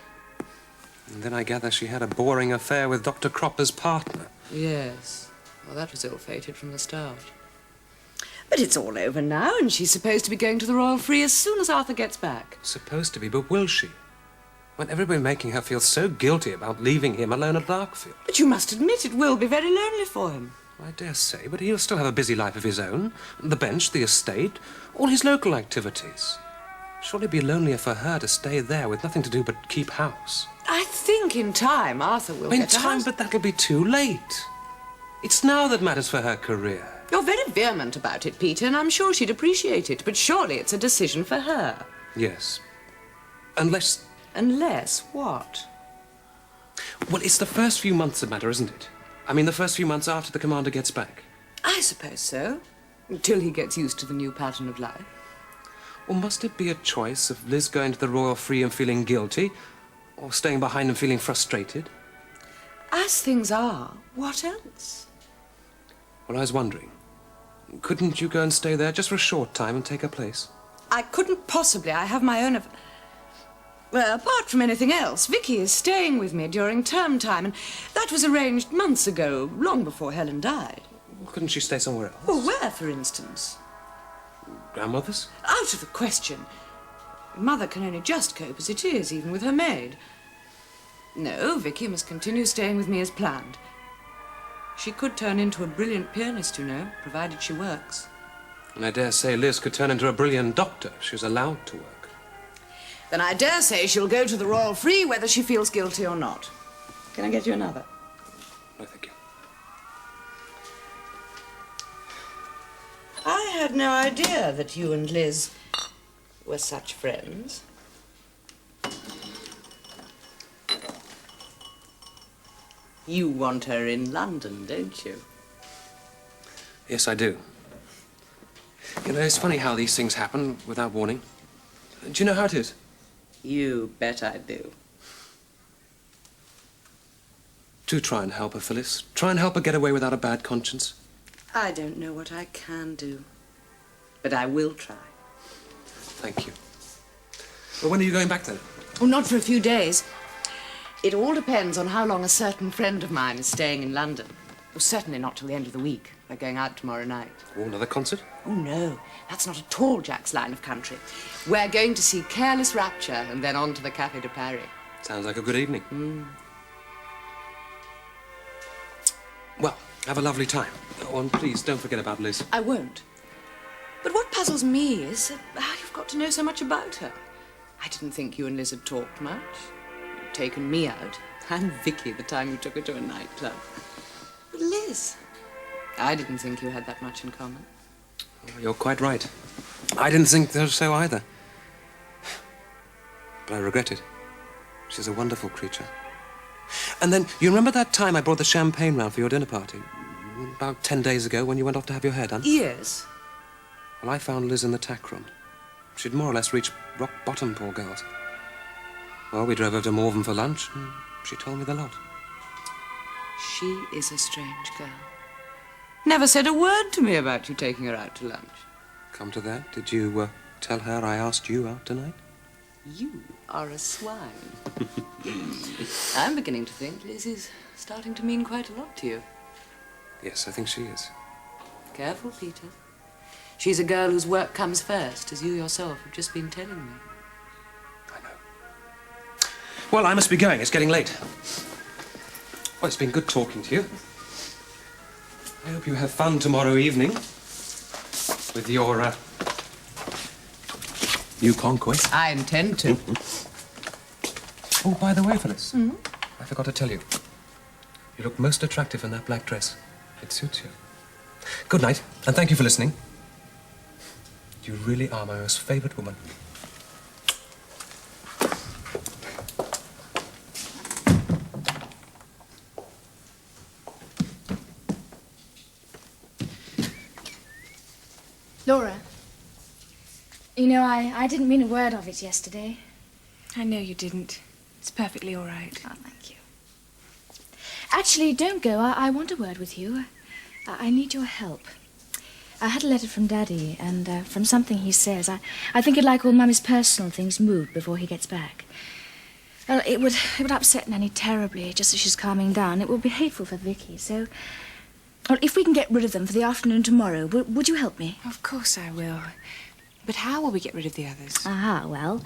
And then I gather she had a boring affair with Dr. Cropper's partner. Yes. Well, that was ill-fated from the start. But it's all over now, and she's supposed to be going to the Royal Free as soon as Arthur gets back. Supposed to be, but will she? When everybody making her feel so guilty about leaving him alone at Larkfield. But you must admit it will be very lonely for him. I dare say, but he'll still have a busy life of his own. The bench, the estate, all his local activities. Surely it'd be lonelier for her to stay there with nothing to do but keep house. I think in time Arthur will In time, but that'll be too late. It's now that matters for her career. You're very vehement about it, Peter, and I'm sure she'd appreciate it, but surely it's a decision for her. Yes. Unless... Unless what? Well, it's the first few months that matter, isn't it? I mean, the first few months after the commander gets back. I suppose so. Until he gets used to the new pattern of life. Or must it be a choice of Liz going to the Royal Free and feeling guilty, or staying behind and feeling frustrated? As things are, what else? Well, I was wondering, couldn't you go and stay there just for a short time and take her place? I couldn't possibly. I have my own... Well, apart from anything else, Vicky is staying with me during term time, and that was arranged months ago, long before Helen died. Couldn't she stay somewhere else? Well, where, for instance? Grandmother's? Out of the question. Mother can only just cope as it is, even with her maid. No, Vicky must continue staying with me as planned. She could turn into a brilliant pianist, you know, provided she works. And I dare say Liz could turn into a brilliant doctor if she was allowed to work. Then I dare say she'll go to the Royal Free whether she feels guilty or not. Can I get you another? No, thank you. I had no idea that you and Liz were such friends. You want her in London, don't you? Yes, I do. You know, it's funny how these things happen without warning. Do you know how it is? You bet I do. Do try and help her, Phyllis. Try and help her get away without a bad conscience. I don't know what I can do, but I will try. Thank you. Well, when are you going back then? Oh, not for a few days. It all depends on how long a certain friend of mine is staying in London. Well, certainly not till the end of the week. We're going out tomorrow night. Oh, another concert? Oh, no. That's not at all Jack's line of country. We're going to see Careless Rapture and then on to the Café de Paris. Sounds like a good evening. Mm. Well, have a lovely time. Oh, and please, don't forget about Liz. I won't. But what puzzles me is how you've got to know so much about her. I didn't think you and Liz had talked much. You'd taken me out, and Vicky the time you took her to a nightclub. But Liz, I didn't think you had that much in common. Oh, you're quite right. I didn't think so either. But I regret it. She's a wonderful creature. And then, you remember that time I brought the champagne round for your dinner party? About 10 days ago when you went off to have your hair done? Yes. Well, I found Liz in the tack room. She'd more or less reached rock bottom, poor girls. Well, we drove over to Morven for lunch, and she told me the lot. She is a strange girl. Never said a word to me about you taking her out to lunch. Come to that, did you tell her I asked you out tonight? You are a swine. I'm beginning to think Liz is starting to mean quite a lot to you. Yes, I think she is. Careful, Peter. She's a girl whose work comes first, as you yourself have just been telling me. Well, I must be going. It's getting late. Well, it's been good talking to you. I hope you have fun tomorrow evening with your new conquest. I intend to. Oh, by the way, Phyllis, I forgot to tell you. You look most attractive in that black dress. It suits you. Good night, and thank you for listening. You really are my most favourite woman. Laura, you know, I didn't mean a word of it yesterday. I know you didn't. It's perfectly all right. Oh, thank you. Actually, don't go. I want a word with you. I need your help. I had a letter from Daddy, and from something he says, I think he'd like all Mummy's personal things moved before he gets back. Well, it would upset Nanny terribly, just as she's calming down. It would be hateful for Vicky, so... Well, if we can get rid of them for the afternoon tomorrow, would you help me? Of course I will. But how will we get rid of the others? Aha, well,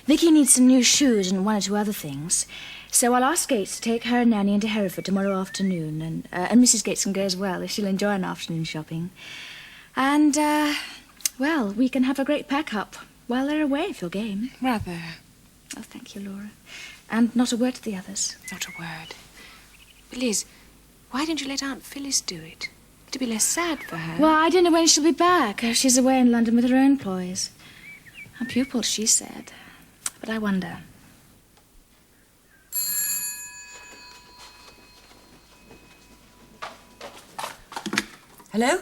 Vicky needs some new shoes and one or two other things. So I'll ask Gates to take her and Nanny into Hereford tomorrow afternoon, and Mrs. Gates can go as well, if she'll enjoy an afternoon shopping. And, well, we can have a great pack-up while they're away, if you're game. Rather. Oh, thank you, Laura. And not a word to the others. Not a word. But Liz, why didn't you let Aunt Phyllis do it? It'd be less sad for her. Well, I don't know when she'll be back. She's away in London with her own employees. Her pupils, she said. But I wonder. Hello?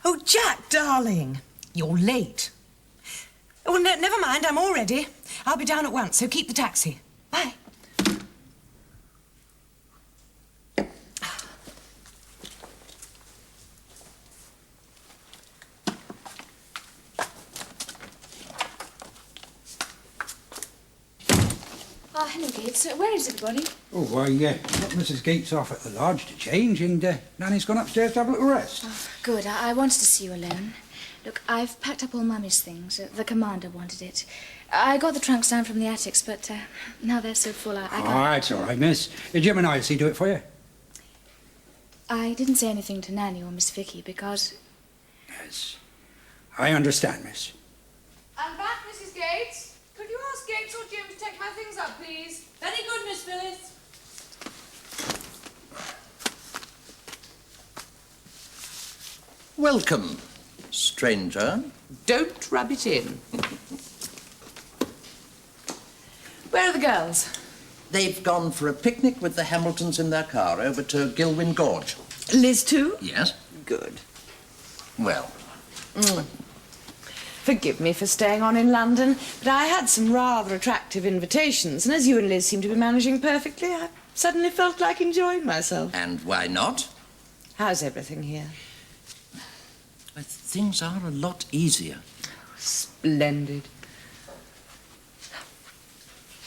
Oh, Jack, darling. You're late. Oh, no, never mind. I'm all ready. I'll be down at once, so keep the taxi. Bye. Oh, hello, Gates. Where is everybody? Oh, why, got Mrs. Gates off at the lodge to change, and Nanny's gone upstairs to have a little rest. Oh, good. I wanted to see you alone. Look, I've packed up all Mummy's things. The commander wanted it. I got the trunks down from the attics, but now they're so full, I can't... Oh, it's all right, miss. Jim and I'll see to it for you. I didn't say anything to Nanny or Miss Vicky because... Yes, I understand, miss. I'm back, Mrs. Gates. Could you ask Gates or Jim to take my things up, please? Very good, Miss Phyllis. Welcome, stranger. Don't rub it in. Where are the girls? They've gone for a picnic with the Hamiltons in their car over to Gilwyn Gorge. Liz too? Yes. Good. Well. Forgive me for staying on in London, but I had some rather attractive invitations, and as you and Liz seem to be managing perfectly, I suddenly felt like enjoying myself. And why not? How's everything here? Things are a lot easier. Splendid.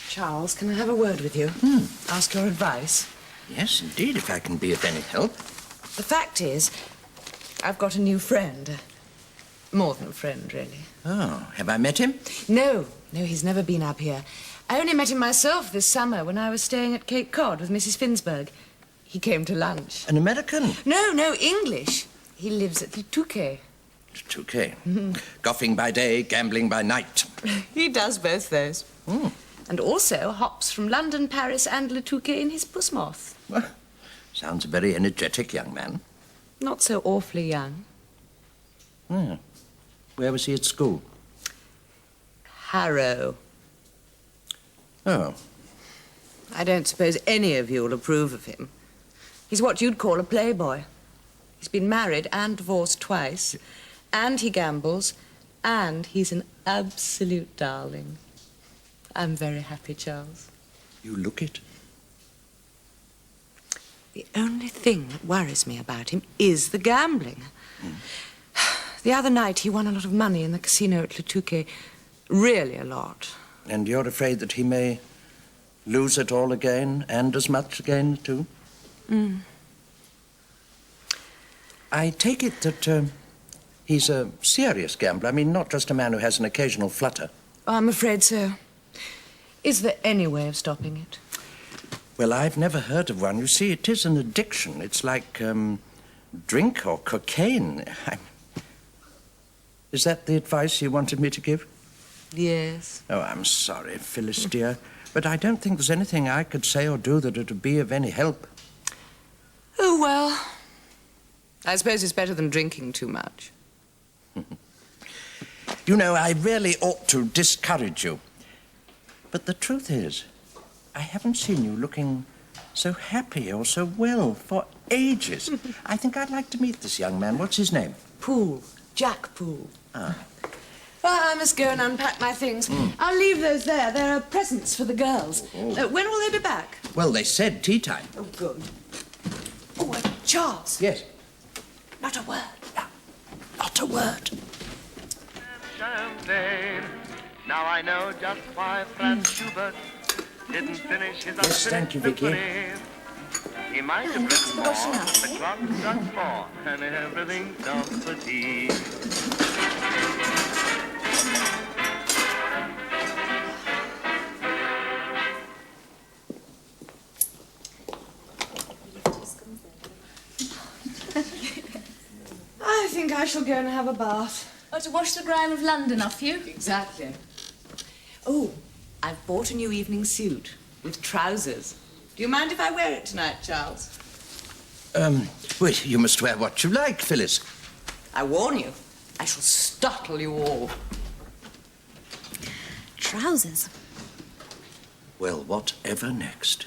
Charles, can I have a word with you? Ask your advice. Yes, indeed, if I can be of any help. The fact is, I've got a new friend. More than a friend, really. Oh, have I met him? No, he's never been up here. I only met him myself this summer when I was staying at Cape Cod with Mrs. Finsberg. He came to lunch. An American? No, English. He lives at the Touquet. Touquet. Golfing by day, gambling by night. He does both those. And also hops from London, Paris, and Le Touquet in his puss moth. Well, sounds a very energetic young man. Not so awfully young. Yeah. Where was he at school? Harrow. Oh. I don't suppose any of you will approve of him. He's what you'd call a playboy. He's been married and divorced twice, and he gambles, and he's an absolute darling. I'm very happy, Charles. You look it. The only thing that worries me about him is the gambling. The other night he won a lot of money in the casino at Le Touquet. Really a lot. And you're afraid that he may lose it all again, and as much again, too? Mm. I take it that he's a serious gambler. I mean, not just a man who has an occasional flutter. I'm afraid so. Is there any way of stopping it? Well, I've never heard of one. You see, it is an addiction. It's like drink or cocaine. Is that the advice you wanted me to give? Yes. Oh, I'm sorry, Phyllis, dear, but I don't think there's anything I could say or do that would be of any help. Oh, well, I suppose it's better than drinking too much. You know, I really ought to discourage you. But the truth is, I haven't seen you looking so happy or so well for ages. I think I'd like to meet this young man. What's his name? Poole. Jack Poole. Ah. Well, I must go and unpack my things. I'll leave those there. There are presents for the girls. When will they be back? Well, they said tea time. Oh, good. Oh, Charles. Yes. Not a word. Not a word. Champagne. Now I know just why Franz Schubert didn't finish his Yes, thank you, Vicky. He might have written more. The clock struck 4 and everything felt fatigue. I think I shall go and have a bath. Oh, to wash the grime of London off you? Exactly. Oh, I've bought a new evening suit with trousers. Do you mind if I wear it tonight, Charles? Well, you must wear what you like, Phyllis. I warn you, I shall startle you all. Trousers? Well, whatever next?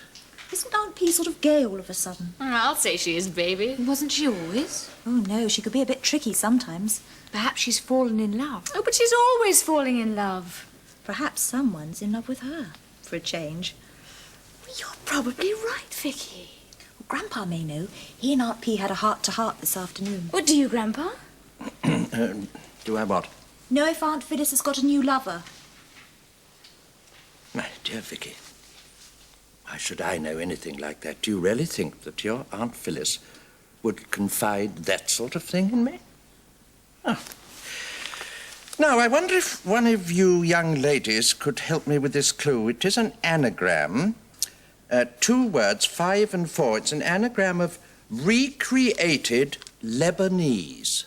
Isn't Aunt P sort of gay all of a sudden? I'll say she is, baby. Wasn't she always? Oh, no, she could be a bit tricky sometimes. Perhaps she's fallen in love. Oh, but she's always falling in love. Perhaps someone's in love with her, for a change. Well, you're probably right, Vicky. Well, Grandpa may know. He and Aunt P had a heart-to-heart this afternoon. What do you, Grandpa? Do I what? Know if Aunt Phyllis has got a new lover? My dear Vicky, why should I know anything like that? Do you really think that your Aunt Phyllis would confide that sort of thing in me? Oh. Now, I wonder if one of you young ladies could help me with this clue. It is an anagram. 2 words, 5 and 4. It's an anagram of recreated Lebanese.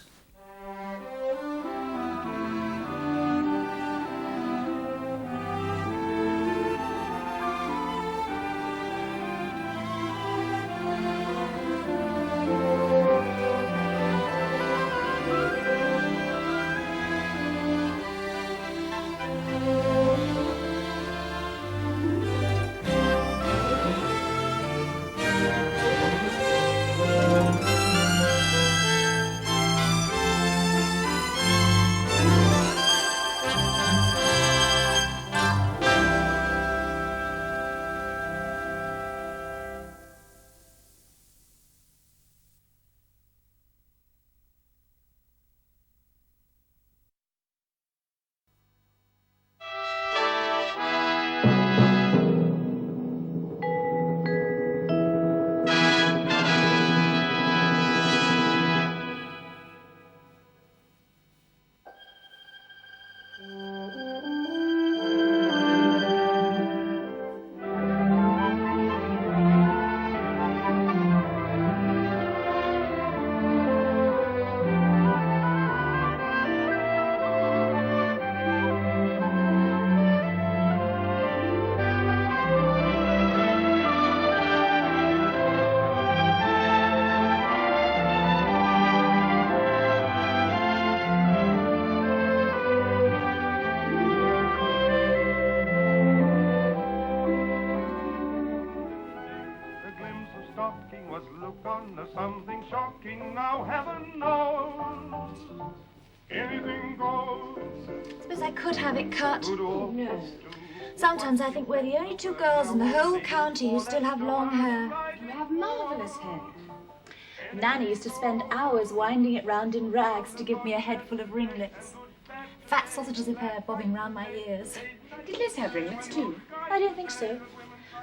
Something shocking, now heaven knows. Anything goes. Suppose I could have it cut. Oh, no. Sometimes I think we're the only two girls in the whole county who still have long hair. You have marvellous hair. Nanny used to spend hours winding it round in rags to give me a head full of ringlets. Fat sausages of hair bobbing round my ears. Did Liz have ringlets too? I don't think so.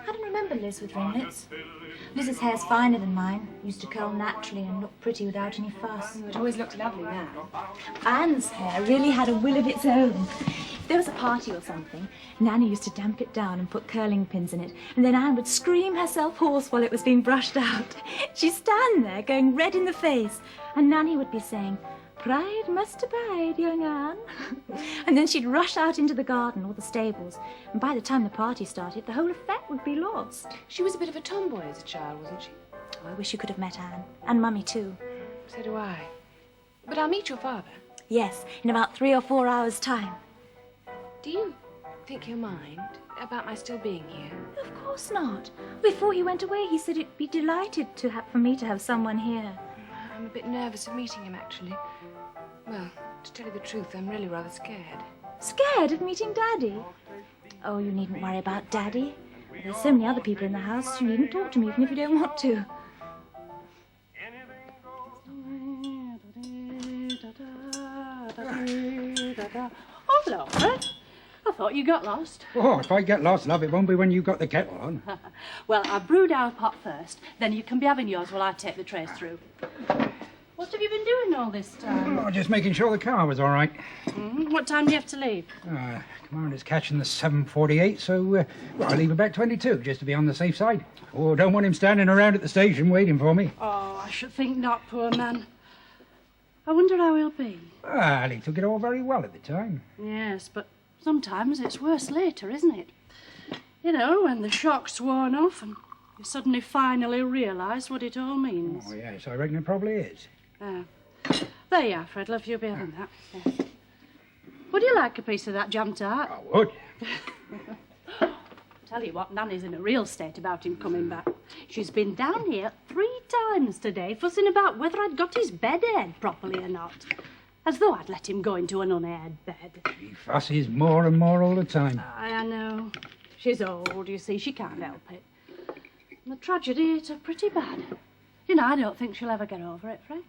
I don't remember Liz with ringlets. Liz's hair's finer than mine. Used to curl naturally and look pretty without any fuss. It always looks lovely now. Anne's hair really had a will of its own. If there was a party or something, Nanny used to damp it down and put curling pins in it, and then Anne would scream herself hoarse while it was being brushed out. She'd stand there going red in the face, and Nanny would be saying, "Pride must abide, young Anne." And then she'd rush out into the garden or the stables, and by the time the party started, the whole effect would be lost. She was a bit of a tomboy as a child, wasn't she? Oh, I wish you could have met Anne, and Mummy too. So do I. But I'll meet your father. Yes, in about 3 or 4 hours' time. Do you think he'll mind about my still being here? Of course not. Before he went away, he said he'd be delighted for me to have someone here. I'm a bit nervous of meeting him, actually. Well, to tell you the truth, I'm really rather scared. Scared of meeting Daddy? Oh, you needn't worry about Daddy. There's so many other people in the house, you needn't talk to me even if you don't want to. Oh, Laura. I thought you got lost. Oh, if I get lost, love, it won't be when you've got the kettle on. Well, I've brewed our pot first, then you can be having yours while I take the trays through. What have you been doing all this time? Oh, just making sure the car was all right. What time do you have to leave? Commander's catching the 7:48, so well, I'll leave about 22, just to be on the safe side. Oh, don't want him standing around at the station waiting for me. Oh, I should think not, poor man. I wonder how he'll be. Well, he took it all very well at the time. Yes, but sometimes it's worse later, isn't it? You know, when the shock's worn off and you suddenly finally realise what it all means. Oh, yes, I reckon it probably is. There you are, Fred, love, you'll be having that. Yes. Would you like a piece of that jam tart? I would. Tell you what, Nanny's in a real state about him coming back. She's been down here 3 times today, fussing about whether I'd got his bed aired properly or not. As though I'd let him go into an unaired bed. He fusses more and more all the time. I know. She's old, you see, she can't help it. And the tragedy hit her pretty bad. You know, I don't think she'll ever get over it, Fred.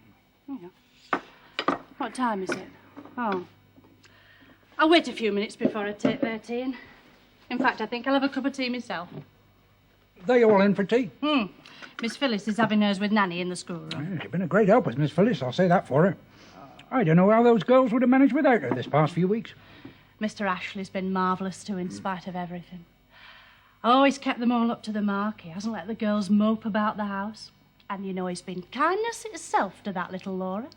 You know. What time is it? Oh. I'll wait a few minutes before I take their tea. And in fact, I think I'll have a cup of tea myself. They all in for tea? Miss Phyllis is having hers with Nanny in the schoolroom. She's been a great help with Miss Phyllis, I'll say that for her. I don't know how those girls would have managed without her this past few weeks. Mr. Ashley's been marvellous too, in spite of everything. Always kept them all up to the mark. He hasn't let the girls mope about the house. And you know, he's been kindness itself to that little Laura.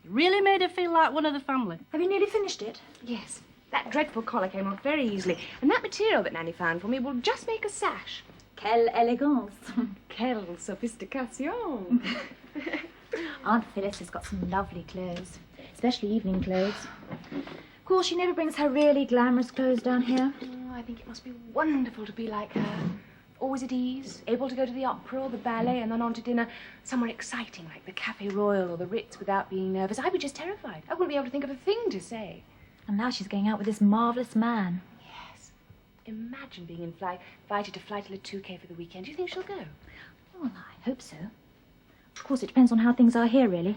He really made her feel like one of the family. Have you nearly finished it? Yes. That dreadful collar came off very easily. And that material that Nanny found for me will just make a sash. Quelle élégance. Quelle sophistication. Aunt Phyllis has got some lovely clothes, especially evening clothes. Of course, she never brings her really glamorous clothes down here. Oh, I think it must be wonderful to be like her. Always at ease, able to go to the opera or the ballet and then on to dinner somewhere exciting like the Café Royal or the Ritz without being nervous. I'd be just terrified. I wouldn't be able to think of a thing to say. And now she's going out with this marvellous man. Yes. Imagine being invited to fly to Le Touquet for the weekend. Do you think she'll go? Well, I hope so. Of course, it depends on how things are here, really.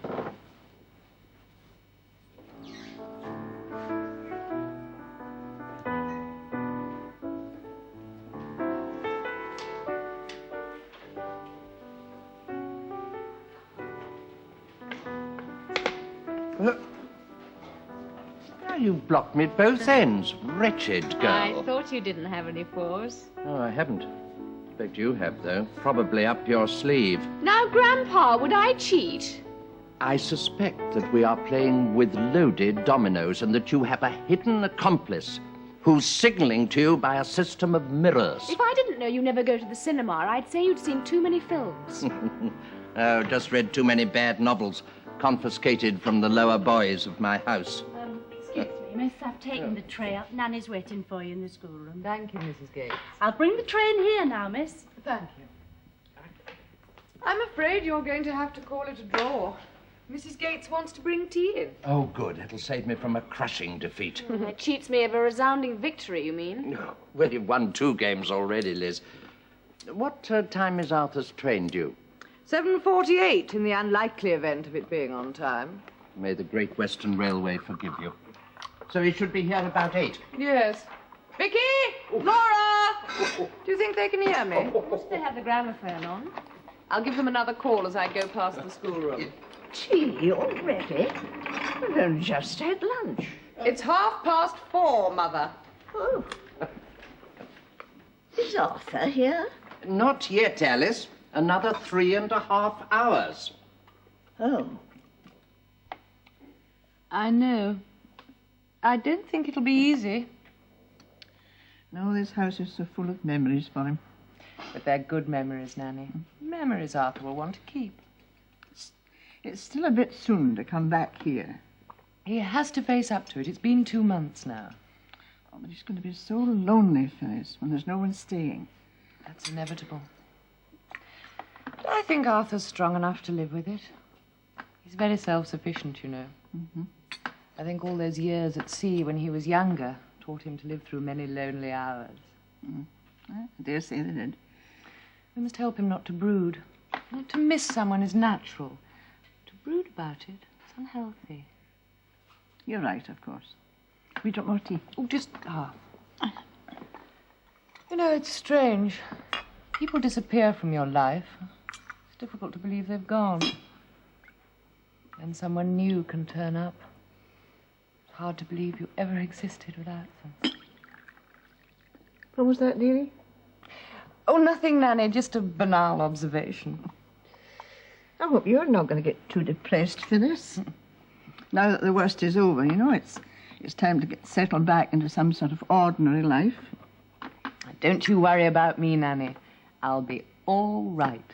You've blocked me at both ends. Wretched girl. I thought you didn't have any paws. Oh, I haven't. Bet you have, though. Probably up your sleeve. Now, Grandpa, would I cheat? I suspect that we are playing with loaded dominoes and that you have a hidden accomplice who's signaling to you by a system of mirrors. If I didn't know you never go to the cinema, I'd say you'd seen too many films. Oh, just read too many bad novels, confiscated from the lower boys of my house. Excuse me, miss, I've taken the tray up. Nanny's waiting for you in the schoolroom. Thank you, Mrs. Gates. I'll bring the tray in here now, miss. Thank you. I'm afraid you're going to have to call it a draw. Mrs. Gates wants to bring tea in. Oh, good. It'll save me from a crushing defeat. It cheats me of a resounding victory, you mean? Well, you've won 2 games already, Liz. What time is Arthur's train due? 7:48 in the unlikely event of it being on time. May the Great Western Railway forgive you. So he should be here about 8. Yes. Vicky! Laura! Do you think they can hear me? Must they have the gramophone on? I'll give them another call as I go past the schoolroom. Tea already? We've only just had lunch. It's 4:30, Mother. Oh. Is Arthur here? Not yet, Alice. Another 3.5 hours. Oh. I know. I don't think it'll be easy. No, this house is so full of memories for him. But they're good memories, Nanny. Memories Arthur will want to keep. It's still a bit soon to come back here. He has to face up to it. It's been 2 months now. Oh, but he's going to be so lonely, Phyllis, when there's no one staying. That's inevitable. But I think Arthur's strong enough to live with it. He's very self-sufficient, you know. Mm-hmm. I think all those years at sea when he was younger taught him to live through many lonely hours. I dare say they did. We must help him not to brood. Not to miss someone is natural. To brood about it is unhealthy. You're right, of course. We don't more tea. Oh, just half. You know, it's strange. People disappear from your life. It's difficult to believe they've gone. Then someone new can turn up. It's hard to believe you ever existed without them. What was that, dearie? Oh, nothing, Nanny. Just a banal observation. I hope you're not going to get too depressed, Phyllis. Now that the worst is over, you know, it's time to get settled back into some sort of ordinary life. Don't you worry about me, Nanny. I'll be all right.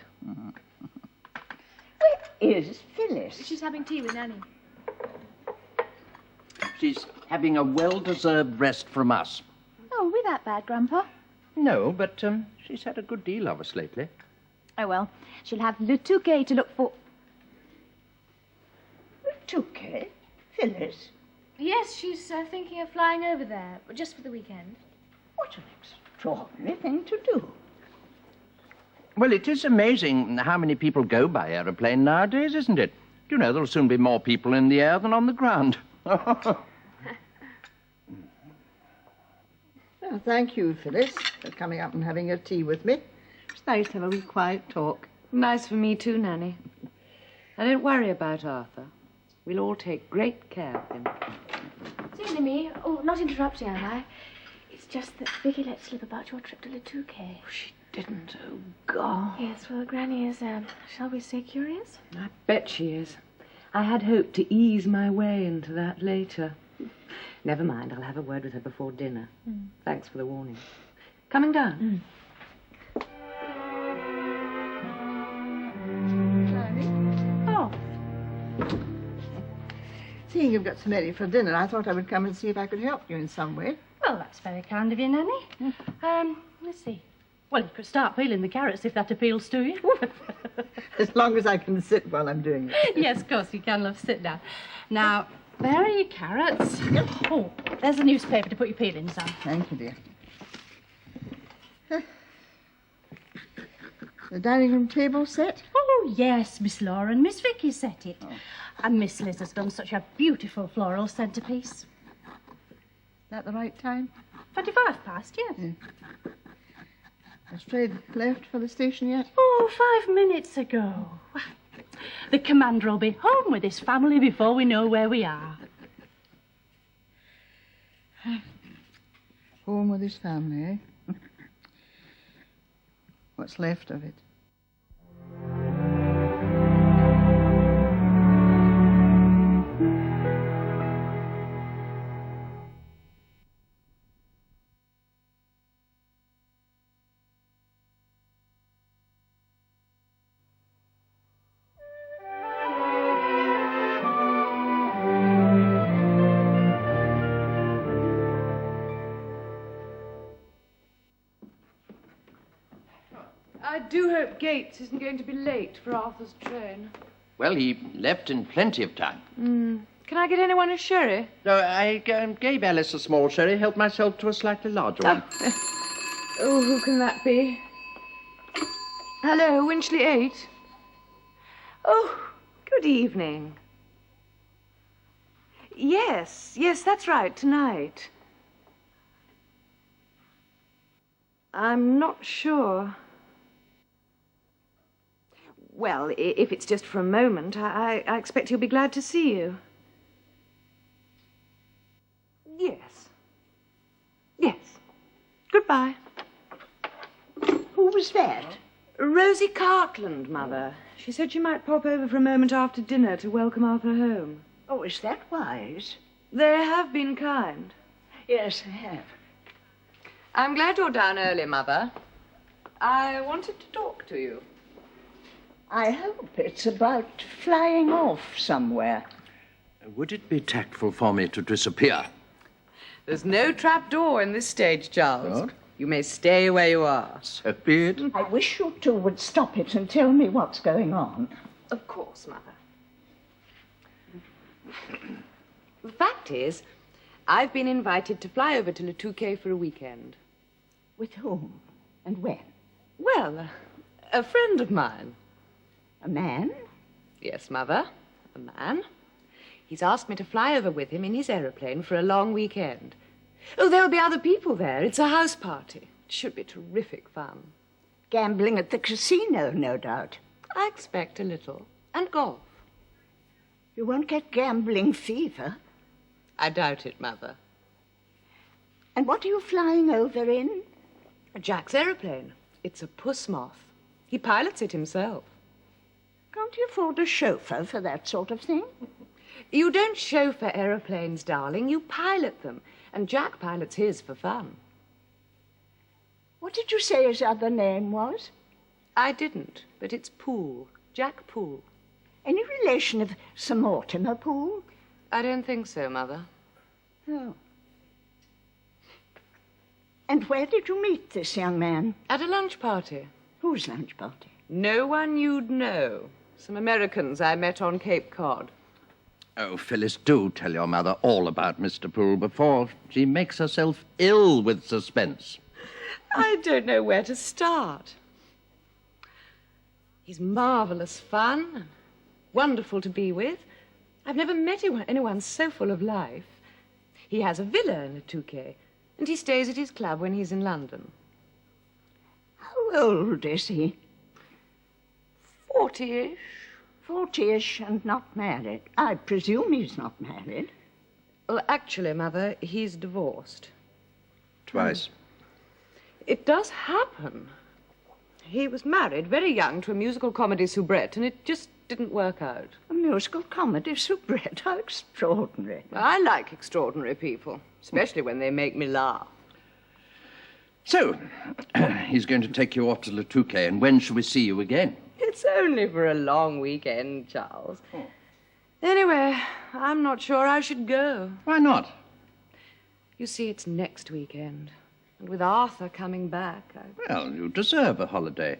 Where is Phyllis? She's having tea with Nanny. She's having a well-deserved rest from us. Oh, are we that bad, Grandpa? No, but she's had a good deal of us lately. Oh, well, she'll have Le Touquet to look for. Touquet? Phyllis? Yes, she's thinking of flying over there, but just for the weekend. What an extraordinary thing to do. Well, it is amazing how many people go by aeroplane nowadays, isn't it? You know, there'll soon be more people in the air than on the ground. Well, thank you, Phyllis, for coming up and having your tea with me. It's nice to have a wee quiet talk. Nice for me too, Nanny. Now, don't worry about Arthur. We'll all take great care of him. Silly me. Oh, not interrupting, am I? It's just that Vicky let slip about your trip to Le Touquet. Oh, she didn't. Oh, God. Yes, well, Granny is, shall we say curious? I bet she is. I had hoped to ease my way into that later. Never mind, I'll have a word with her before dinner. Thanks for the warning. Coming down? Oh. Seeing you've got so many for dinner, I thought I would come and see if I could help you in some way. Well, that's very kind of you, Nanny. Let's see. Well, you could start peeling the carrots if that appeals to you. As long as I can sit while I'm doing it. Yes, of course you can, love. Sit down. Now, there are your carrots. Oh, there's a newspaper to put your peelings on. Thank you, dear. The dining room table set? Oh, yes, Miss Laura and Miss Vicky set it. And Miss Liz has done such a beautiful floral centrepiece. Is that the right time? 25 past, yes. Has Fred left for the station yet? Oh, 5 minutes ago. The commander will be home with his family before we know where we are. Home with his family, eh? What's left of it? I do hope Gates isn't going to be late for Arthur's train. Well, he left in plenty of time. Can I get anyone a sherry? No, I gave Alice a small sherry, helped myself to a slightly larger one. Oh, who can that be? Hello, Winchley 8. Oh, good evening. Yes, that's right, tonight. I'm not sure. Well, if it's just for a moment, I expect he'll be glad to see you. Yes. Goodbye. Who was that? Rosie Cartland, Mother. She said she might pop over for a moment after dinner to welcome Arthur home. Oh, is that wise? They have been kind. Yes, I have. I'm glad you're down early, Mother. I wanted to talk to you. I hope it's about flying off somewhere. Would it be tactful for me to disappear? There's no trap door in this stage, Charles. What? You may stay where you are. So be it. I wish you two would stop it and tell me what's going on. Of course, Mother. The fact is, I've been invited to fly over to Le Touquet for a weekend. With whom? And when? Well, a friend of mine. A man? Yes, Mother, a man. He's asked me to fly over with him in his aeroplane for a long weekend. Oh, there'll be other people there. It's a house party. It should be terrific fun. Gambling at the casino, no doubt. I expect a little. And golf. You won't get gambling fever. I doubt it, Mother. And what are you flying over in? Jack's aeroplane. It's a puss moth. He pilots it himself. Can't you afford a chauffeur for that sort of thing? You don't chauffeur aeroplanes, darling. You pilot them. And Jack pilots his for fun. What did you say his other name was? I didn't, but it's Poole. Jack Poole. Any relation of Sir Mortimer Poole? I don't think so, Mother. Oh. And where did you meet this young man? At a lunch party. Whose lunch party? No one you'd know. Some Americans I met on Cape Cod. Oh, Phyllis, do tell your mother all about Mr. Poole before she makes herself ill with suspense. I don't know where to start. He's marvellous fun, and wonderful to be with. I've never met anyone so full of life. He has a villa in Le Touquet, and he stays at his club when he's in London. How old is he? 40-ish. 40-ish and not married. I presume he's not married. Well, actually, Mother, he's divorced. Twice. It does happen. He was married very young to a musical comedy soubrette, and it just didn't work out. A musical comedy soubrette? How extraordinary. I like extraordinary people, especially when they make me laugh. So, he's going to take you off to Le Touquet, and when shall we see you again? It's only for a long weekend, Charles. Anyway, I'm not sure I should go. Why not? You see, it's next weekend. And with Arthur coming back, Well, you deserve a holiday.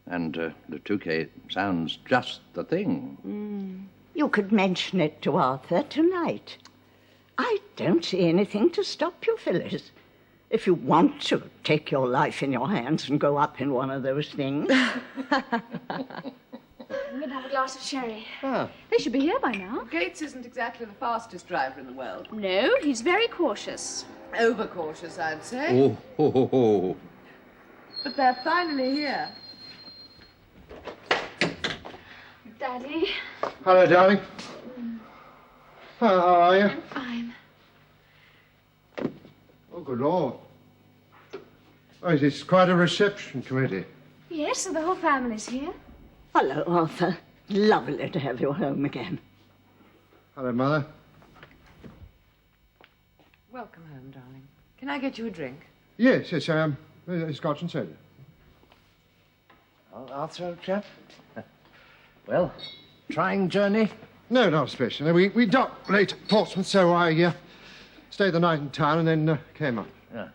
And Le Touquet sounds just the thing. You could mention it to Arthur tonight. I don't see anything to stop you, Phyllis. If you want to take your life in your hands and go up in one of those things. I'm going to have a glass of sherry. They should be here by now. Gates isn't exactly the fastest driver in the world. No, he's very cautious. Overcautious, I'd say. Oh, ho, ho, ho. But they're finally here. Daddy. Hello, darling. How are you? I'm fine. Oh, good Lord. Oh, it's quite a reception committee. Yes, so the whole family's here. Hello, Arthur. Lovely to have you home again. Hello, Mother. Welcome home, darling. Can I get you a drink? Yes, Scotch and soda. Arthur, old chap. Well, trying journey? No, not especially. We docked late at Portsmouth, so I stayed the night in town and then came up. Yeah.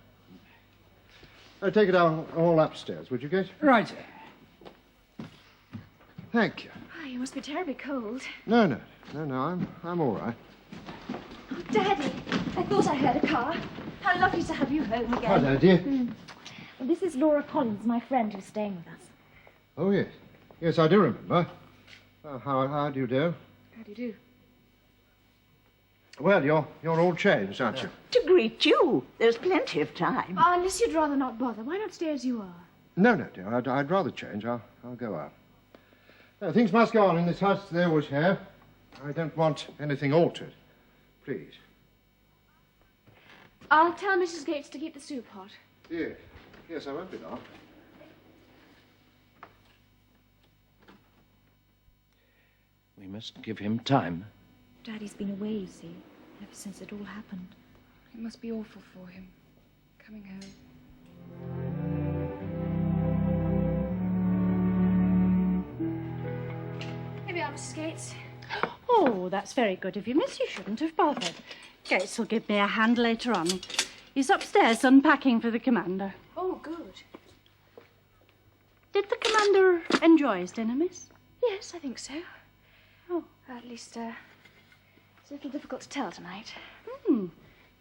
Take it all upstairs, would you, Kate? Right. Thank you. Hi. you must be terribly cold. No, I'm all right. Oh, Daddy, I thought I heard a car. How lovely to have you home again. Hello, dear. Well, this is Laura Collins, my friend who's staying with us. Oh, yes. Yes, I do remember. How do you do? How do you do? Well, you're all changed, aren't you? To greet you. There's plenty of time. Oh, unless you'd rather not bother, why not stay as you are? No, dear. I'd rather change. I'll go out. No, things must go on in this house as they always have. I don't want anything altered. Please. I'll tell Mrs. Gates to keep the soup hot. Yes, I won't be long. We must give him time. Daddy's been away, you see, ever since it all happened. It must be awful for him, coming home. Here we are, Mrs. Gates. Oh, that's very good of you, miss. You shouldn't have bothered. Gates will give me a hand later on. He's upstairs unpacking for the commander. Oh, good. Did the commander enjoy his dinner, miss? Yes, I think so. Oh. At least, it's a little difficult to tell tonight.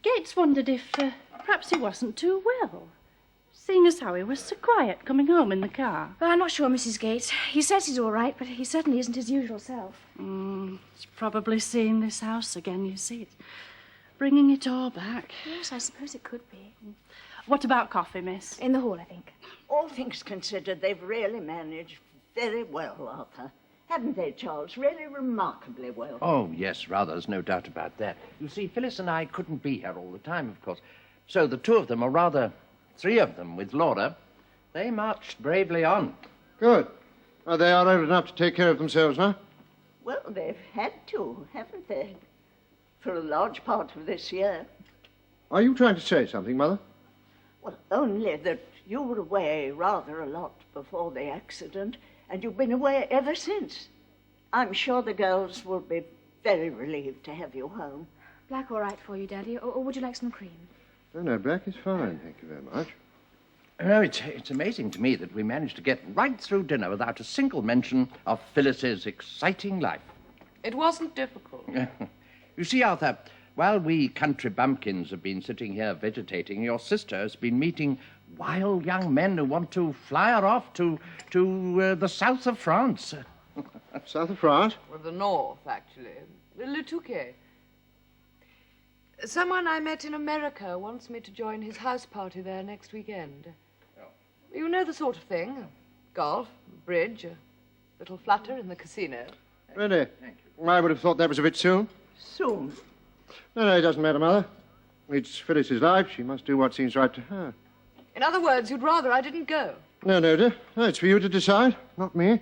Gates wondered if perhaps he wasn't too well, seeing as how he was so quiet coming home in the car. Well, I'm not sure, Mrs. Gates. He says he's all right, but he certainly isn't his usual self. He's probably seeing this house again, you see. It's bringing it all back. Yes, I suppose it could be. What about coffee, miss? In the hall, I think. All things considered, they've really managed very well, Arthur. Haven't they, Charles? Really remarkably well. Oh, yes, rather. There's no doubt about that. You see, Phyllis and I couldn't be here all the time, of course. So the two of them, or rather, three of them with Laura, they marched bravely on. Good. They are old enough to take care of themselves, huh? Well, they've had to, haven't they? For a large part of this year. Are you trying to say something, Mother? Well, only that you were away rather a lot before the accident, and you've been away ever since. I'm sure the girls will be very relieved to have you home. Black all right for you, Daddy, or would you like some cream? No, black is fine, thank you very much. No, it's amazing to me that we managed to get right through dinner without a single mention of Phyllis's exciting life. It wasn't difficult. You see, Arthur, while we country bumpkins have been sitting here vegetating, your sister has been meeting wild young men who want to fly her off to the south of France. South of France? Well, the north, actually. Le Touquet. Someone I met in America wants me to join his house party there next weekend. You know the sort of thing. Golf, bridge, a little flutter in the casino. Really? Thank you. I would have thought that was a bit soon. Soon? No, it doesn't matter, Mother. It's Phyllis's life. She must do what seems right to her. In other words, you'd rather I didn't go. No, dear. No, it's for you to decide, not me.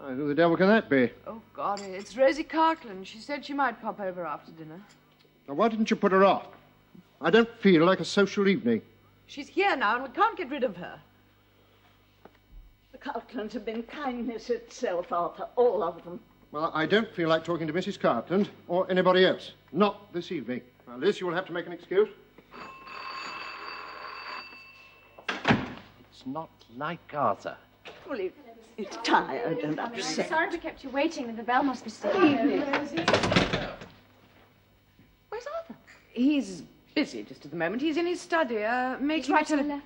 Who the devil can that be? Oh, God, it's Rosie Cartland. She said she might pop over after dinner. Now, why didn't you put her off? I don't feel like a social evening. She's here now, and we can't get rid of her. The Cartlands have been kindness itself, Arthur, all of them. Well, I don't feel like talking to Mrs. Cartland or anybody else. Not this evening. Now, Liz, you will have to make an excuse. It's not like Arthur. Well, he's tired and upset. Sorry we kept you waiting, and the bell must be still. Where's Arthur? He's busy just at the moment. He's in his study, making... He's writing a letter.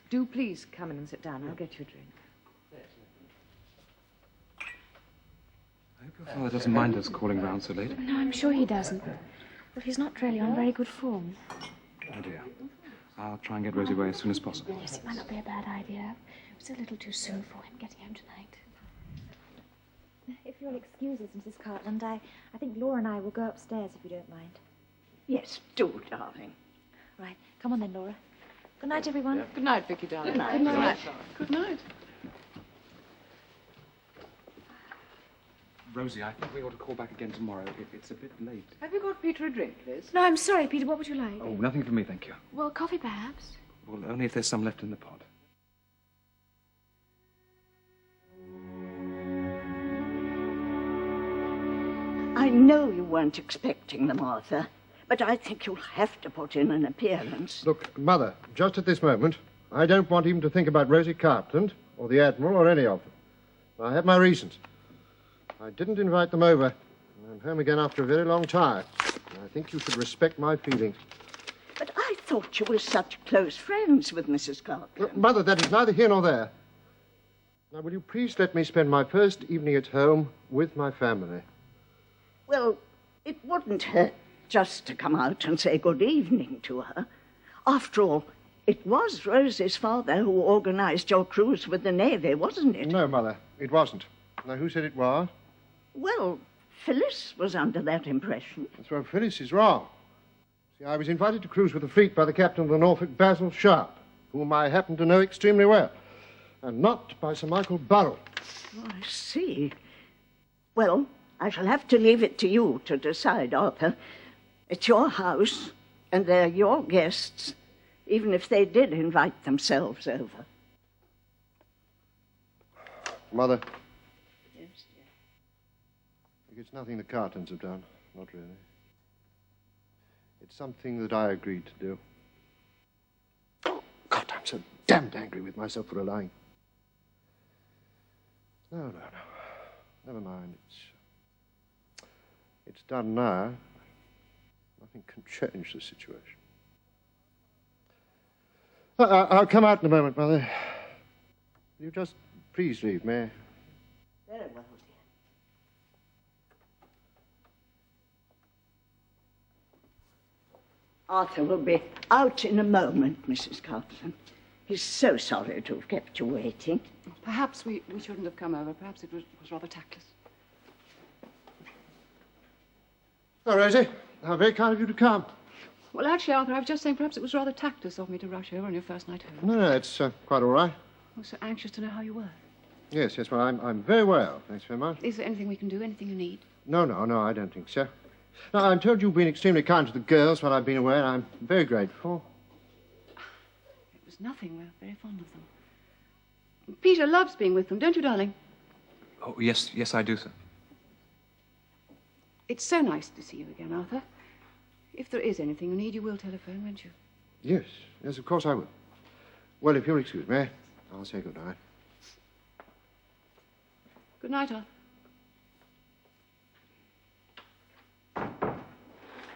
Do please come in and sit down. I'll get you a drink. I hope your father doesn't mind us calling round so late. No, I'm sure he doesn't. Well, he's not really on very good form. Oh, dear. I'll try and get Rosie away as soon as possible. Yes, it might not be a bad idea. It was a little too soon for him getting home tonight. If you'll excuse us, Mrs. Cartland, I think Laura and I will go upstairs if you don't mind. Yes, do, darling. Right. Come on then, Laura. Good night, everyone. Good night, Vicky, darling. Good night. Good night. Good night. Rosie, I think we ought to call back again tomorrow. It's a bit late. Have you got Peter a drink, Liz? No, I'm sorry, Peter. What would you like? Oh, nothing for me, thank you. Well, coffee, perhaps. Well, only if there's some left in the pot. I know you weren't expecting them, Arthur, but I think you'll have to put in an appearance. Look, Mother, just at this moment, I don't want even to think about Rosie Cartland or the Admiral, or any of them. I have my reasons. I didn't invite them over. I'm home again after a very long time. I think you should respect my feelings. But I thought you were such close friends with Mrs. Clark. Mother, that is neither here nor there. Now, will you please let me spend my first evening at home with my family? Well, it wouldn't hurt just to come out and say good evening to her. After all, it was Rosie's father who organised your cruise with the Navy, wasn't it? No, Mother, it wasn't. Now, who said it was? Well, Phyllis was under that impression. That's where Phyllis is wrong. See, I was invited to cruise with the fleet by the captain of the Norfolk, Basil Sharp, whom I happen to know extremely well, and not by Sir Michael Burrell. Oh, I see. Well, I shall have to leave it to you to decide, Arthur. It's your house, and they're your guests, even if they did invite themselves over. Mother. Yes, dear. It's nothing the Cartons have done, not really. It's something that I agreed to do. Oh, God, I'm so damned angry with myself for allowing. No. Never mind. It's done now. Nothing can change the situation. I'll come out in a moment, Mother. You just please leave me. Very well, dear. Arthur will be out in a moment, Mrs. Carlton. He's so sorry to have kept you waiting. Perhaps we shouldn't have come over. Perhaps it was rather tactless. Oh, Rosie, how very kind of you to come. Well, actually, Arthur, I was just saying perhaps it was rather tactless of me to rush over on your first night home. No, it's quite all right. I was so anxious to know how you were. Yes, well, I'm very well. Thanks very much. Is there anything we can do, anything you need? No, I don't think so. No, I'm told you've been extremely kind to the girls while I've been away, and I'm very grateful. It was nothing. We're very fond of them. Peter loves being with them, don't you, darling? Oh, yes, I do, sir. It's so nice to see you again, Arthur. If there is anything you need, you will telephone, won't you? Yes, of course I will. Well, if you'll excuse me, I'll say good night. Good night, Arthur.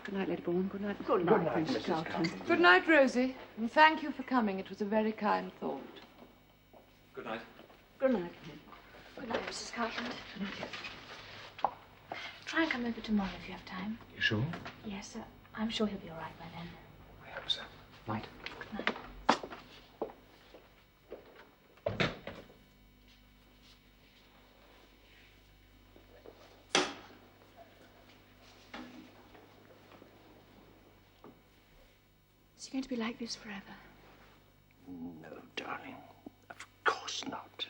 Good night, Lady Bourne. Good night. Good night, Mrs. Carlton. Good night, Rosie, and thank you for coming. It was a very kind thought. Good night. Good night. Good night, Mrs. Cartland. Try and come over tomorrow if you have time. You sure? Yes, I'm sure he'll be all right by then. I hope so. Night. Good night. Is he going to be like this forever? No, darling. Of course not.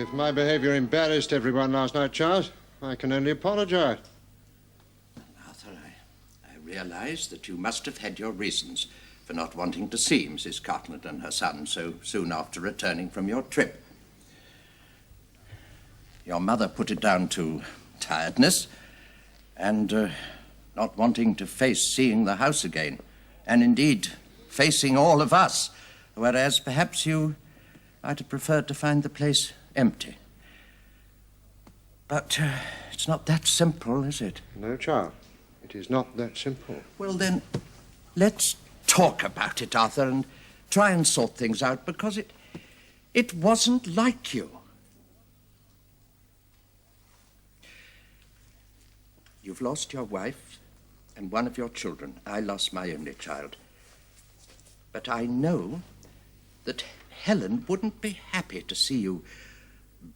If my behaviour embarrassed everyone last night, Charles, I can only apologise. Arthur, I realise that you must have had your reasons for not wanting to see Mrs. Cartland and her son so soon after returning from your trip. Your mother put it down to tiredness and not wanting to face seeing the house again, and indeed facing all of us, whereas perhaps you might have preferred to find the place empty. But it's not that simple, is it? No, Charles, it is not that simple. Well, then, let's talk about it, Arthur, and try and sort things out, because it wasn't like you. You've lost your wife and one of your children. I lost my only child. But I know that Helen wouldn't be happy to see you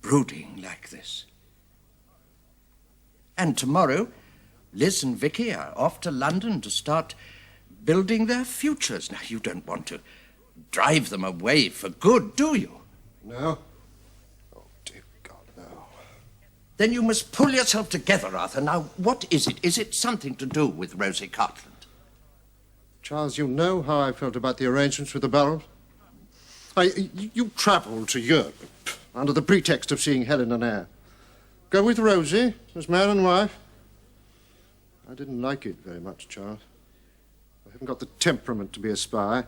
brooding like this. And tomorrow, Liz and Vicky are off to London to start building their futures. Now, you don't want to drive them away for good, do you? No. Oh, dear God, no. Then you must pull yourself together, Arthur. Now, what is it? Is it something to do with Rosie Cartland? Charles, you know how I felt about the arrangements with the Burrells. You travelled to Europe under the pretext of seeing Helen and Anne. Go with Rosie as man and wife. I didn't like it very much, Charles. I haven't got the temperament to be a spy.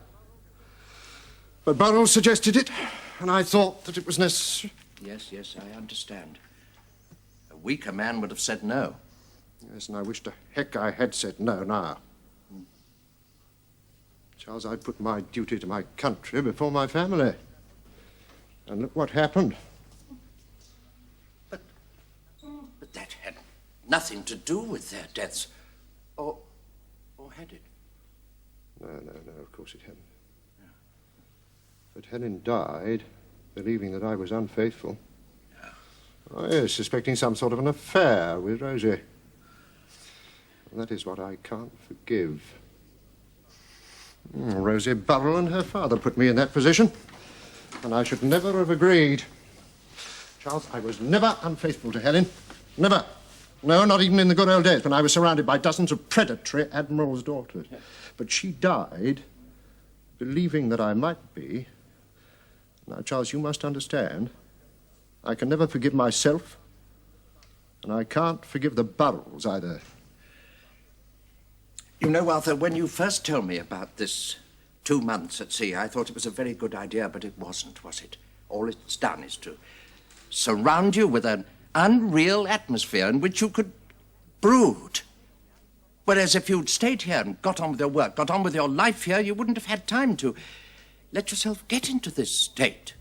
But Burrell suggested it, and I thought that it was necessary. Yes, I understand. A weaker man would have said no. Yes, and I wish to heck I had said no now. Charles, I put my duty to my country before my family. And look what happened. But that had nothing to do with their deaths. Or had it? No, of course it hadn't. Yeah. But Helen died believing that I was unfaithful. Yeah. Oh, yes, suspecting some sort of an affair with Rosie. And that is what I can't forgive. Rosie Burrell and her father put me in that position, and I should never have agreed. Charles, I was never unfaithful to Helen. Never. No, not even in the good old days when I was surrounded by dozens of predatory admirals' daughters. But she died believing that I might be. Now, Charles, you must understand, I can never forgive myself, and I can't forgive the Burrells either. You know, Arthur, when you first told me about this 2 months at sea, I thought it was a very good idea, but it wasn't, was it? All it's done is to surround you with an unreal atmosphere in which you could brood. Whereas if you'd stayed here and got on with your work, got on with your life here, you wouldn't have had time to let yourself get into this state.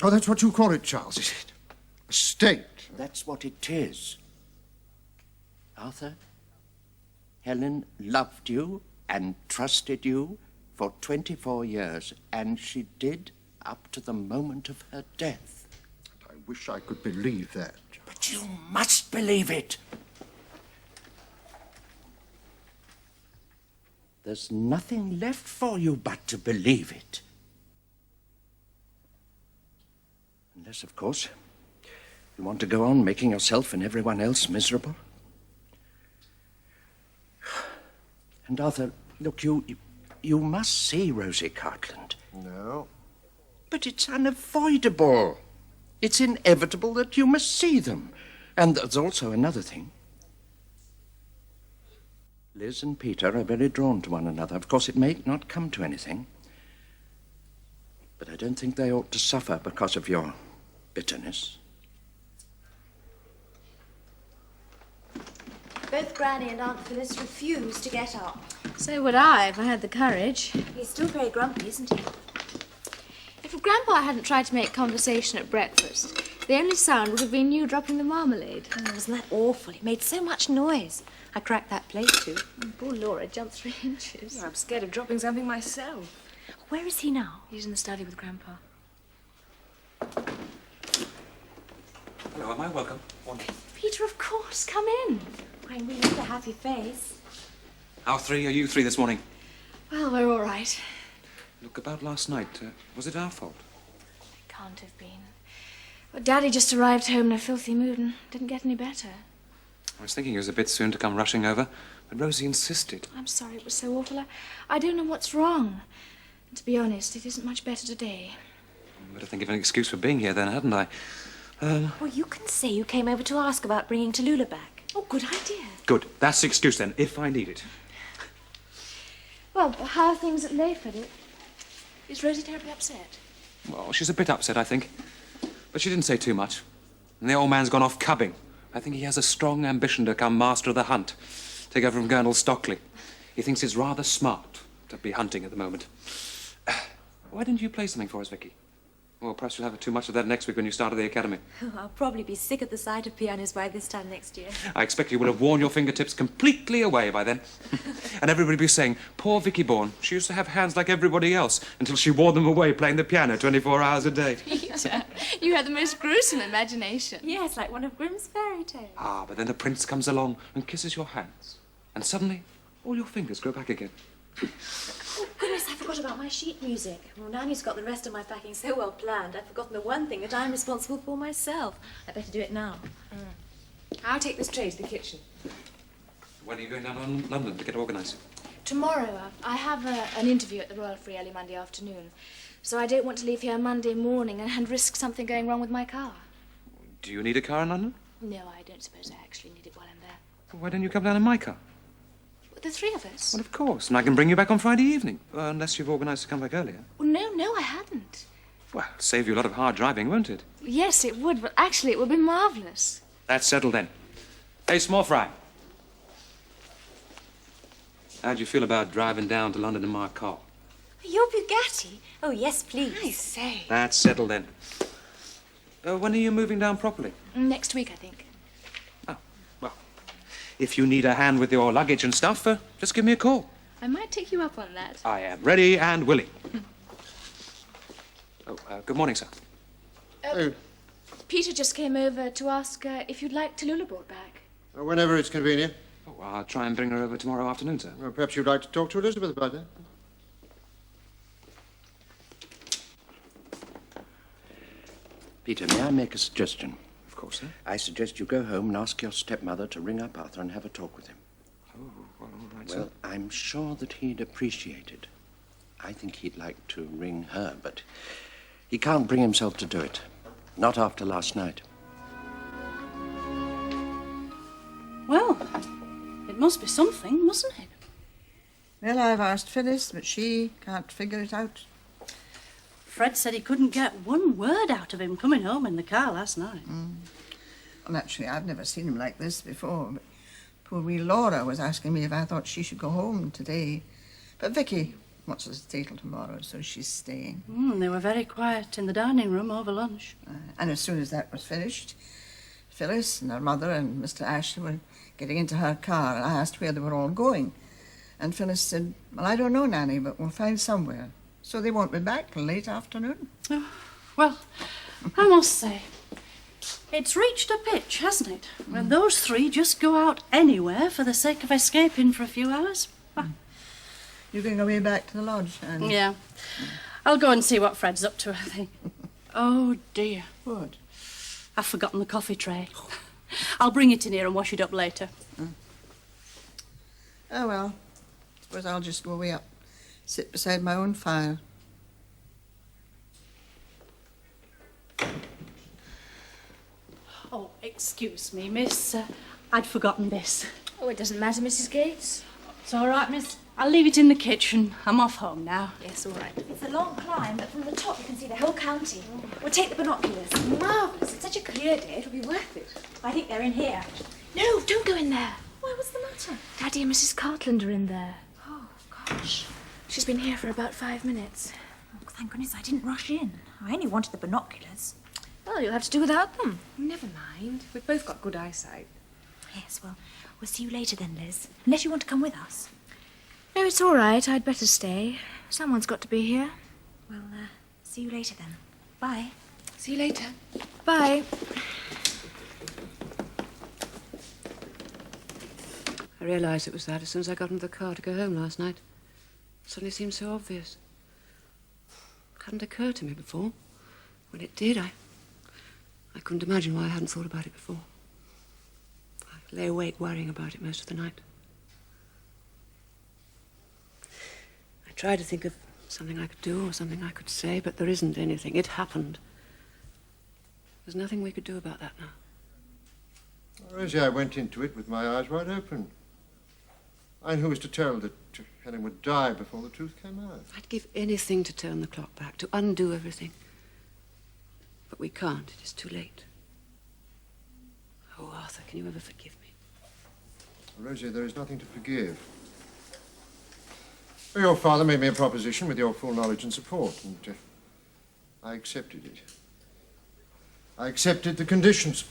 Oh, that's what you call it, Charles, is it? A state. That's what it is. Arthur, Helen loved you and trusted you for 24 years, and she did up to the moment of her death. I wish I could believe that. But you must believe it. There's nothing left for you but to believe it. Unless, of course, you want to go on making yourself and everyone else miserable. And Arthur, look, you must see Rosie Cartland. No. But it's unavoidable. It's inevitable that you must see them. And there's also another thing. Liz and Peter are very drawn to one another. Of course, it may not come to anything. But I don't think they ought to suffer because of your bitterness. Both Granny and Aunt Phyllis refused to get up. So would I, if I had the courage. He's still very grumpy, isn't he? If Grandpa hadn't tried to make conversation at breakfast, the only sound would have been you dropping the marmalade. Oh, wasn't that awful? He made so much noise. I cracked that plate, too. Poor Laura jumped 3 inches. I'm scared of dropping something myself. Where is he now? He's in the study with Grandpa. Hello, am I welcome? Peter, of course, come in. I really need a happy face. How are you three this morning? Well, we're all right. Look, about last night, was it our fault? It can't have been. Well, Daddy just arrived home in a filthy mood and didn't get any better. I was thinking he was a bit soon to come rushing over, but Rosie insisted. I'm sorry it was so awful. I don't know what's wrong. And to be honest, it isn't much better today. I better think of an excuse for being here then, hadn't I? Well, you can say you came over to ask about bringing Tallulah back. Oh, good idea. Good. That's the excuse then, if I need it. Well, how are things at Layford? Is Rosie terribly upset? Well, she's a bit upset, I think. But she didn't say too much. And the old man's gone off cubbing. I think he has a strong ambition to become master of the hunt. Take over from Colonel Stockley. He thinks it's rather smart to be hunting at the moment. Why didn't you play something for us, Vicky? Well, perhaps you'll have too much of that next week when you start at the academy. Oh, I'll probably be sick at the sight of pianos by this time next year. I expect you will have worn your fingertips completely away by then. And everybody will be saying, poor Vicky Bourne, she used to have hands like everybody else until she wore them away playing the piano 24 hours a day. Peter, you have the most gruesome imagination. Yes, like one of Grimm's fairy tales. Ah, but then the prince comes along and kisses your hands. And suddenly, all your fingers grow back again. Oh, goodness, I forgot about my sheet music. Well, Nanny's got the rest of my packing so well planned, I've forgotten the one thing that I'm responsible for myself. I better do it now. I'll take this tray to the kitchen. When are you going down to London to get organised? Tomorrow, I have an interview at the Royal Free early Monday afternoon. So I don't want to leave here Monday morning and risk something going wrong with my car. Do you need a car in London? No, I don't suppose I actually need it while I'm there. Why don't you come down in my car? The three of us? Well, of course. And I can bring you back on Friday evening. Unless you've organised to come back earlier. Well, no, I hadn't. Well, it'll save you a lot of hard driving, won't it? Yes, it would, but actually it would be marvellous. That's settled then. Hey, small fry. How do you feel about driving down to London in my car? Your Bugatti? Oh, yes, please. I say. That's settled then. When are you moving down properly? Next week, I think. If you need a hand with your luggage and stuff, just give me a call. I might take you up on that. I am ready and willing. Good morning, sir. Peter just came over to ask if you'd like Tallulah brought back. Whenever it's convenient. Oh, I'll try and bring her over tomorrow afternoon, sir. Well, perhaps you'd like to talk to Elizabeth about that. Peter, may I make a suggestion? Of course, sir. I suggest you go home and ask your stepmother to ring up Arthur and have a talk with him. Oh, well, all right, Well, sir. I'm sure that he'd appreciate it. I think he'd like to ring her, but he can't bring himself to do it. Not after last night. Well, it must be something, mustn't it? Well, I've asked Phyllis, but she can't figure it out. Fred said he couldn't get one word out of him coming home in the car last night. Well, actually, I've never seen him like this before. But poor wee Laura was asking me if I thought she should go home today. But Vicky wants us to stay till tomorrow, so she's staying. They were very quiet in the dining room over lunch. And as soon as that was finished, Phyllis and her mother and Mr. Ashley were getting into her car, and I asked where they were all going. And Phyllis said, well, I don't know, Nanny, but we'll find somewhere. So they won't be back till late afternoon. Oh, well, I must say, it's reached a pitch, hasn't it? When those three just go out anywhere for the sake of escaping for a few hours. You're going away back to the lodge, Annie? Yeah. I'll go and see what Fred's up to, I think. Oh, dear. What? I've forgotten the coffee tray. I'll bring it in here and wash it up later. Oh, well, I suppose I'll just go way up, sit beside my own fire. Oh, excuse me, miss. I'd forgotten this. Oh, it doesn't matter, Mrs. Gates. It's all right, miss. I'll leave it in the kitchen. I'm off home now. Yes, all right. It's a long climb, but from the top you can see the whole county. We'll take the binoculars. Marvellous. It's such a clear day. It'll be worth it. I think they're in here. No, don't go in there. Why, what's the matter? Daddy and Mrs. Cartland are in there. Oh, gosh. She's been here for about 5 minutes. Oh, thank goodness I didn't rush in. I only wanted the binoculars. Well, you'll have to do without them. Never mind. We've both got good eyesight. Yes, well, we'll see you later then, Liz. Unless you want to come with us. No, it's all right. I'd better stay. Someone's got to be here. Well, see you later then. Bye. See you later. Bye. I realised it was that as soon as I got into the car to go home last night. It suddenly seemed so obvious. It hadn't occurred to me before. When it did, I I couldn't imagine why I hadn't thought about it before. I lay awake worrying about it most of the night. I tried to think of something I could do or something I could say, but there isn't anything. It happened. There's nothing we could do about that now. Rosie, I went into it with my eyes wide open. And who was to tell that Helen would die before the truth came out? I'd give anything to turn the clock back, to undo everything. But we can't. It is too late. Oh, Arthur, can you ever forgive me? Rosie, there is nothing to forgive. Well, your father made me a proposition with your full knowledge and support, and I accepted it. I accepted the conditions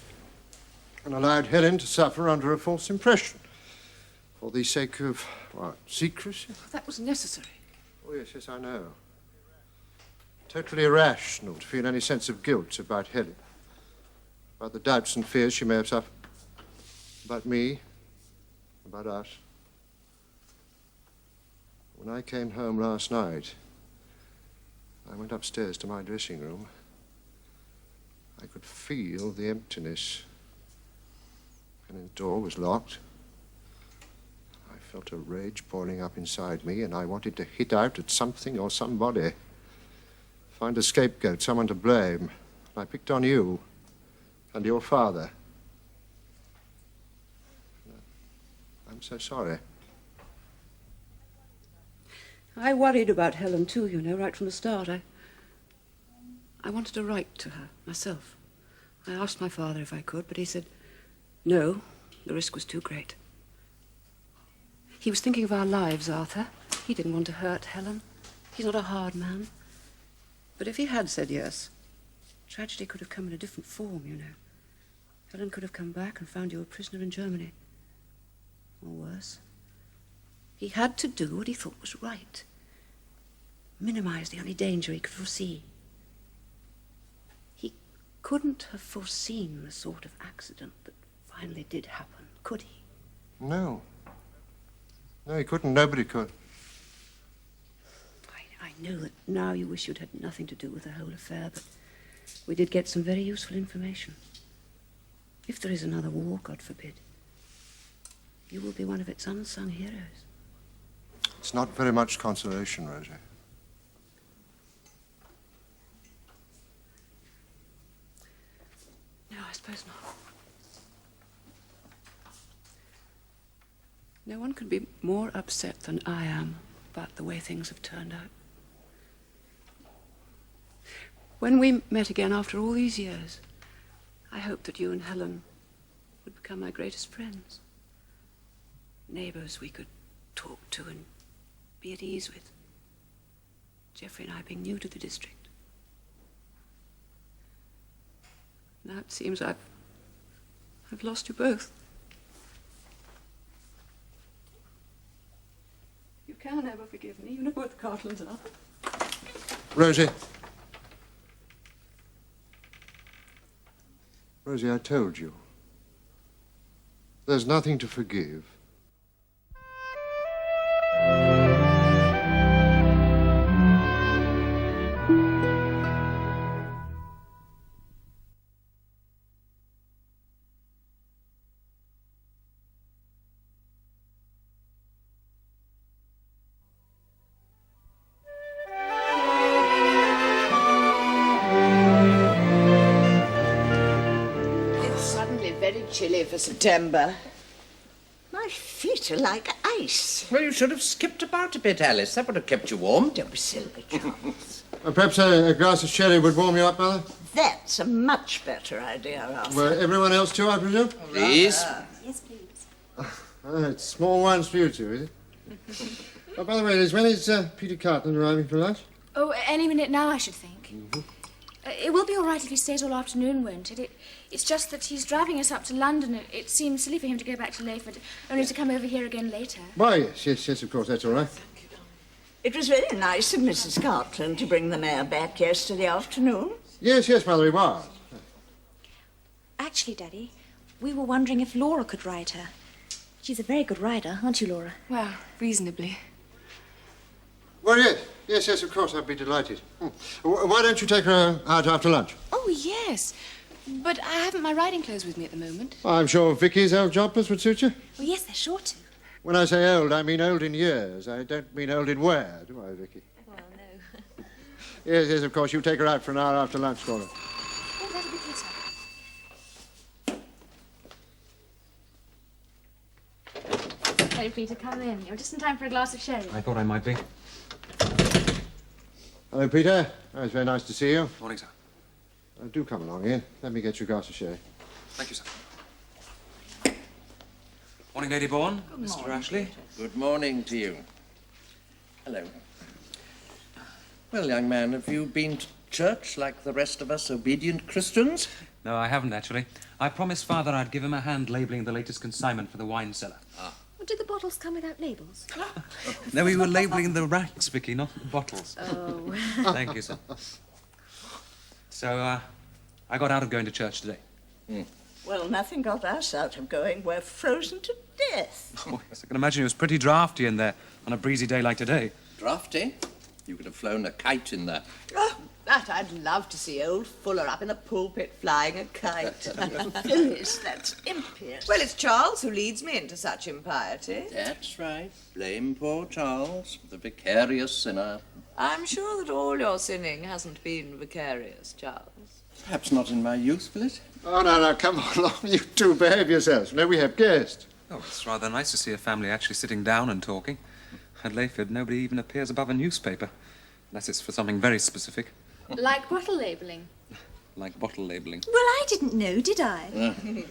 and allowed Helen to suffer under a false impression for the sake of, what, secrecy? That was necessary. Oh, yes, yes, I know. Totally irrational to feel any sense of guilt about Helen, about the doubts and fears she may have suffered, about me, about us. When I came home last night, I went upstairs to my dressing room. I could feel the emptiness. Helen's door was locked. I felt a rage boiling up inside me, and I wanted to hit out at something or somebody. Find a scapegoat, someone to blame. And I picked on you and your father. I'm so sorry. I worried about Helen too, you know, right from the start. I wanted to write to her myself. I asked my father if I could, but he said, no, the risk was too great. He was thinking of our lives, Arthur. He didn't want to hurt Helen. He's not a hard man. But if he had said yes, tragedy could have come in a different form, you know. Helen could have come back and found you a prisoner in Germany. Or worse. He had to do what he thought was right. Minimize the only danger he could foresee. He couldn't have foreseen the sort of accident that finally did happen, could he? No. No, he couldn't. Nobody could. I know that now you wish you'd had nothing to do with the whole affair, but we did get some very useful information. If there is another war, God forbid, you will be one of its unsung heroes. It's not very much consolation, Rosie. No, I suppose not. No one could be more upset than I am about the way things have turned out. When we met again after all these years, I hoped that you and Helen would become my greatest friends. Neighbors we could talk to and be at ease with. Geoffrey and I being new to the district. Now it seems I've lost you both. You can never forgive me. You know what the Cartlands are. Rosie. Rosie, I told you. There's nothing to forgive. Chilly for September. My feet are like ice. Well, you should have skipped about a bit, Alice. That would have kept you warm. Don't be silly, Charles. Perhaps a glass of sherry would warm you up, Mother? That's a much better idea, Arthur. Well, everyone else too, I presume? Please. Yes, please. It's small ones for you two, is it? Oh, by the way, Liz, when is Peter Cartland arriving for lunch? Oh, any minute now, I should think. It will be all right if he stays all afternoon, won't it? It's just that he's driving us up to London. It seems silly for him to go back to Layford, only to come over here again later. Why, yes, of course, that's all right. It was very nice of Mrs. Cartland to bring the mare back yesterday afternoon. Yes, Mother, it was. Actually, Daddy, we were wondering if Laura could ride her. She's a very good rider, aren't you, Laura? Well, reasonably. Well, yes, of course, I'd be delighted. Why don't you take her out after lunch? Oh, yes. But I haven't my riding clothes with me at the moment. I'm sure Vicky's old jobless would suit you. Well, yes, they're sure to. When I say old, I mean old in years. I don't mean old in wear, do I, Vicky? Well, no. Yes, yes, of course. You take her out for an hour after lunch, Cora. Oh, that'll be good, sir. Hey, Peter, come in. You're just in time for a glass of sherry. I thought I might be. Hello, Peter. Oh, it's very nice to see you. Morning, sir. Do come along here. Let me get you a glass of sherry. Thank you, sir. Morning, Lady Bourne. Mr. Ashley. Good morning to you. Hello. Well, young man, have you been to church like the rest of us obedient Christians? No, I haven't, actually. I promised Father I'd give him a hand labelling the latest consignment for the wine cellar. Well, did the bottles come without labels? No, we were labelling the racks, Vicky, not the bottles. Oh. Thank you, sir. So, I got out of going to church today. Well, nothing got us out of going. We're frozen to death. Oh, yes, I can imagine it was pretty drafty in there on a breezy day like today. Drafty? You could have flown a kite in there. Oh, that I'd love to see old Fuller up in the pulpit flying a kite. Phyllis, that's impious. Well, it's Charles who leads me into such impiety. That's right. Blame poor Charles, the vicarious sinner. I'm sure that all your sinning hasn't been vicarious, Charles. Perhaps not in my youth, Phyllis. Oh, no, come along. You two behave yourselves. No, we have guests. Oh, it's rather nice to see a family actually sitting down and talking. At Layfield, nobody even appears above a newspaper, unless it's for something very specific. Like bottle labelling. Like bottle labelling. Well, I didn't know, did I?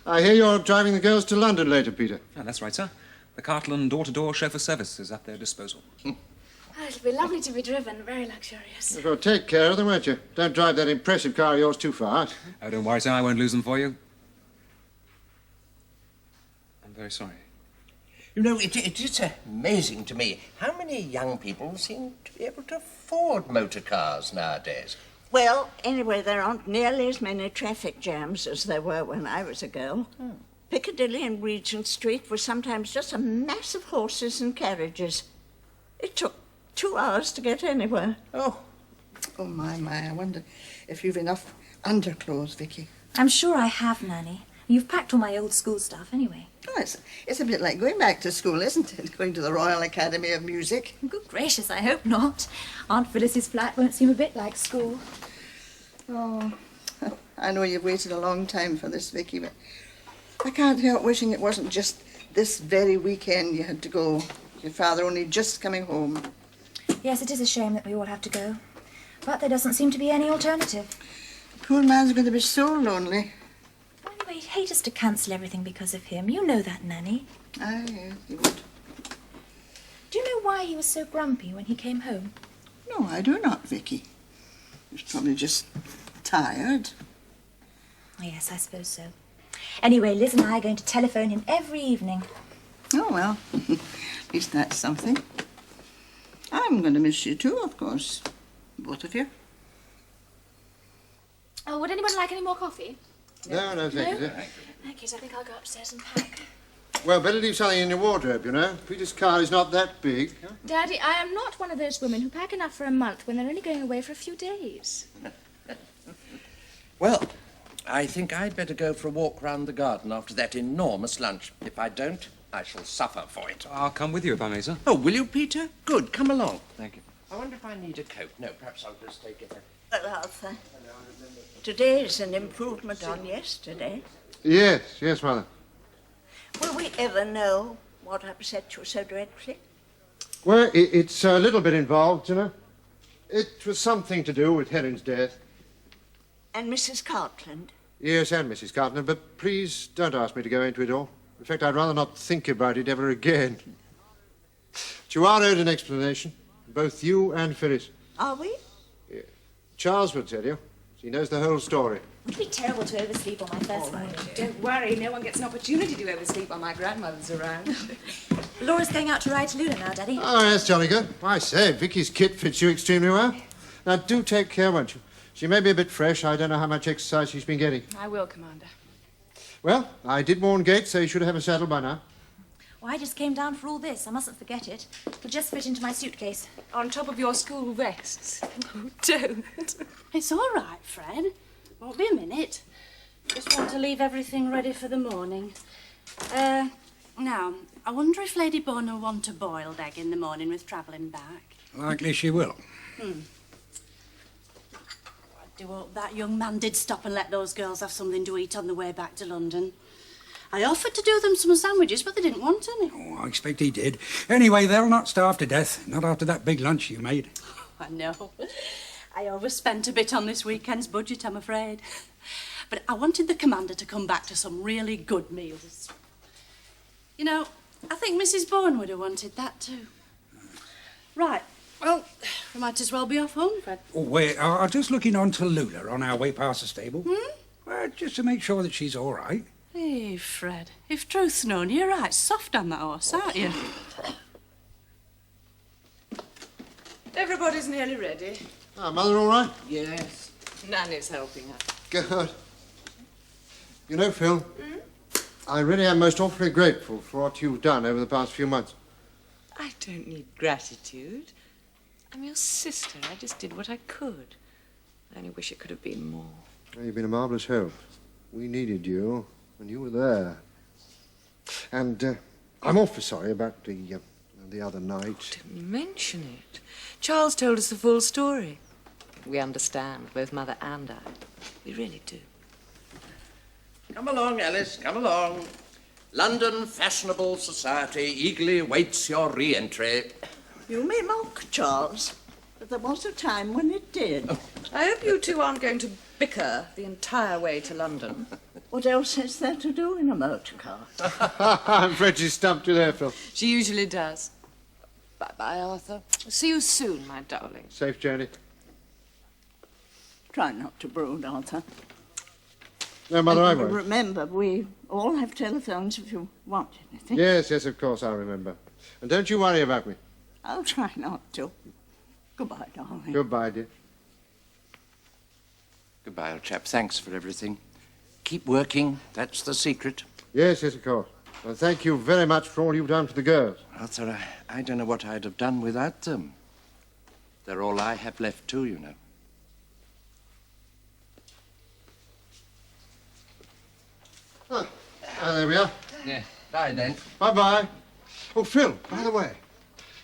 I hear you're driving the girls to London later, Peter. Oh, that's right, sir. The Cartland door-to-door chauffeur service is at their disposal. Oh, it'll be lovely to be driven. Very luxurious. You've got to take care of them, won't you? Don't drive that impressive car of yours too far. Oh, don't worry, sir. I won't lose them for you. I'm very sorry. You know, it is amazing to me how many young people seem to be able to afford motor cars nowadays. Well, anyway, there aren't nearly as many traffic jams as there were when I was a girl. Piccadilly and Regent Street were sometimes just a mass of horses and carriages. It took 2 hours to get anywhere. Oh, my, I wonder if you've enough underclothes, Vicky. I'm sure I have, Nanny. You've packed all my old school stuff anyway. Oh, it's a bit like going back to school, isn't it? Going to the Royal Academy of Music. Good gracious, I hope not. Aunt Phyllis's flat won't seem a bit like school. Oh, I know you've waited a long time for this, Vicky, but I can't help wishing it wasn't just this very weekend you had to go. Your father only just coming home. Yes, it is a shame that we all have to go. But there doesn't seem to be any alternative. The poor man's going to be so lonely. Anyway, he'd hate us to cancel everything because of him. You know that, Nanny. Aye, yes, he would. Do you know why he was so grumpy when he came home? No, I do not, Vicky. He's probably just tired. Oh, yes, I suppose so. Anyway, Liz and I are going to telephone him every evening. Oh, well, at least that's something. I'm going to miss you too, of course. Both of you. Oh, would anyone like any more coffee? No, thank you. Thank you. So I think I'll go upstairs and pack. Well, better leave something in your wardrobe, you know. Peter's car is not that big. Huh? Daddy, I am not one of those women who pack enough for a month when they're only going away for a few days. Well, I think I'd better go for a walk round the garden after that enormous lunch. If I don't, I shall suffer for it. I'll come with you if I may, sir. Oh, will you, Peter? Good, come along. Thank you. I wonder if I need a coat. No, perhaps I'll just take it. Well, Arthur, today's an improvement on yesterday. Yes, Mother. Will we ever know what upset you so dreadfully? Well, it's a little bit involved, you know. It was something to do with Helen's death. And Mrs. Cartland? Yes, and Mrs. Cartland, but please don't ask me to go into it all. In fact, I'd rather not think about it ever again. But you are owed an explanation, both you and Phyllis. Are we? Yeah. Charles will tell you. He knows the whole story. It would be terrible to oversleep on my first night. Don't worry, no one gets an opportunity to oversleep while my grandmother's around. Laura's going out to ride to Luna now, Daddy. Oh, that's jolly good. I say, Vicky's kit fits you extremely well. Now, do take care, won't you? She may be a bit fresh. I don't know how much exercise she's been getting. I will, Commander. Well, I did warn Gates, so you should have a saddle by now. Well, I just came down for all this. I mustn't forget it. It'll just fit into my suitcase. On top of your school vests. Oh, don't. It's all right, Fred. Won't be a minute. Just want to leave everything ready for the morning. Now, I wonder if Lady Bourne will want a boiled egg in the morning with travelling back. Likely she will. I do hope that young man did stop and let those girls have something to eat on the way back to London. I offered to do them some sandwiches, but they didn't want any. Oh, I expect he did. Anyway, they'll not starve to death. Not after that big lunch you made. I know. I overspent a bit on this weekend's budget, I'm afraid. But I wanted the commander to come back to some really good meals. You know, I think Mrs. Bourne would have wanted that too. Right, well, we might as well be off home, Fred. Oh, wait, I'm just looking on to Lula on our way past the stable. Hmm? Well, just to make sure that she's all right. Hey, Fred, if truth's known, you're right soft on that horse, aren't you? Everybody's nearly ready. Ah, Mother all right? Yes. Nanny's helping her. Good. You know, Phil, I really am most awfully grateful for what you've done over the past few months. I don't need gratitude. I'm your sister. I just did what I could. I only wish it could have been more. Well, you've been a marvellous help. We needed you, and you were there. And I'm awfully sorry about the other night. Don't mention it. Charles told us the full story. We understand, both Mother and I. We really do. Come along, Alice, come along. London fashionable society eagerly awaits your re-entry. You may mock, Charles, but there was a time when it did. I hope you two aren't going to bicker the entire way to London. What else is there to do in a motor car? I'm afraid she stumped you there, Phil. She usually does. Bye-bye, Arthur. See you soon, my darling. Safe journey. Try not to brood, Arthur. No, Mother, I And won't. remember, we all have telephones if you want anything. Yes, of course, I remember. And don't you worry about me. I'll try not to. Goodbye, darling. Goodbye, dear. Goodbye, old chap. Thanks for everything. Keep working. That's the secret. Yes, of course. And thank you very much for all you've done for the girls. Arthur, I don't know what I'd have done without them. They're all I have left too, you know. There we are. Yeah. Bye, then. Bye-bye. Oh, Phil, by the way,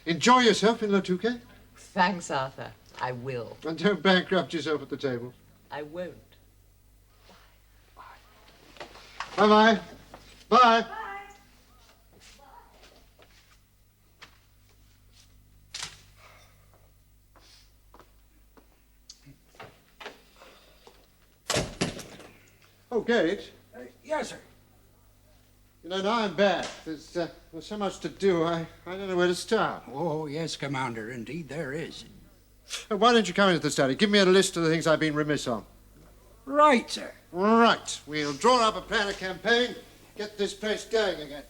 enjoy yourself in La Touquet. Thanks, Arthur. I will. And don't bankrupt yourself at the table. I won't. Bye-bye. Bye. Oh, Gage. Yes, sir. You know, now I'm back. There's so much to do, I don't know where to start. Oh, yes, Commander, indeed there is. Why don't you come into the study? Give me a list of the things I've been remiss on. Right, sir. Right. We'll draw up a plan of campaign, get this place going again.